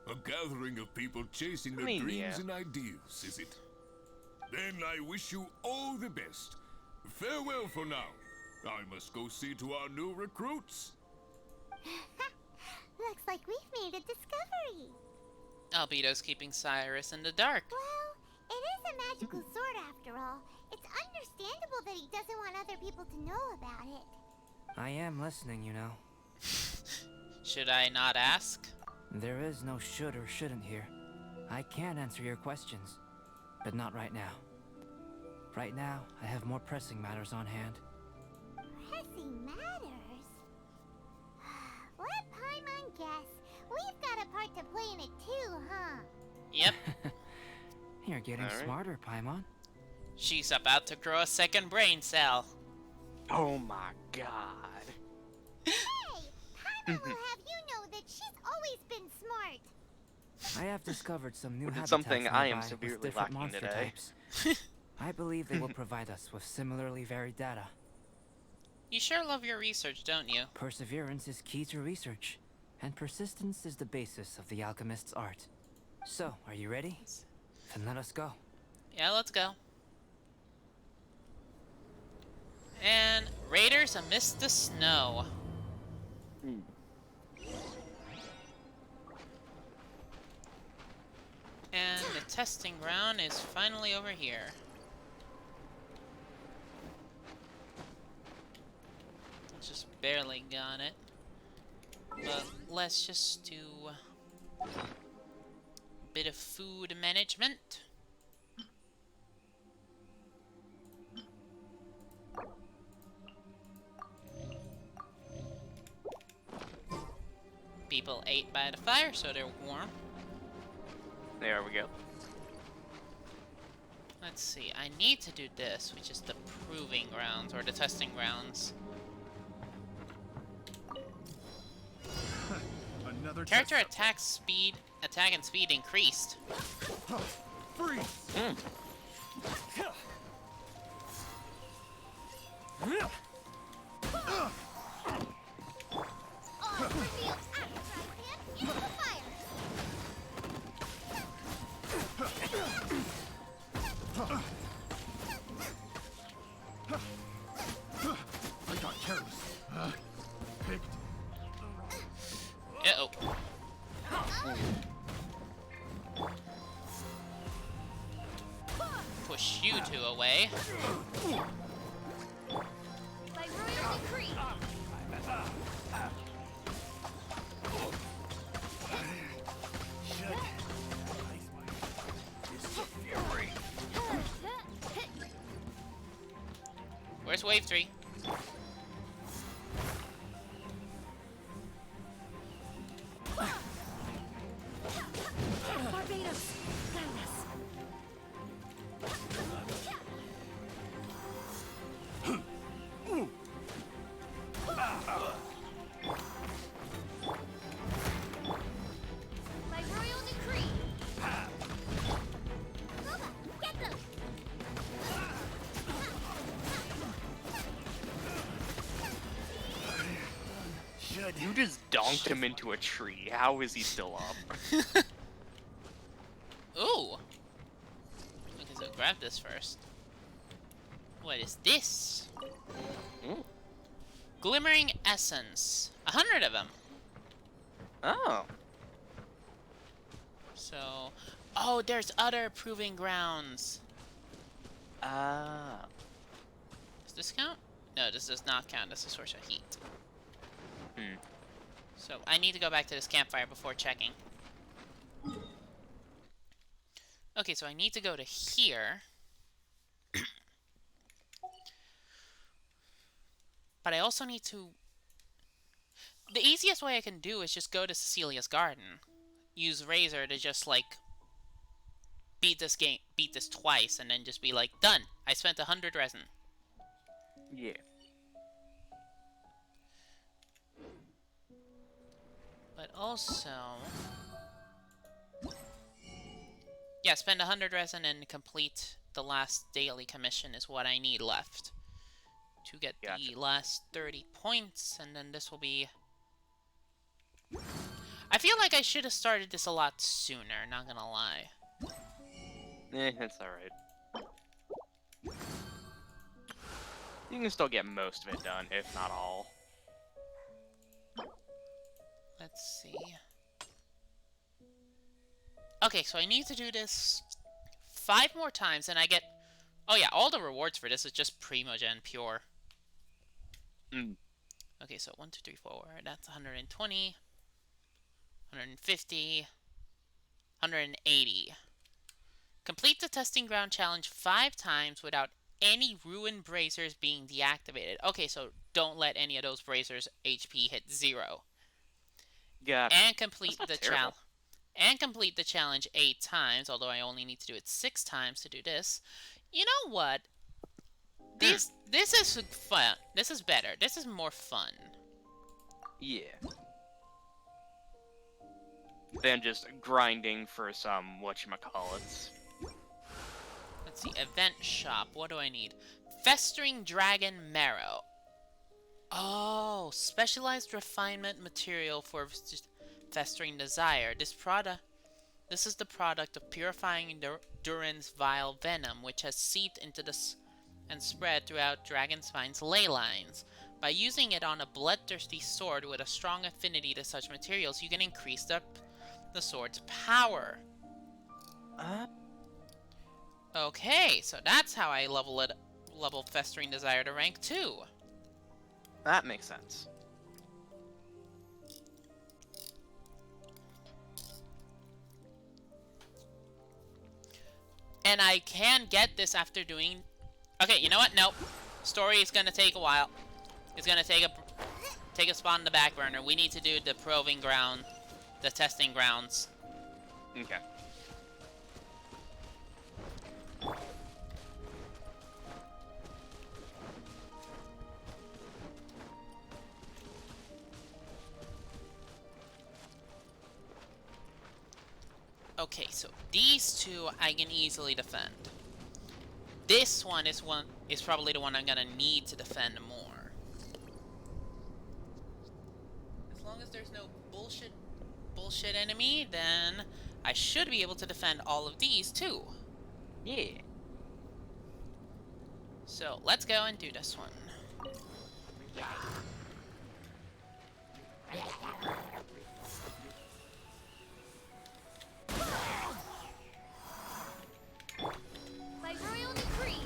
A gathering of people chasing their mean, dreams yeah. and ideals, is it? Then I wish you all the best. Farewell for now. I must go see to our new recruits. Looks like we've made a discovery. Albedo's keeping Cyrus in the dark. Well, it is a magical sword after all. It's understandable that he doesn't want other people to know about it. I am listening, you know. Should I not ask? There is no should or shouldn't here. I can answer your questions, but not right now. Right now, I have more pressing matters on hand. Pressing matters? Let Paimon guess. We've got a part to play in it too, huh? Yep. You're getting All right. smarter, Paimon. She's about to grow a second brain cell. Oh my god. Hey! Paimon will have you know that she's always been smart. I have discovered some new Which is habitats something I am nearby with severely different lacking monster today. types. I believe they will provide us with similarly varied data. You sure love your research, don't you? Perseverance is key to research, and persistence is the basis of the alchemist's art. So, are you ready? Then let us go. Yeah, let's go. And raiders amidst the snow. testing ground is finally over here. Just barely got it. But let's just do a bit of food management. People ate by the fire, so they're warm. There we go. Let's see, I need to do this, which is the proving grounds, or the testing grounds. Another Character attack and speed increased. Freeze! On the field, act, Drypan, into the fire! I got careless. Picked. Uh-oh. Push you two away. By royal decree. Where's wave 3? Barbados, guide us. By royal decree. Boba, get them! You just donked him into a tree. How is he still up? Ooh. Okay, so grab this first. What is this? Ooh. Glimmering Essence. 100 of them. Oh. So... Oh, there's other proving grounds. Ah. Does this count? No, this does not count. This is a source of heat. Hmm. So, I need to go back to this campfire before checking. Okay, so I need to go to here. But I also need to... The easiest way I can do is just go to Cecilia's garden. Use Razor to just, like, beat this twice, and then just be like, done! I spent 100 resin. Yeah. But also... Yeah, spend 100 resin and complete the last daily commission is what I need left. To get Gotcha. the last 30 points, and then this will be... I feel like I should have started this a lot sooner, not gonna lie. It's alright. You can still get most of it done, if not all. Let's see. Okay, so I need to do this 5 more times, and I get... Oh yeah, all the rewards for this is just Primogen Pure. Mm. Okay, so 1, 2, 3, 4, that's 120, 150, 180. Complete the testing ground challenge 5 times without any ruined bracers being deactivated. Okay, so don't let any of those bracers HP hit 0. Gotcha. And complete That's not the terrible. challenge. And complete the challenge 8 times, although I only need to do it 6 times to do this. You know what? This is fun. This is better. This is more fun. Yeah. Than just grinding for some whatchamacallits. Let's see. Event shop. What do I need? Festering Dragon Marrow. Oh, specialized refinement material for Festering Desire. This is the product of purifying Durin's vile venom, which has seeped into and spread throughout Dragonspine's ley lines. By using it on a bloodthirsty sword with a strong affinity to such materials, you can increase the sword's power. Okay, so that's how I leveled Festering Desire to rank 2. That makes sense. And I can get this after doing... Okay, you know what? Nope. Story is gonna take a while. It's gonna take a spot in the back burner. We need to do the proving ground, the testing grounds. Okay. Okay, so these two I can easily defend. This one is probably the one I'm gonna need to defend more. As long as there's no bullshit enemy, then I should be able to defend all of these too. Yeah. So let's go and do this one. By royal decree.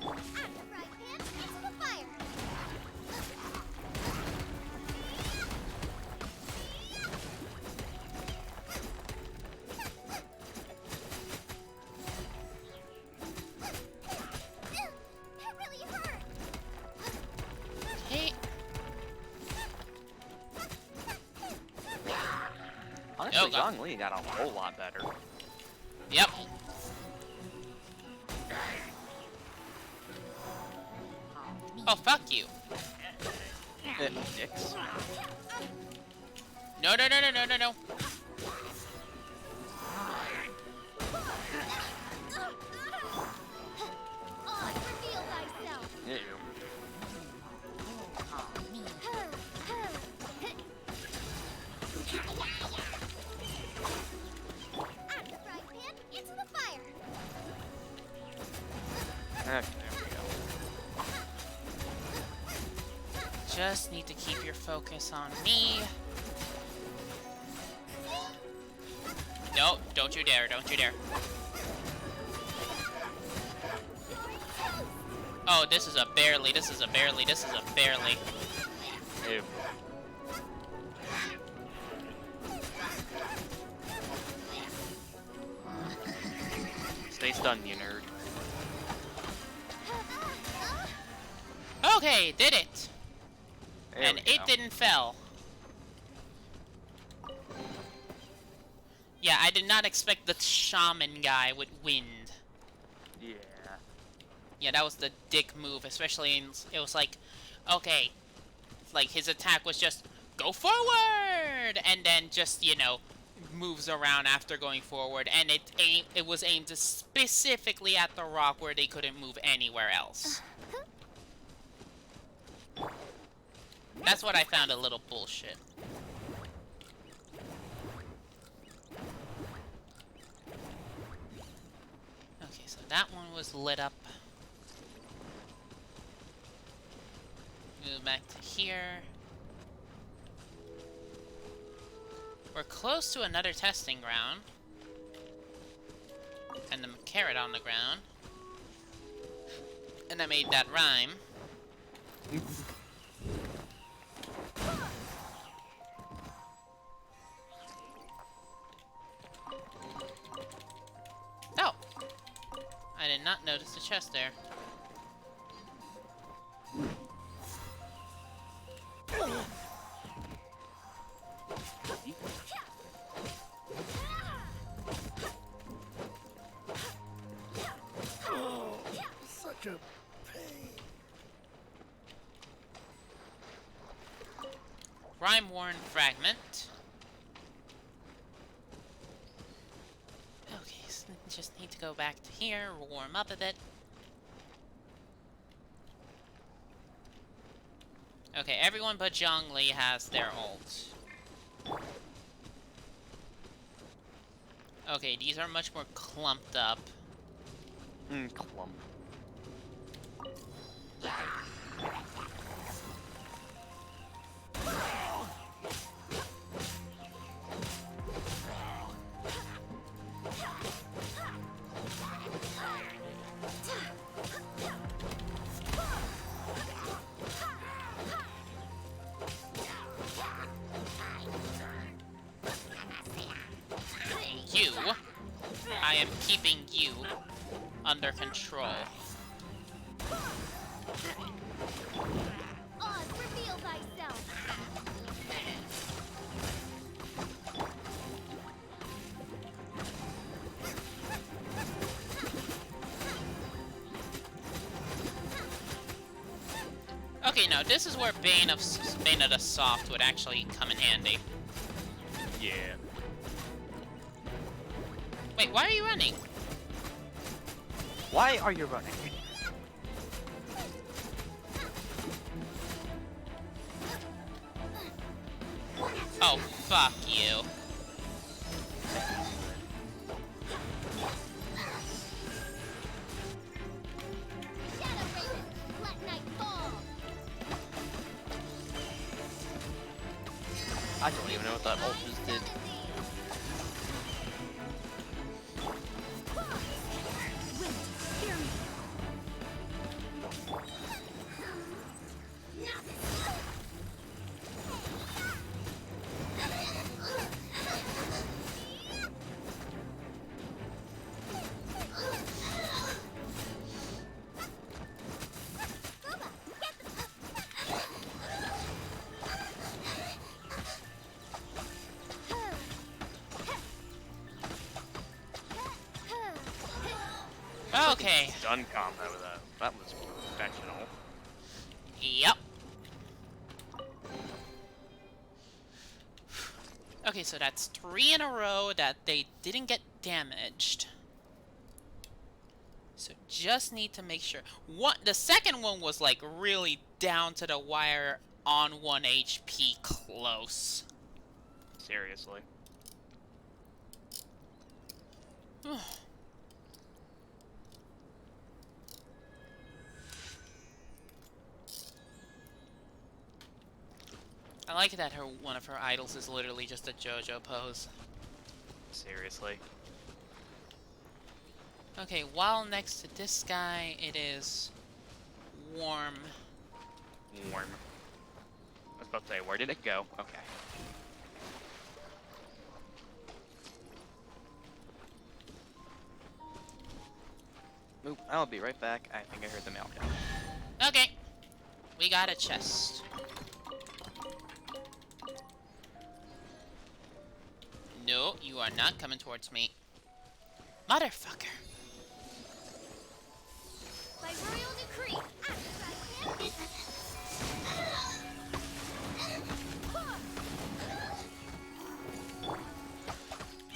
At the right hand, into the fire. That really hurt. Hey, Honestly, Oh, God. Zhong Li got a whole lot better. yep. Oh, fuck you. Dicks. No, no, no, no, no, no, no. On, reveal thyself. Ew. At the right hand, into the fire. Okay, there we go. Just need to keep your focus on me. No, don't you dare, don't you dare. Oh, this is a barely, this is a barely, this is a barely. Ew. Stay stunned, you nerd. Okay, did it. There And we it go. didn't fell. Yeah, I did not expect the shaman guy would win. Yeah. Yeah, that was the dick move, especially in, it was like, okay, like his attack was just go forward, and then just, you know, moves around after going forward, and it was aimed specifically at the rock where they couldn't move anywhere else. That's what I found a little bullshit. Okay, so that one was lit up. Move back to here. We're close to another testing ground. And the carrot on the ground. And I made that rhyme. Oh! I did not notice the chest there. Such a pain. Rhyme-worn fragment. Okay, so just need to go back to here, warm up a bit. Okay, everyone but Zhongli has their ult. Okay, these are much more clumped up. Clump. I am keeping you under control. Oz, reveal thyself. Okay, now this is where Bane of the Soft would actually come in handy. Yeah. Wait, why are you running? Why are you running? Oh, fuck you. Shadow Raven, let night fall. I don't even know what that ult just did. Okay. Stun combo though. That was professional. Yep. Okay, so that's 3 in a row that they didn't get damaged. So just need to make sure. The second one was like really down to the wire on 1 HP close. Seriously. I like that one of her idols is literally just a JoJo pose. Seriously. Okay, while next to this guy, it is warm. Warm. I was about to say, where did it go? Okay. Oop, I'll be right back. I think I heard the mail come. Okay, we got a chest. No, you are not coming towards me. Motherfucker. By royal decree,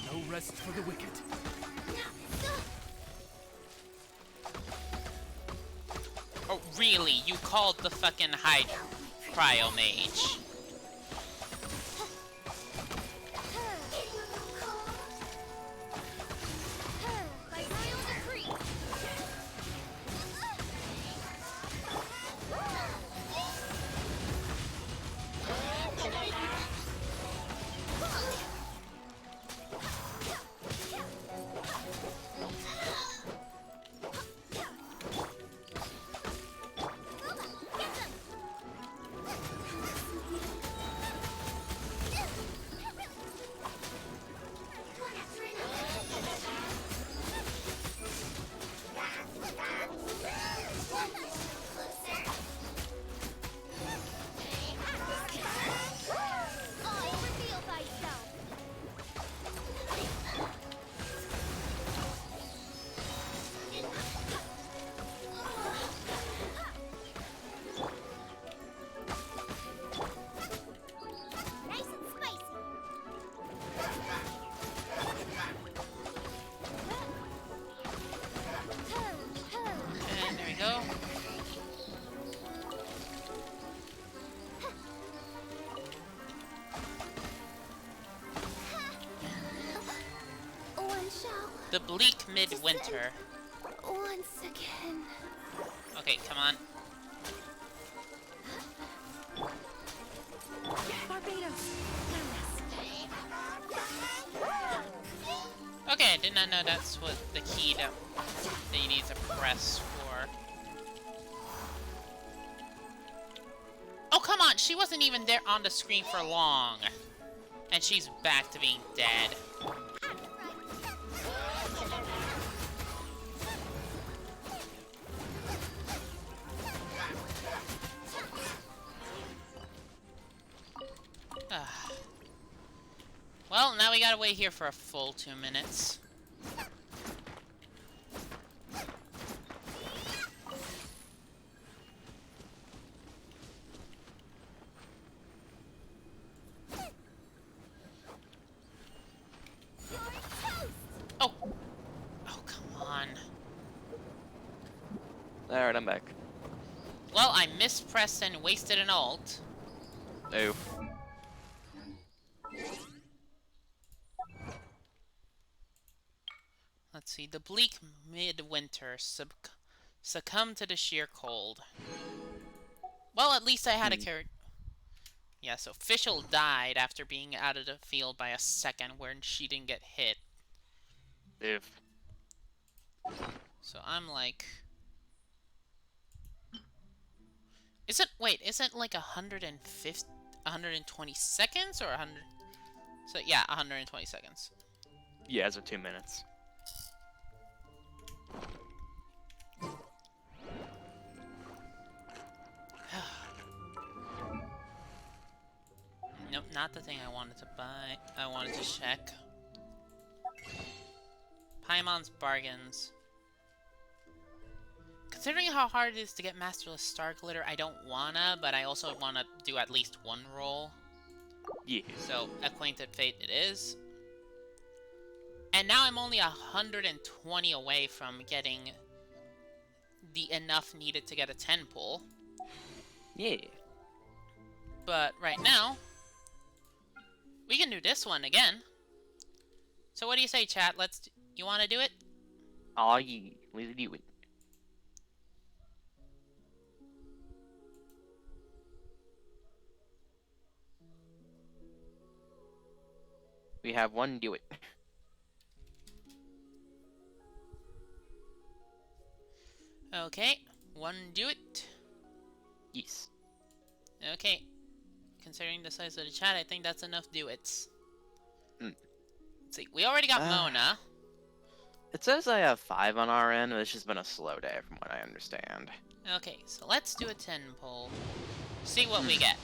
No rest for the wicked. Oh, really? You called the fucking Cryo Mage. by royal decree. Oz, reveal thyself. Nice and spicy. And there we go. One shall The bleak midwinter. once again. Okay, come on. Barbados. Okay, I did not know that's what the key that you need to press for. Oh, come on! She wasn't even there on the screen for long. And she's back to being dead. Ah. Well, now we gotta wait here for a full 2 minutes. Oh! Oh, come on. Alright, I'm back. Well, I mispressed and wasted an ult. Oh. Let's see. The bleak midwinter succumbed to the sheer cold. Well, at least I had a character. Yeah, so Fischl died after being out of the field by a second where she didn't get hit. If. So I'm like... Isn't like 120 seconds or 100? So yeah, 120 seconds. Yeah, it's 2 minutes. Nope, not the thing I wanted to buy. I wanted to check. Paimon's bargains. Considering how hard it is to get Masterless Star Glitter, I don't wanna, but I also wanna do at least one roll. Yeah. So, Acquainted Fate it is. And now I'm only 120 away from getting the enough needed to get a 10 pull. Yeah. But right now, we can do this one again. So what do you say, chat? You wanna do it? Oh, yeah. Let's do it. We have one do it. Okay, one do it. Yes. Okay, considering the size of the chat, I think that's enough do it's. Mm. Let's see, we already got Mona. It says I have 5 on our end, but it's just been a slow day from what I understand. Okay, so let's do a 10 pull. See what we get.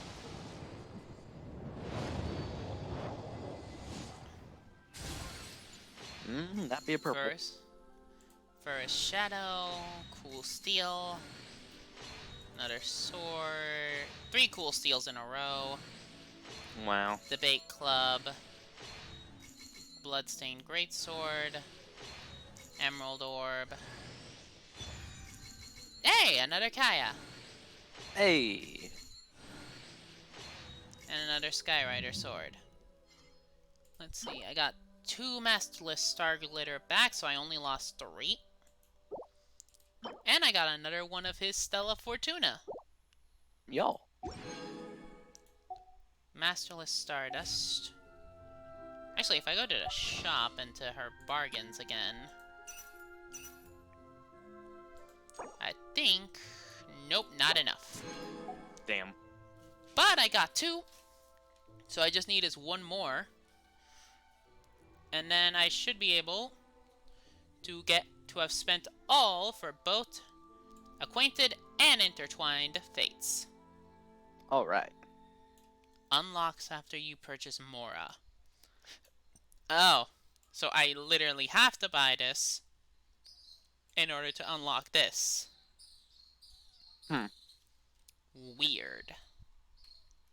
That'd be a purple. First Shadow, cool steel, another sword, 3 cool steals in a row. Wow. Debate Club, Bloodstained Greatsword, Emerald Orb. Hey, another Kaya! Hey! And another Skyrider sword. Let's see, I got 2 Masterless Star Glitter back, so I only lost 3. And I got another one of his Stella Fortuna. Yo. Masterless Stardust. Actually, if I go to the shop and to her bargains again, I think... Nope, not enough. Damn. But I got 2. So I just need is 1 more. And then I should be able to have spent all for both Acquainted and Intertwined Fates. Alright. Unlocks after you purchase Mora. Oh, so I literally have to buy this in order to unlock this. Weird.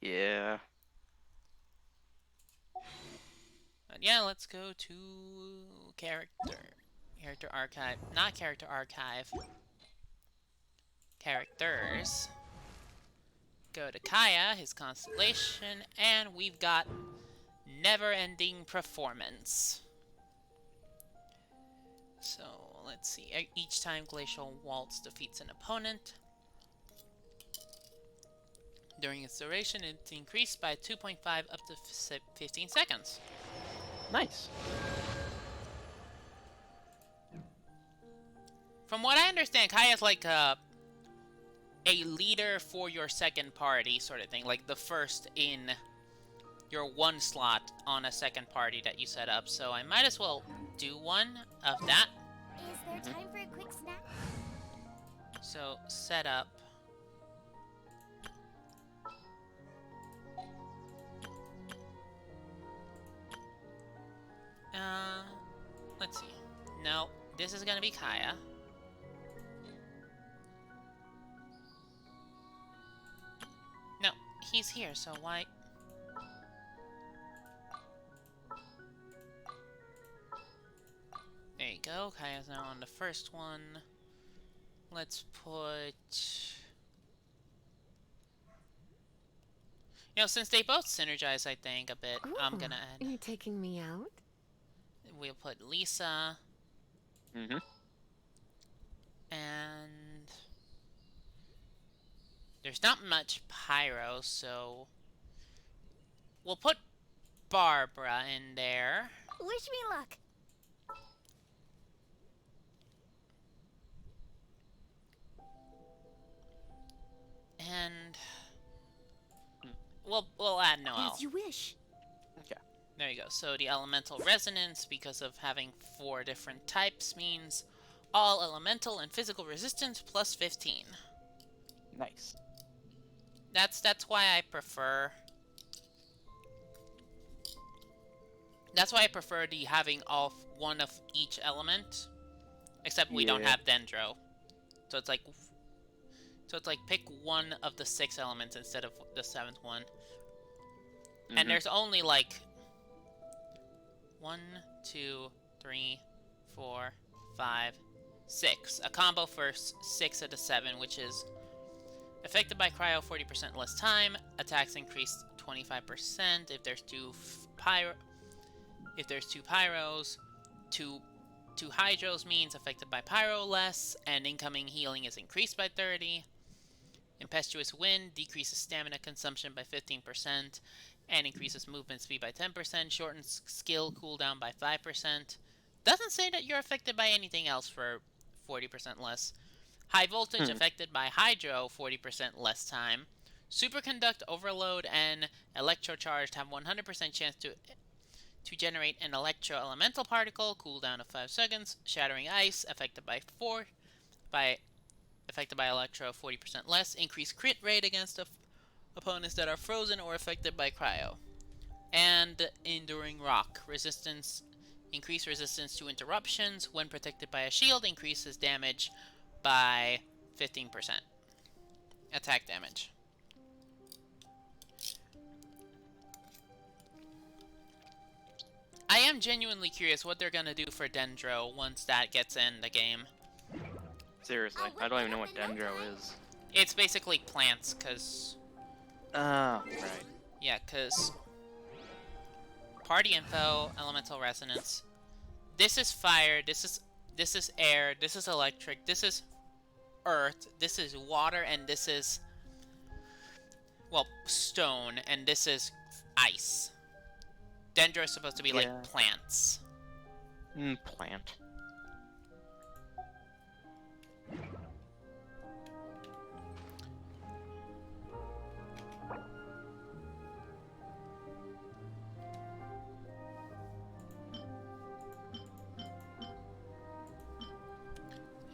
Yeah. But yeah, let's go to character archive. Not character archive. Characters. Go to Kaya, his constellation, and we've got Never-Ending Performance. So, let's see. Each time Glacial Waltz defeats an opponent, during its duration, it's increased by 2.5 up to 15 seconds. Nice. From what I understand, Kaya's like a leader for your second party sort of thing. Like the first in your 1 slot on a second party that you set up. So I might as well do one of that. Is there time for a quick snack? So, set up. This is gonna be Kaya. No, he's here, so why? There you go. Kaya's now on the first one. Let's put... You know, since they both synergize, I think, a bit, I'm gonna add... Are you taking me out? We'll put Lisa. Mm-hmm. And... There's not much Pyro, so... We'll put Barbara in there. Wish me luck. And... We'll add Noelle. As you wish. Okay. There you go. So the elemental resonance, because of having 4 different types, means all elemental and physical resistance plus 15. Nice. That's why I prefer... That's why I prefer the having all one of each element. Except we don't Yeah. have Dendro. So it's like... So it's like pick one of the 6 elements instead of the 7th one. And there's only like 1, 2, 3, 4, 5, 6. A combo for 6 of the 7, which is affected by cryo 40% less time. Attacks increased 25% if there's two pyros. Two hydros means affected by pyro less, and incoming healing is increased by 30. Impetuous Wind decreases stamina consumption by 15% and increases movement speed by 10%, shortens skill cooldown by 5%. Doesn't say that you're affected by anything else for 40% less. High Voltage affected by Hydro, 40% less time. Superconduct, Overload, and Electrocharged have 100% chance to generate an Electro-Elemental Particle, cooldown of 5 seconds. Shattering Ice, affected by Electro, 40% less. Increased crit rate against opponents that are frozen or affected by cryo. And Enduring Rock, increased resistance to interruptions. When protected by a shield, increases damage by 15%. Attack damage. I am genuinely curious what they're gonna do for Dendro once that gets in the game. Seriously, I don't even know what Dendro is. It's basically plants, cause... Oh, right. Yeah, cause... Party info, elemental resonance. This is fire, this is air, this is electric, this is earth, this is water, and this is... Well, stone, and this is ice. Dendro is supposed to be like plants. Plant.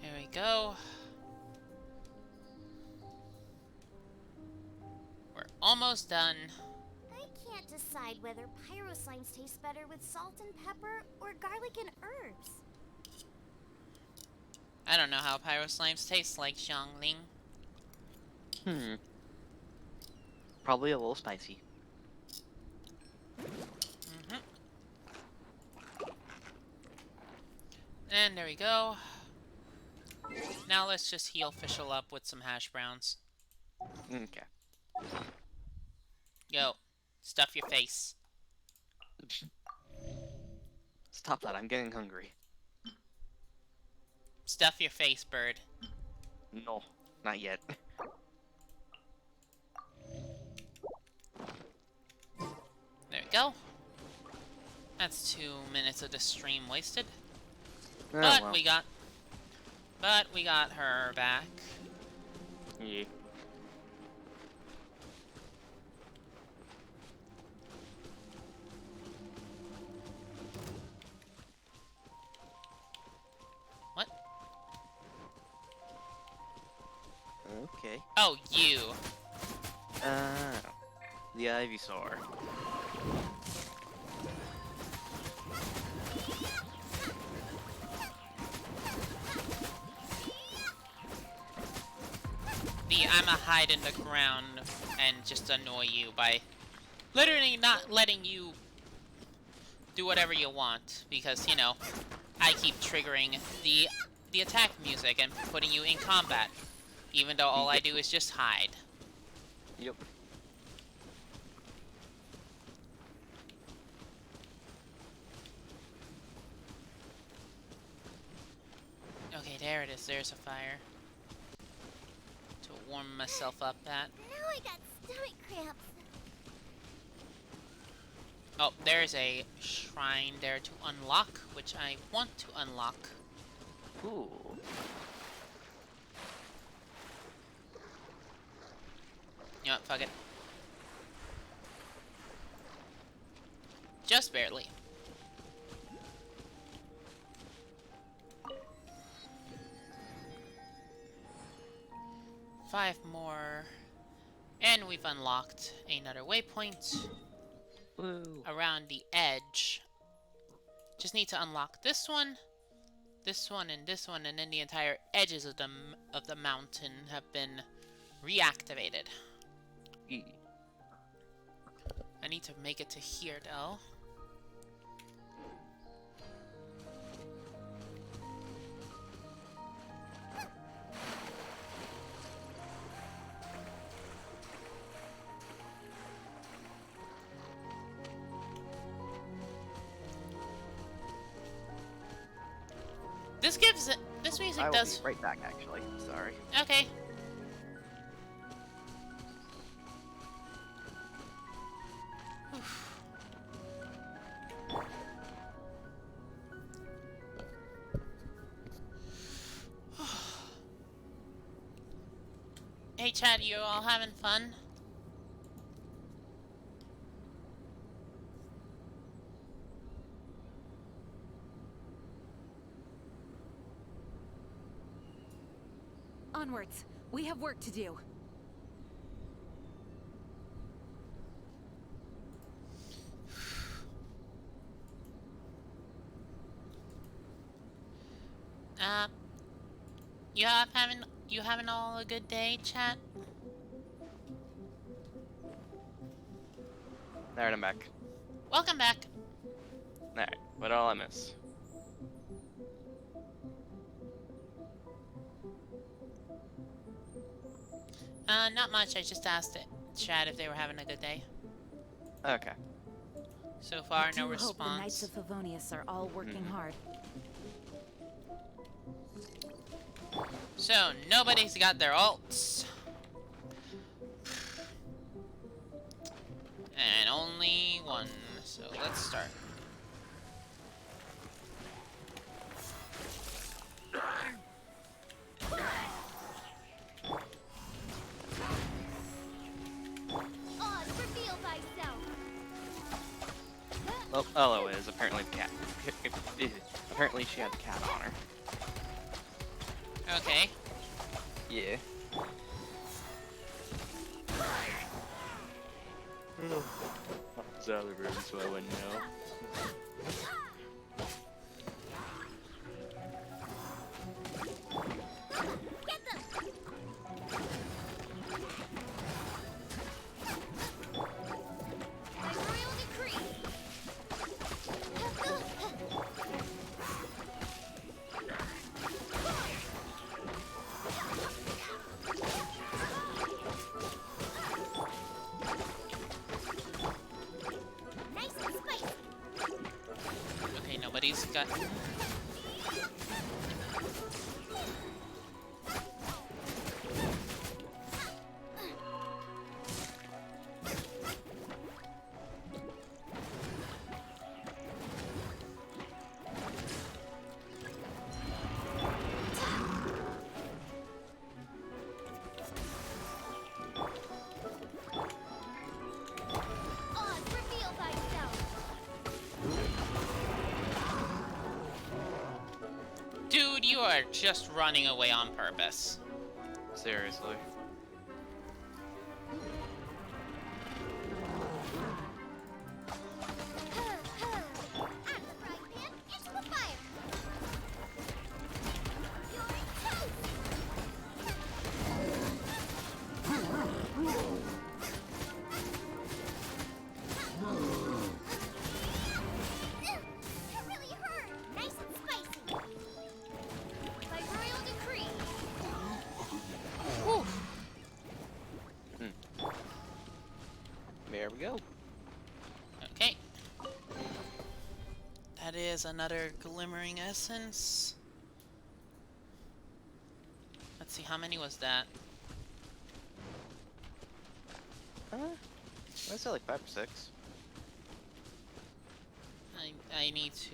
Here we go. We're almost done. I can't decide whether pyro slimes taste better with salt and pepper or garlic and herbs. I don't know how pyro slimes taste like, Xiangling. Probably a little spicy. And there we go. Now let's just heal Fischl up with some hash browns. Okay. Yo, stuff your face. Stop that, I'm getting hungry. Stuff your face, bird. No, not yet. There we go. That's 2 minutes of the stream wasted. Oh, But well. we got her back. Yeah. What? Okay. Oh, you. The Ivysaur. I'ma hide in the ground and just annoy you by literally not letting you do whatever you want, because, you know, I keep triggering the attack music and putting you in combat, even though all I do is just hide. Yep. Okay, there it is. There's a fire to warm myself up at. Now I got stomach cramps. Oh, there's a shrine there to unlock, which I want to unlock. Ooh. You know what, fuck it. Just barely. Five more. And we've unlocked another waypoint. Woo. Around the edge. Just need to unlock this one, and then the entire edges of the mountain have been reactivated. I need to make it to here though. This music I will does. be right back, actually. Sorry. Okay. Hey Chad, you all having fun? Onwards. We have work to do. You having all a good day, chat? Alright, I'm back. Welcome back. Alright, what all I miss? Not much. I just asked chat if they were having a good day. Okay. So far, I no do hope the Knights response. of Favonius are all working hard. So, nobody's got their ults. And only one. So, let's start. Oz, reveal thyself. Well, Elo is apparently the cat. Apparently she had the cat on her. Okay. Yeah. It's out of the room, so I wouldn't know. Get them! By royal decree! Nice and spicy! Okay, nobody's got... Oz, reveal thyself. Dude, you are just running away on purpose. Seriously. Out of the frying pan, into the fire! You're toast! There we go. Okay. That is another glimmering essence. Let's see, how many was that? I said like 5 or 6. I need to...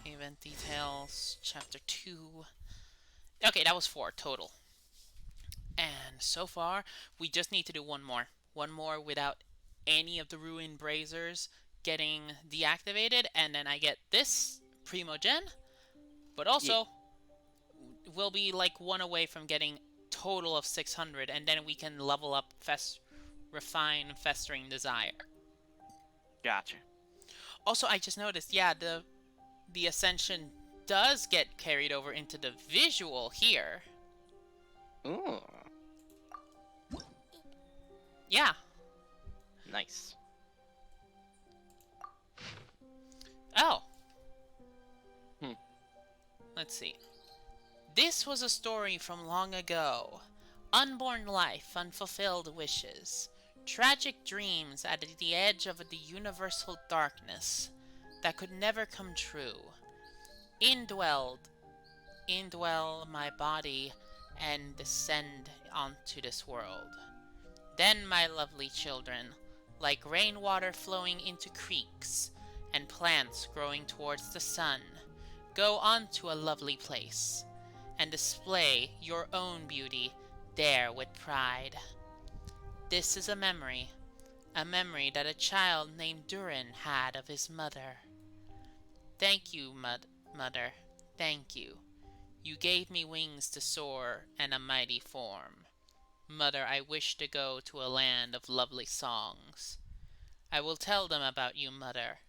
Event details, chapter 2. Okay, that was 4 total. And so far, we just need to do one more. One more without any of the Ruined Brazers getting deactivated, and then I get this Primogen. But also, we'll be like one away from getting total of 600, and then we can level up Refine Festering Desire. Gotcha. Also, I just noticed, yeah, the Ascension does get carried over into the visual here. Ooh. Yeah. Nice. Oh. Let's see. This was a story from long ago. Unborn life, unfulfilled wishes. Tragic dreams at the edge of the universal darkness that could never come true. Indwell my body and descend onto this world. Then, my lovely children, like rainwater flowing into creeks and plants growing towards the sun, go on to a lovely place and display your own beauty there with pride. This is a memory that a child named Durin had of his mother. Thank you, Mother, thank you. You gave me wings to soar and a mighty form. Mother, I wish to go to a land of lovely songs. I will tell them about you, Mother,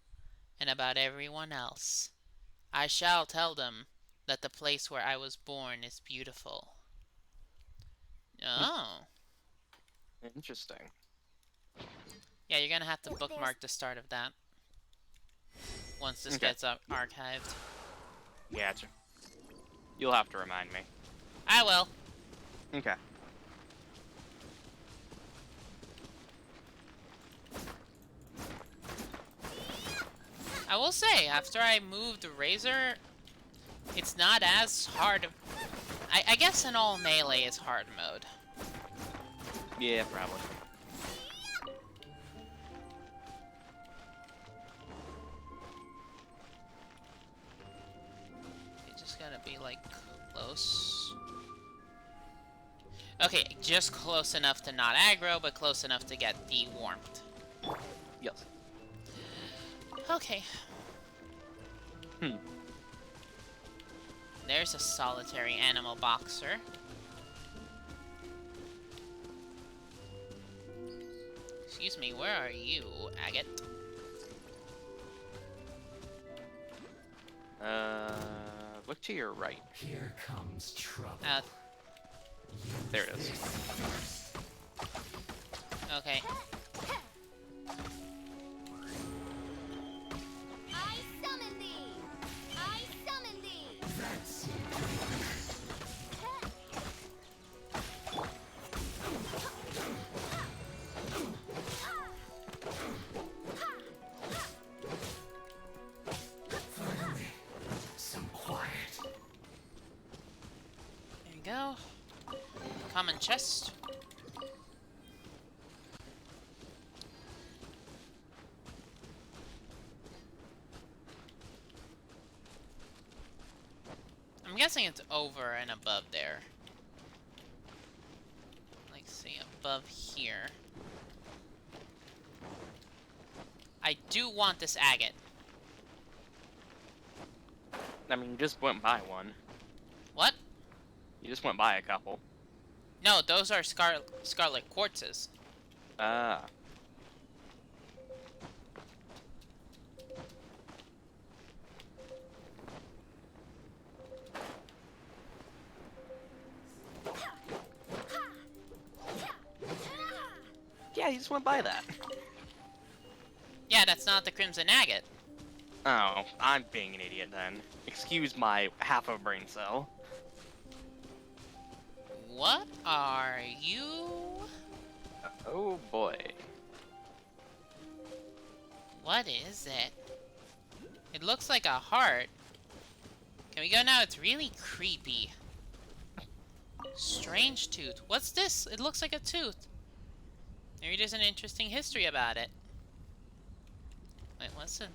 and about everyone else. I shall tell them that the place where I was born is beautiful. Oh. Interesting. Yeah, you're gonna have to bookmark the start of that once this gets archived. Gotcha. You'll have to remind me. I will. Okay. I will say, after I moved the Razor, it's not as hard. I guess in all melee is hard mode. Yeah, probably. You just gotta be like close. Okay, just close enough to not aggro, but close enough to get the warmth. Yes. Okay. There's a solitary animal boxer. Excuse me, where are you, Agate? Look to your right. Here comes trouble. There it is. Okay. I summon thee! I summon thee! That's finally some quiet. There you go. Common chest. I'm guessing it's over and above there. Like, see, above here. I do want this agate. I mean, you just went by one. What? You just went by a couple. No, those are scarlet quartzes. Ah. Yeah, you just went by that. Yeah, that's not the crimson agate. Oh, I'm being an idiot then. Excuse my half of a brain cell. What are you? Oh boy. What is it? It looks like a heart. Can we go now? It's really creepy. Strange tooth. What's this? It looks like a tooth. Maybe there's an interesting history about it. Wait, what's it?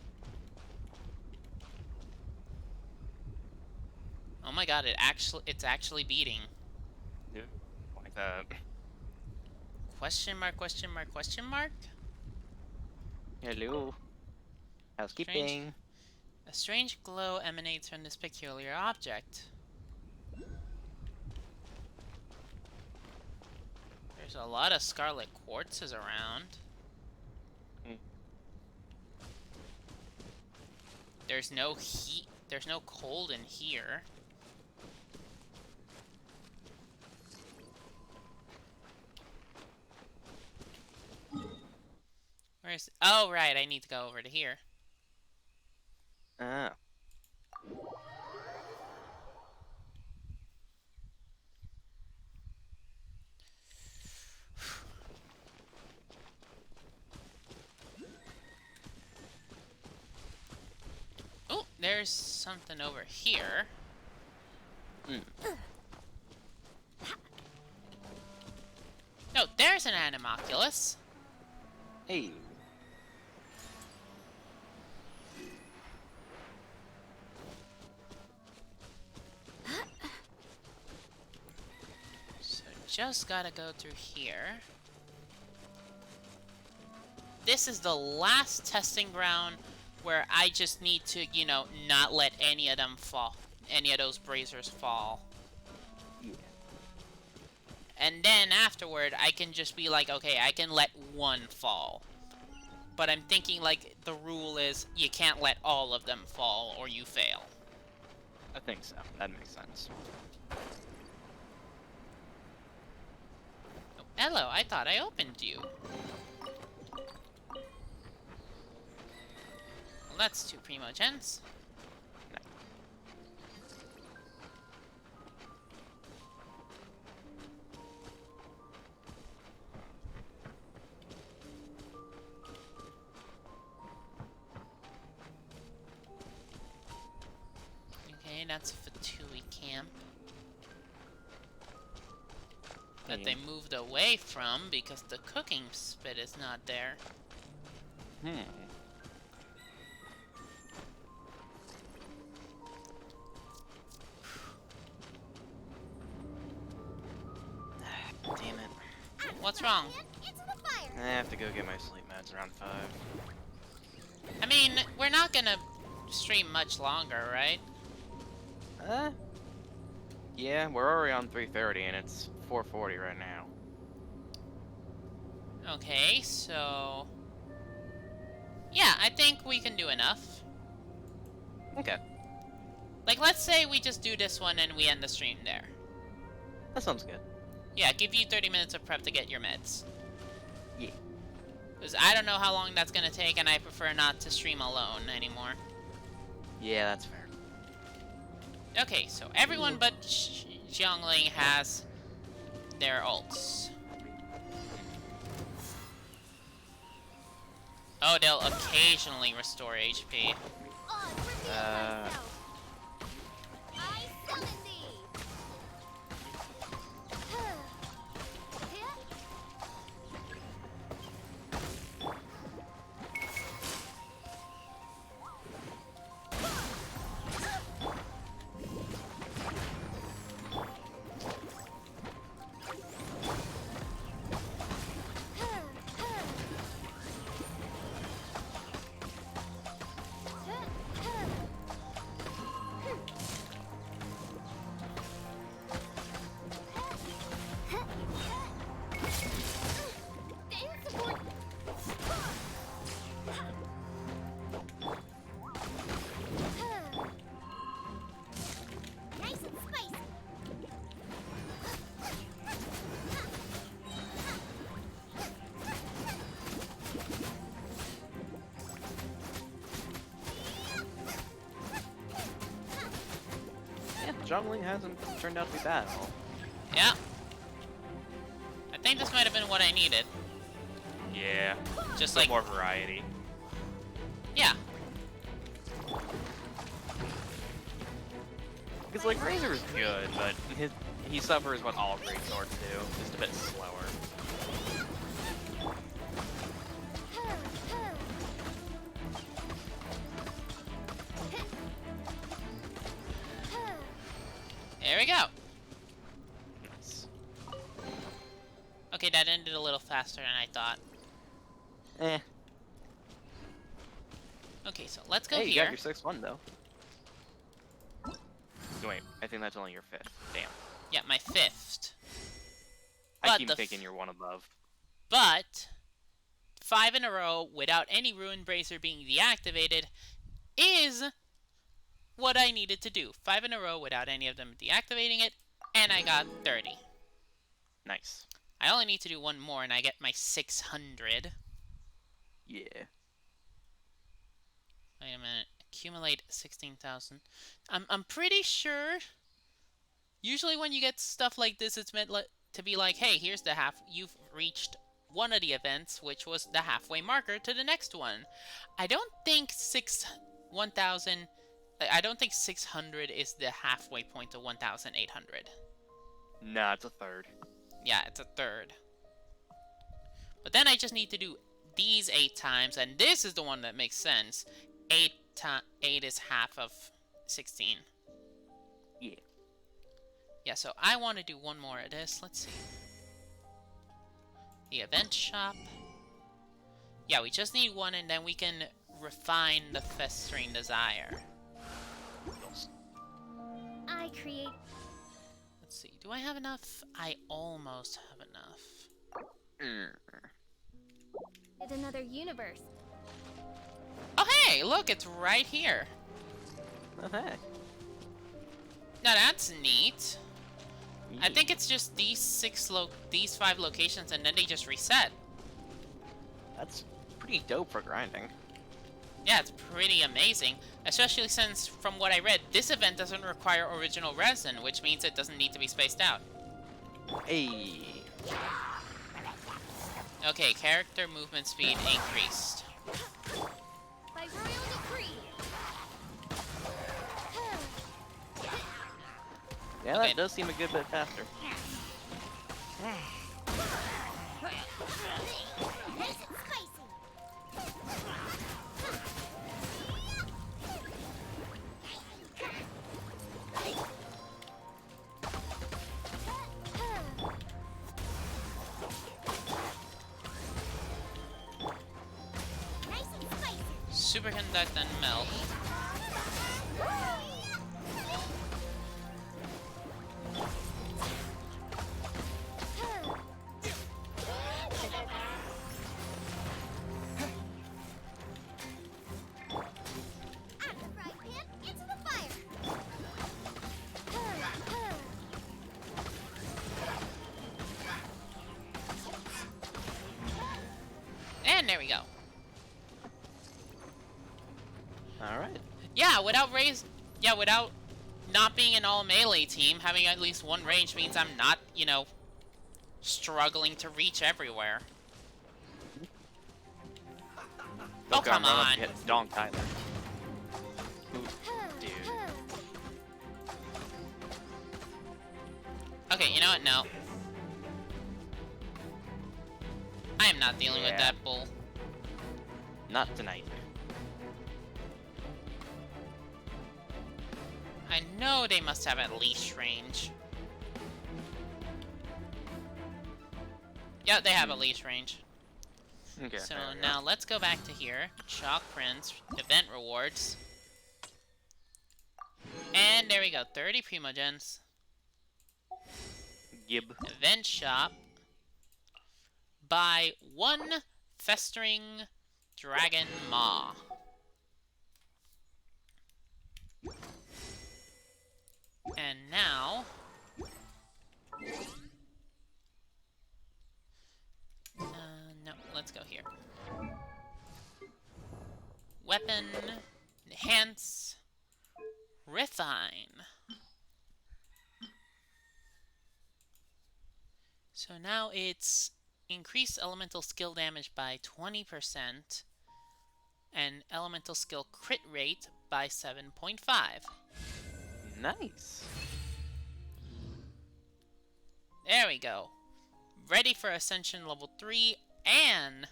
Oh my god, it's actually beating. Yeah, like that. Question mark, question mark, question mark? Hello. Housekeeping. A strange glow emanates from this peculiar object. There's a lot of scarlet quartzes around. There's no heat, there's no cold in here. Where's... Oh, right, I need to go over to here. Ah. Oh, there's something over here. No, there's an Animoculus. Hey. So just gotta go through here. This is the last testing ground where I just need to, you know, not let any of them fall. Any of those braziers fall. Yeah. And then afterward, I can just be like, okay, I can let one fall. But I'm thinking, like, the rule is you can't let all of them fall or you fail. I think so. That makes sense. Oh, hello, I thought I opened you. Well, that's two Primogens. Okay, that's Fatui camp. That they moved away from because the cooking spit is not there. Damn it. What's wrong? Into the fire. I have to go get my sleep meds around 5. I mean, we're not gonna stream much longer, right? Yeah, we're already on 3:30 and it's 4:40 right now. Okay, so... Yeah, I think we can do enough. Okay, Like, let's say we just do this one and we end the stream there. that sounds good. Yeah, give you 30 minutes of prep to get your meds. Yeah. Because I don't know how long that's gonna take, and I prefer not to stream alone anymore. Yeah, that's fair. Okay, so everyone but Xiangling has their ults. Oh, they'll occasionally restore HP. On, reveal thyself. I summon thee. jungling hasn't turned out to be bad at all. Yeah. I think this might have been what I needed. Yeah. Just Some like, more variety. yeah. Because like Razor's good, but he suffers what all great swords do, just a bit slower. There we go. Nice. Okay, that ended a little faster than I thought. Eh. Okay, so let's go Hey, you here. got your 6th one though. Wait, I think that's only your 5th. Damn. Yeah, my 5th. I But keep the thinking you're one above. But 5 in a row without any Ruin Bracer being deactivated is what I needed to do. 5 in a row without any of them deactivating it, and I got 30. Nice. I only need to do one more and I get my 600. Yeah. Wait a minute. Accumulate 16,000. I'm pretty sure usually when you get stuff like this, it's meant to be like, hey, here's the you've reached one of the events, which was the halfway marker to the next one. I don't think 600 is the halfway point to 1,800. Nah, it's a 3rd. Yeah, it's a 3rd. But then I just need to do these 8 times, and this is the one that makes sense. 8 is half of 16. Yeah. Yeah, so I want to do one more of this. Let's see. The event shop. Yeah, we just need one, and then we can refine the festering desire. I create Let's see. Do I have enough? I almost have enough. another universe. Oh, hey! Look, it's right here. Oh, hey. Now that's neat. I think it's just these 5 locations, and then they just reset. That's pretty dope for grinding. Yeah, it's pretty amazing. Especially since, from what I read, this event doesn't require original resin, which means it doesn't need to be spaced out. Hey. Okay, character movement speed increased. By royal decree. Yeah, Okay. that does seem a good bit faster. Nice and spicy. Nice and spicy. Superconduct and melt. Out of the frying pan, into the fire. And there we go. Alright. Yeah, without not being an all melee team, having at least one range means I'm not, struggling to reach everywhere. Oh, come on. Get donked either. Ooh, dude. Okay, you know what? No. I am not dealing with Yeah. that bull. Not tonight. I know they must have at least range. Yeah, they have at least range. Okay. So there we go. now let's go back to here. Chalk Prince, event rewards. And there we go, 30 Primogens. Gib. Event shop. Buy 1 Festering Dragon Maw. And now... no, let's go here. Weapon, enhance, refine. So now it's increased elemental skill damage by 20% and elemental skill crit rate by 7.5. Nice. There we go. Ready for Ascension level 3 and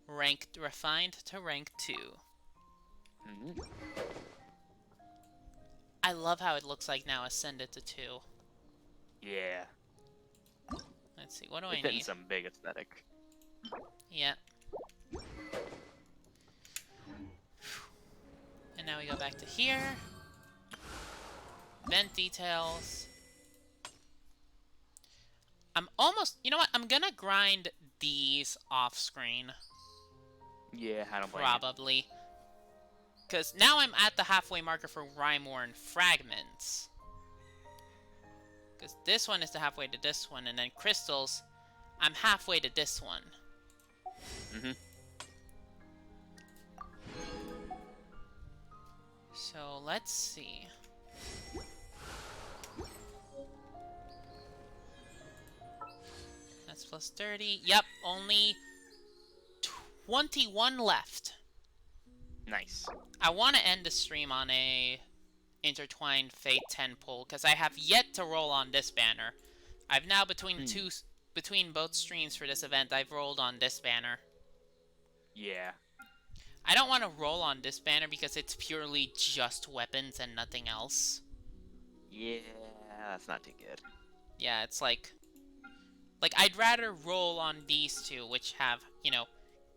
ranked refined to rank 2. Mhm. I love how it looks like now ascended to 2. Yeah. Let's see, what do I They fit in need? some big aesthetic. Yeah. And now we go back to here. Vent details. I'm almost... You know what? I'm gonna grind these off screen. Yeah, I don't blame you. Probably. Because now I'm at the halfway marker for Rhymeworn Fragments. Because this one is the halfway to this one, and then Crystals, I'm halfway to this one. Mm-hmm. So, let's see. That's plus 30. Yep, only 21 left. Nice. I want to end the stream on a Intertwined Fate 10 pull, because I have yet to roll on this banner. I've now, between both streams for this event, I've rolled on this banner. Yeah. I don't want to roll on this banner because it's purely just weapons and nothing else. Yeah, that's not too good. Yeah, it's like I'd rather roll on these two, which have, you know,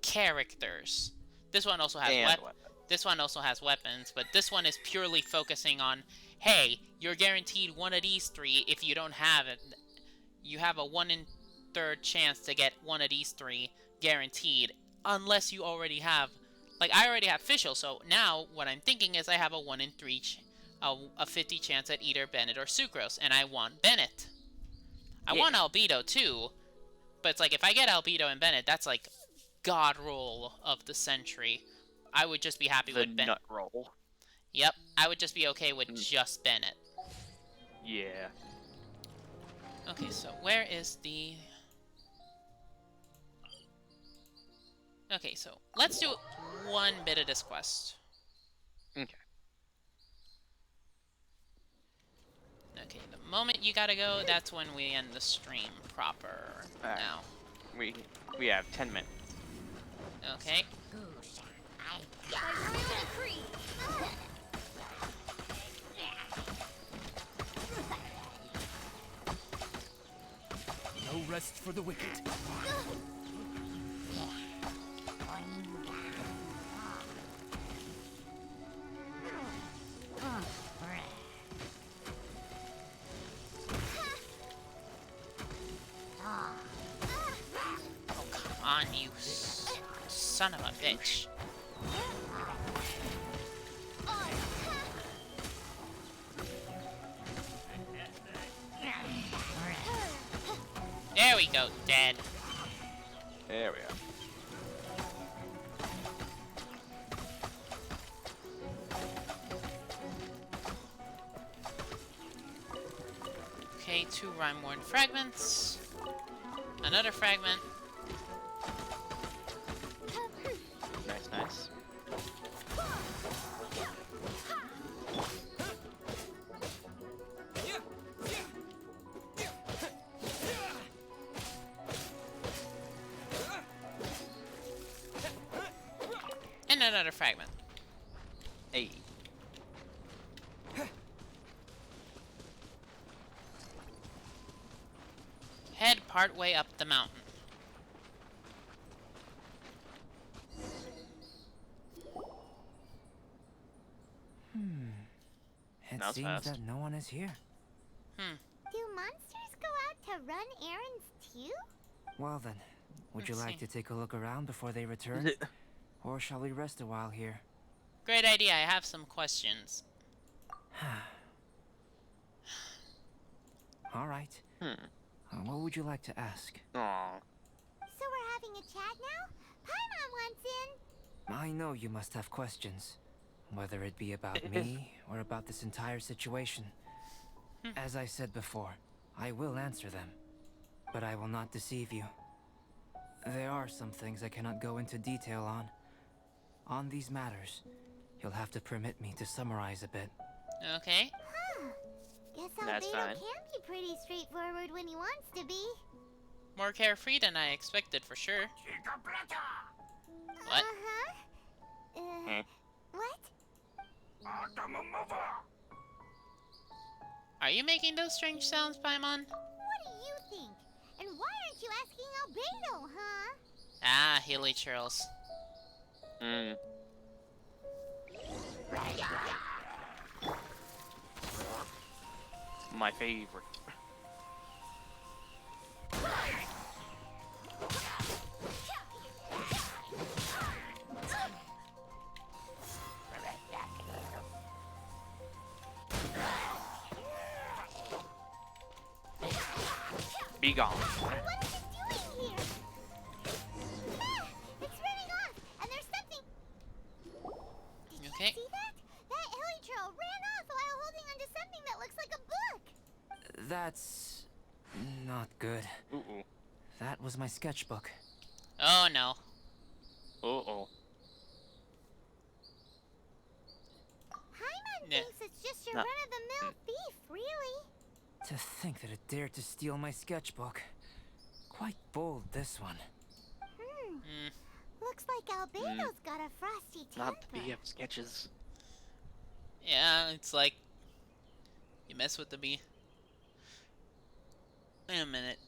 characters. This one also has weapons. This one also has weapons, but this one is purely focusing on, hey, you're guaranteed one of these three. If you don't have it, you have a 1 in 3rd chance to get one of these three guaranteed, unless you already have, like, I already have Fischl, so now what I'm thinking is I have a 1 in 3, a 50 chance at either Bennett or Sucrose, and I want Bennett. I want Albedo too, but it's like, if I get Albedo and Bennett, that's like god roll of the century. I would just be happy with Bennett. Nut roll. Yep, I would just be okay with just Bennett. Yeah. Okay, so where is the... Okay, so let's do one bit of this quest. Okay. Okay, the moment you gotta go, that's when we end the stream proper. Alright. Now. We have 10 minutes. Okay. No rest for the wicked. Oh, come on, you son of a bitch. There we go, dead. There we are. Okay, 2 Rhymeworn fragments. Another fragment. Nice, nice. And another fragment. Hey. Head partway up the mountain. It That was seems fast. that no one is here. Do monsters go out to run errands too? Well then, would you Let's like see. to take a look around before they return? Or shall we rest a while here? Great idea, I have some questions. Alright. What would you like to ask? Aw. So we're having a chat now? Paimon wants in. I know you must have questions. Whether it be about me, or about this entire situation. As I said before, I will answer them. but I will not deceive you. There are some things I cannot go into detail on. On these matters, you'll have to permit me to summarize a bit. Okay. Huh. Guess That's Albedo fine. can be pretty straightforward when he wants to be. More carefree than I expected, for sure. What? Uh-huh. Hmm. What? Are you making those strange sounds, Paimon? What do you think? And why aren't you asking Albedo, huh? Ah, Hilly Churls. Hmm. My favorite. Be gone. What is it doing here? Ah, it's running off, and there's something. Did you Okay. see that? That Hilly Troll ran off while holding onto something that looks like a book. That's not good. Ooh. That was my sketchbook. Oh no. Uh-oh. Paimon Nah. thinks it's just your Nah. run-of-the-mill thief, really. To think that it dared to steal my sketchbook. Quite bold, this one. Hmm. Looks like Albedo's got a frosty temper. Not the BF sketches. Yeah, it's like you mess with the bee. Wait a minute.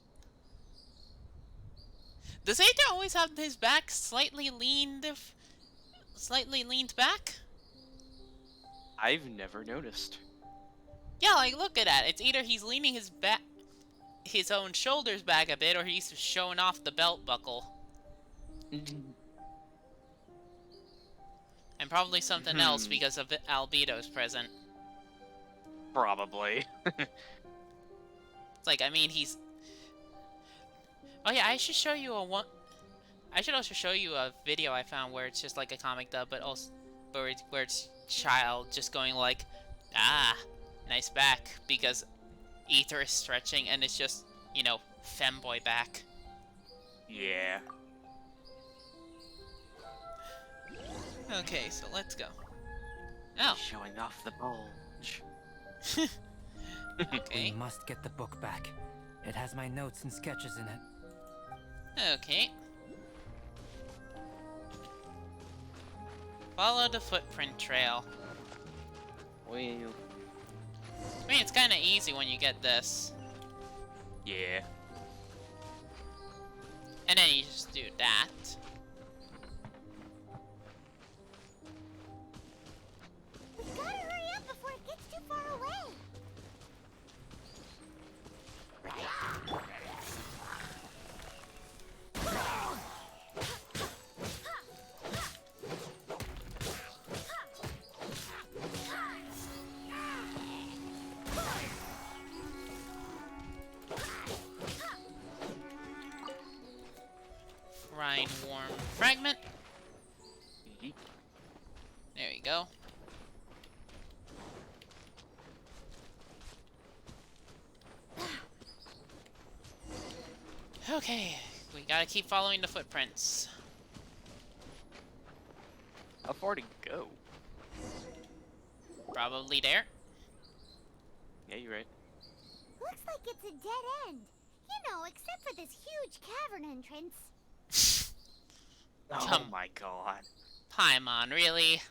Does Aether always have his back slightly leaned back? I've never noticed. Yeah, like look at that. It's either he's leaning his own shoulders back a bit, or he's showing off the belt buckle. And probably something else because of Albedo's present. Probably. It's like, I mean, he's... Oh yeah, I should show you I should also show you a video I found where it's just like a comic dub, but also where it's Child just going like, ah, nice back, because Aether is stretching, and it's just, you know, femboy back. Yeah. Okay, so let's go. Oh, Showing off the bulge. okay. We must get the book back. It has my notes and sketches in it. Okay. Follow the footprint trail. Well, I mean, it's kind of easy when you get this. yeah. And then you just do that. We gotta hurry up before it gets too far away. Rhine Worm Fragment. Yeet. There you go. Okay, we gotta keep following the footprints. How far to go? Probably there. Yeah, you're right. Looks like it's a dead end. You know, except for this huge cavern entrance. Oh Come- my god. Paimon, really?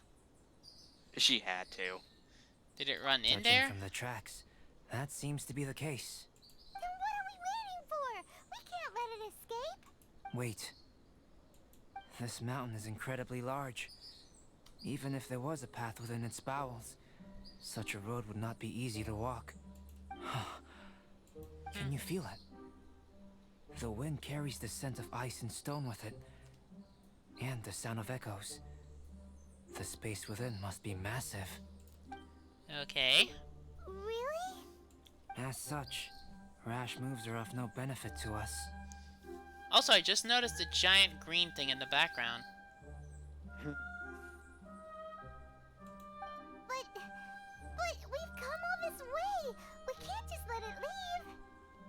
She had to. Did it run in Judging there? from the tracks, that seems to be the case. Then what are we waiting for? We can't let it escape. Wait. This mountain is incredibly large. Even if there was a path within its bowels, such a road would not be easy to walk. Can you feel it? The wind carries the scent of ice and stone with it, and the sound of echoes. The space within must be massive. Okay. Really? As such, rash moves are of no benefit to us. Also, I just noticed the giant green thing in the background. But we've come all this way. We can't just let it leave.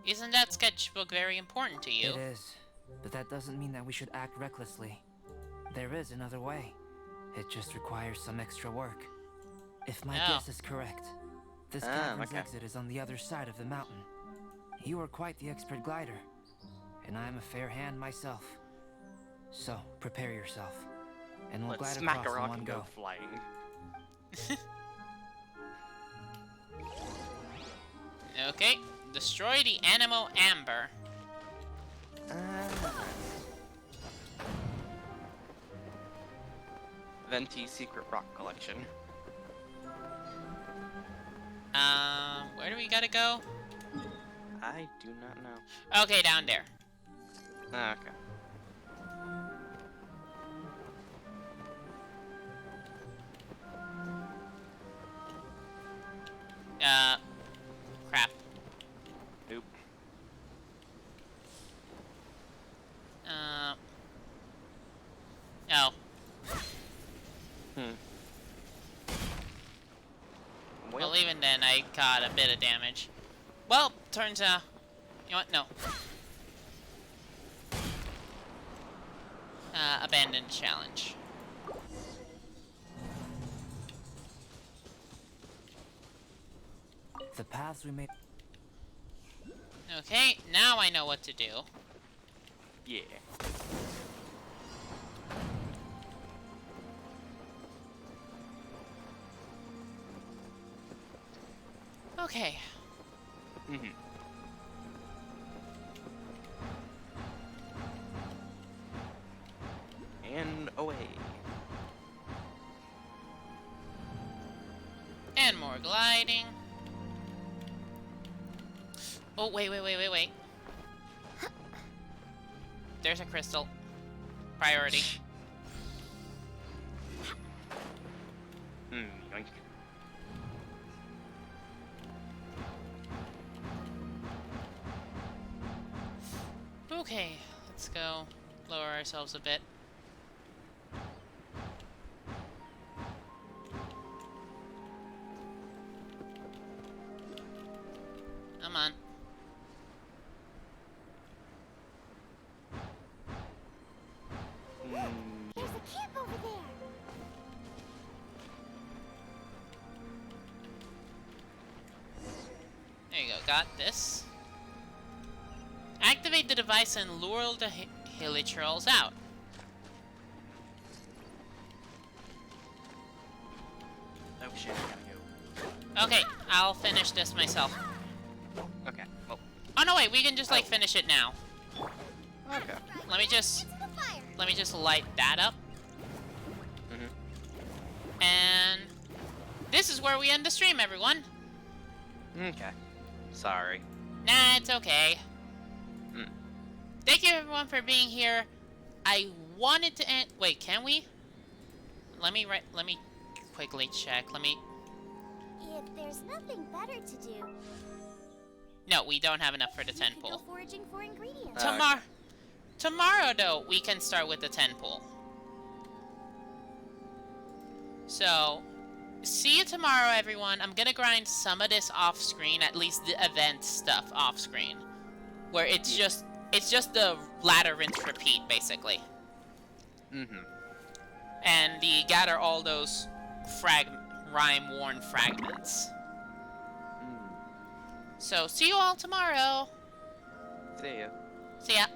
Isn't that sketchbook very important to you? It is, but that doesn't mean that we should act recklessly. There is another way. It just requires some extra work. If my Oh. guess is correct, this cavern's exit is on the other side of the mountain. You are quite the expert glider, and I am a fair hand myself. So, prepare yourself, and we'll Let's glide smack a across in rock one and go. go flying. Okay, destroy the Anemo Amber. Venti Secret Rock Collection. Where do we gotta go? I do not know. Okay, down there. Okay. Crap. Nope. Oh. Well, even then, I got a bit of damage. Well, turns out... You know what? No. Abandon challenge. The paths we made. Okay, now I know what to do. Yeah. Okay. Mhm. And away. And more gliding. Oh, wait. There's a crystal. Priority. Yoink. Okay, let's go lower ourselves a bit. Come on. There's a camp over there. There you go, got this. Activate the device and lure the hilichurls out. Oh shit, I gotta Okay, I'll finish this myself. go. Okay, well, Oh no, wait, we can just like finish it now. okay. Let me just Into the fire. light that up. Mhm. And this is where we end the stream, everyone. Okay. Sorry. Nah, it's okay. Mm. Thank you everyone for being here. I wanted to end. Wait, can we? Let me quickly check. If there's nothing better to do, No, we don't have enough for the we 10 could go pool. foraging for ingredients. Tomorrow, though, we can start with the 10 pool. So, see you tomorrow, everyone. I'm gonna grind some of this off screen, at least the event stuff off screen, where it's just the ladder rinse repeat basically, Mhm. and the gather all those rhyme worn fragments. So see you all tomorrow. See ya. See ya.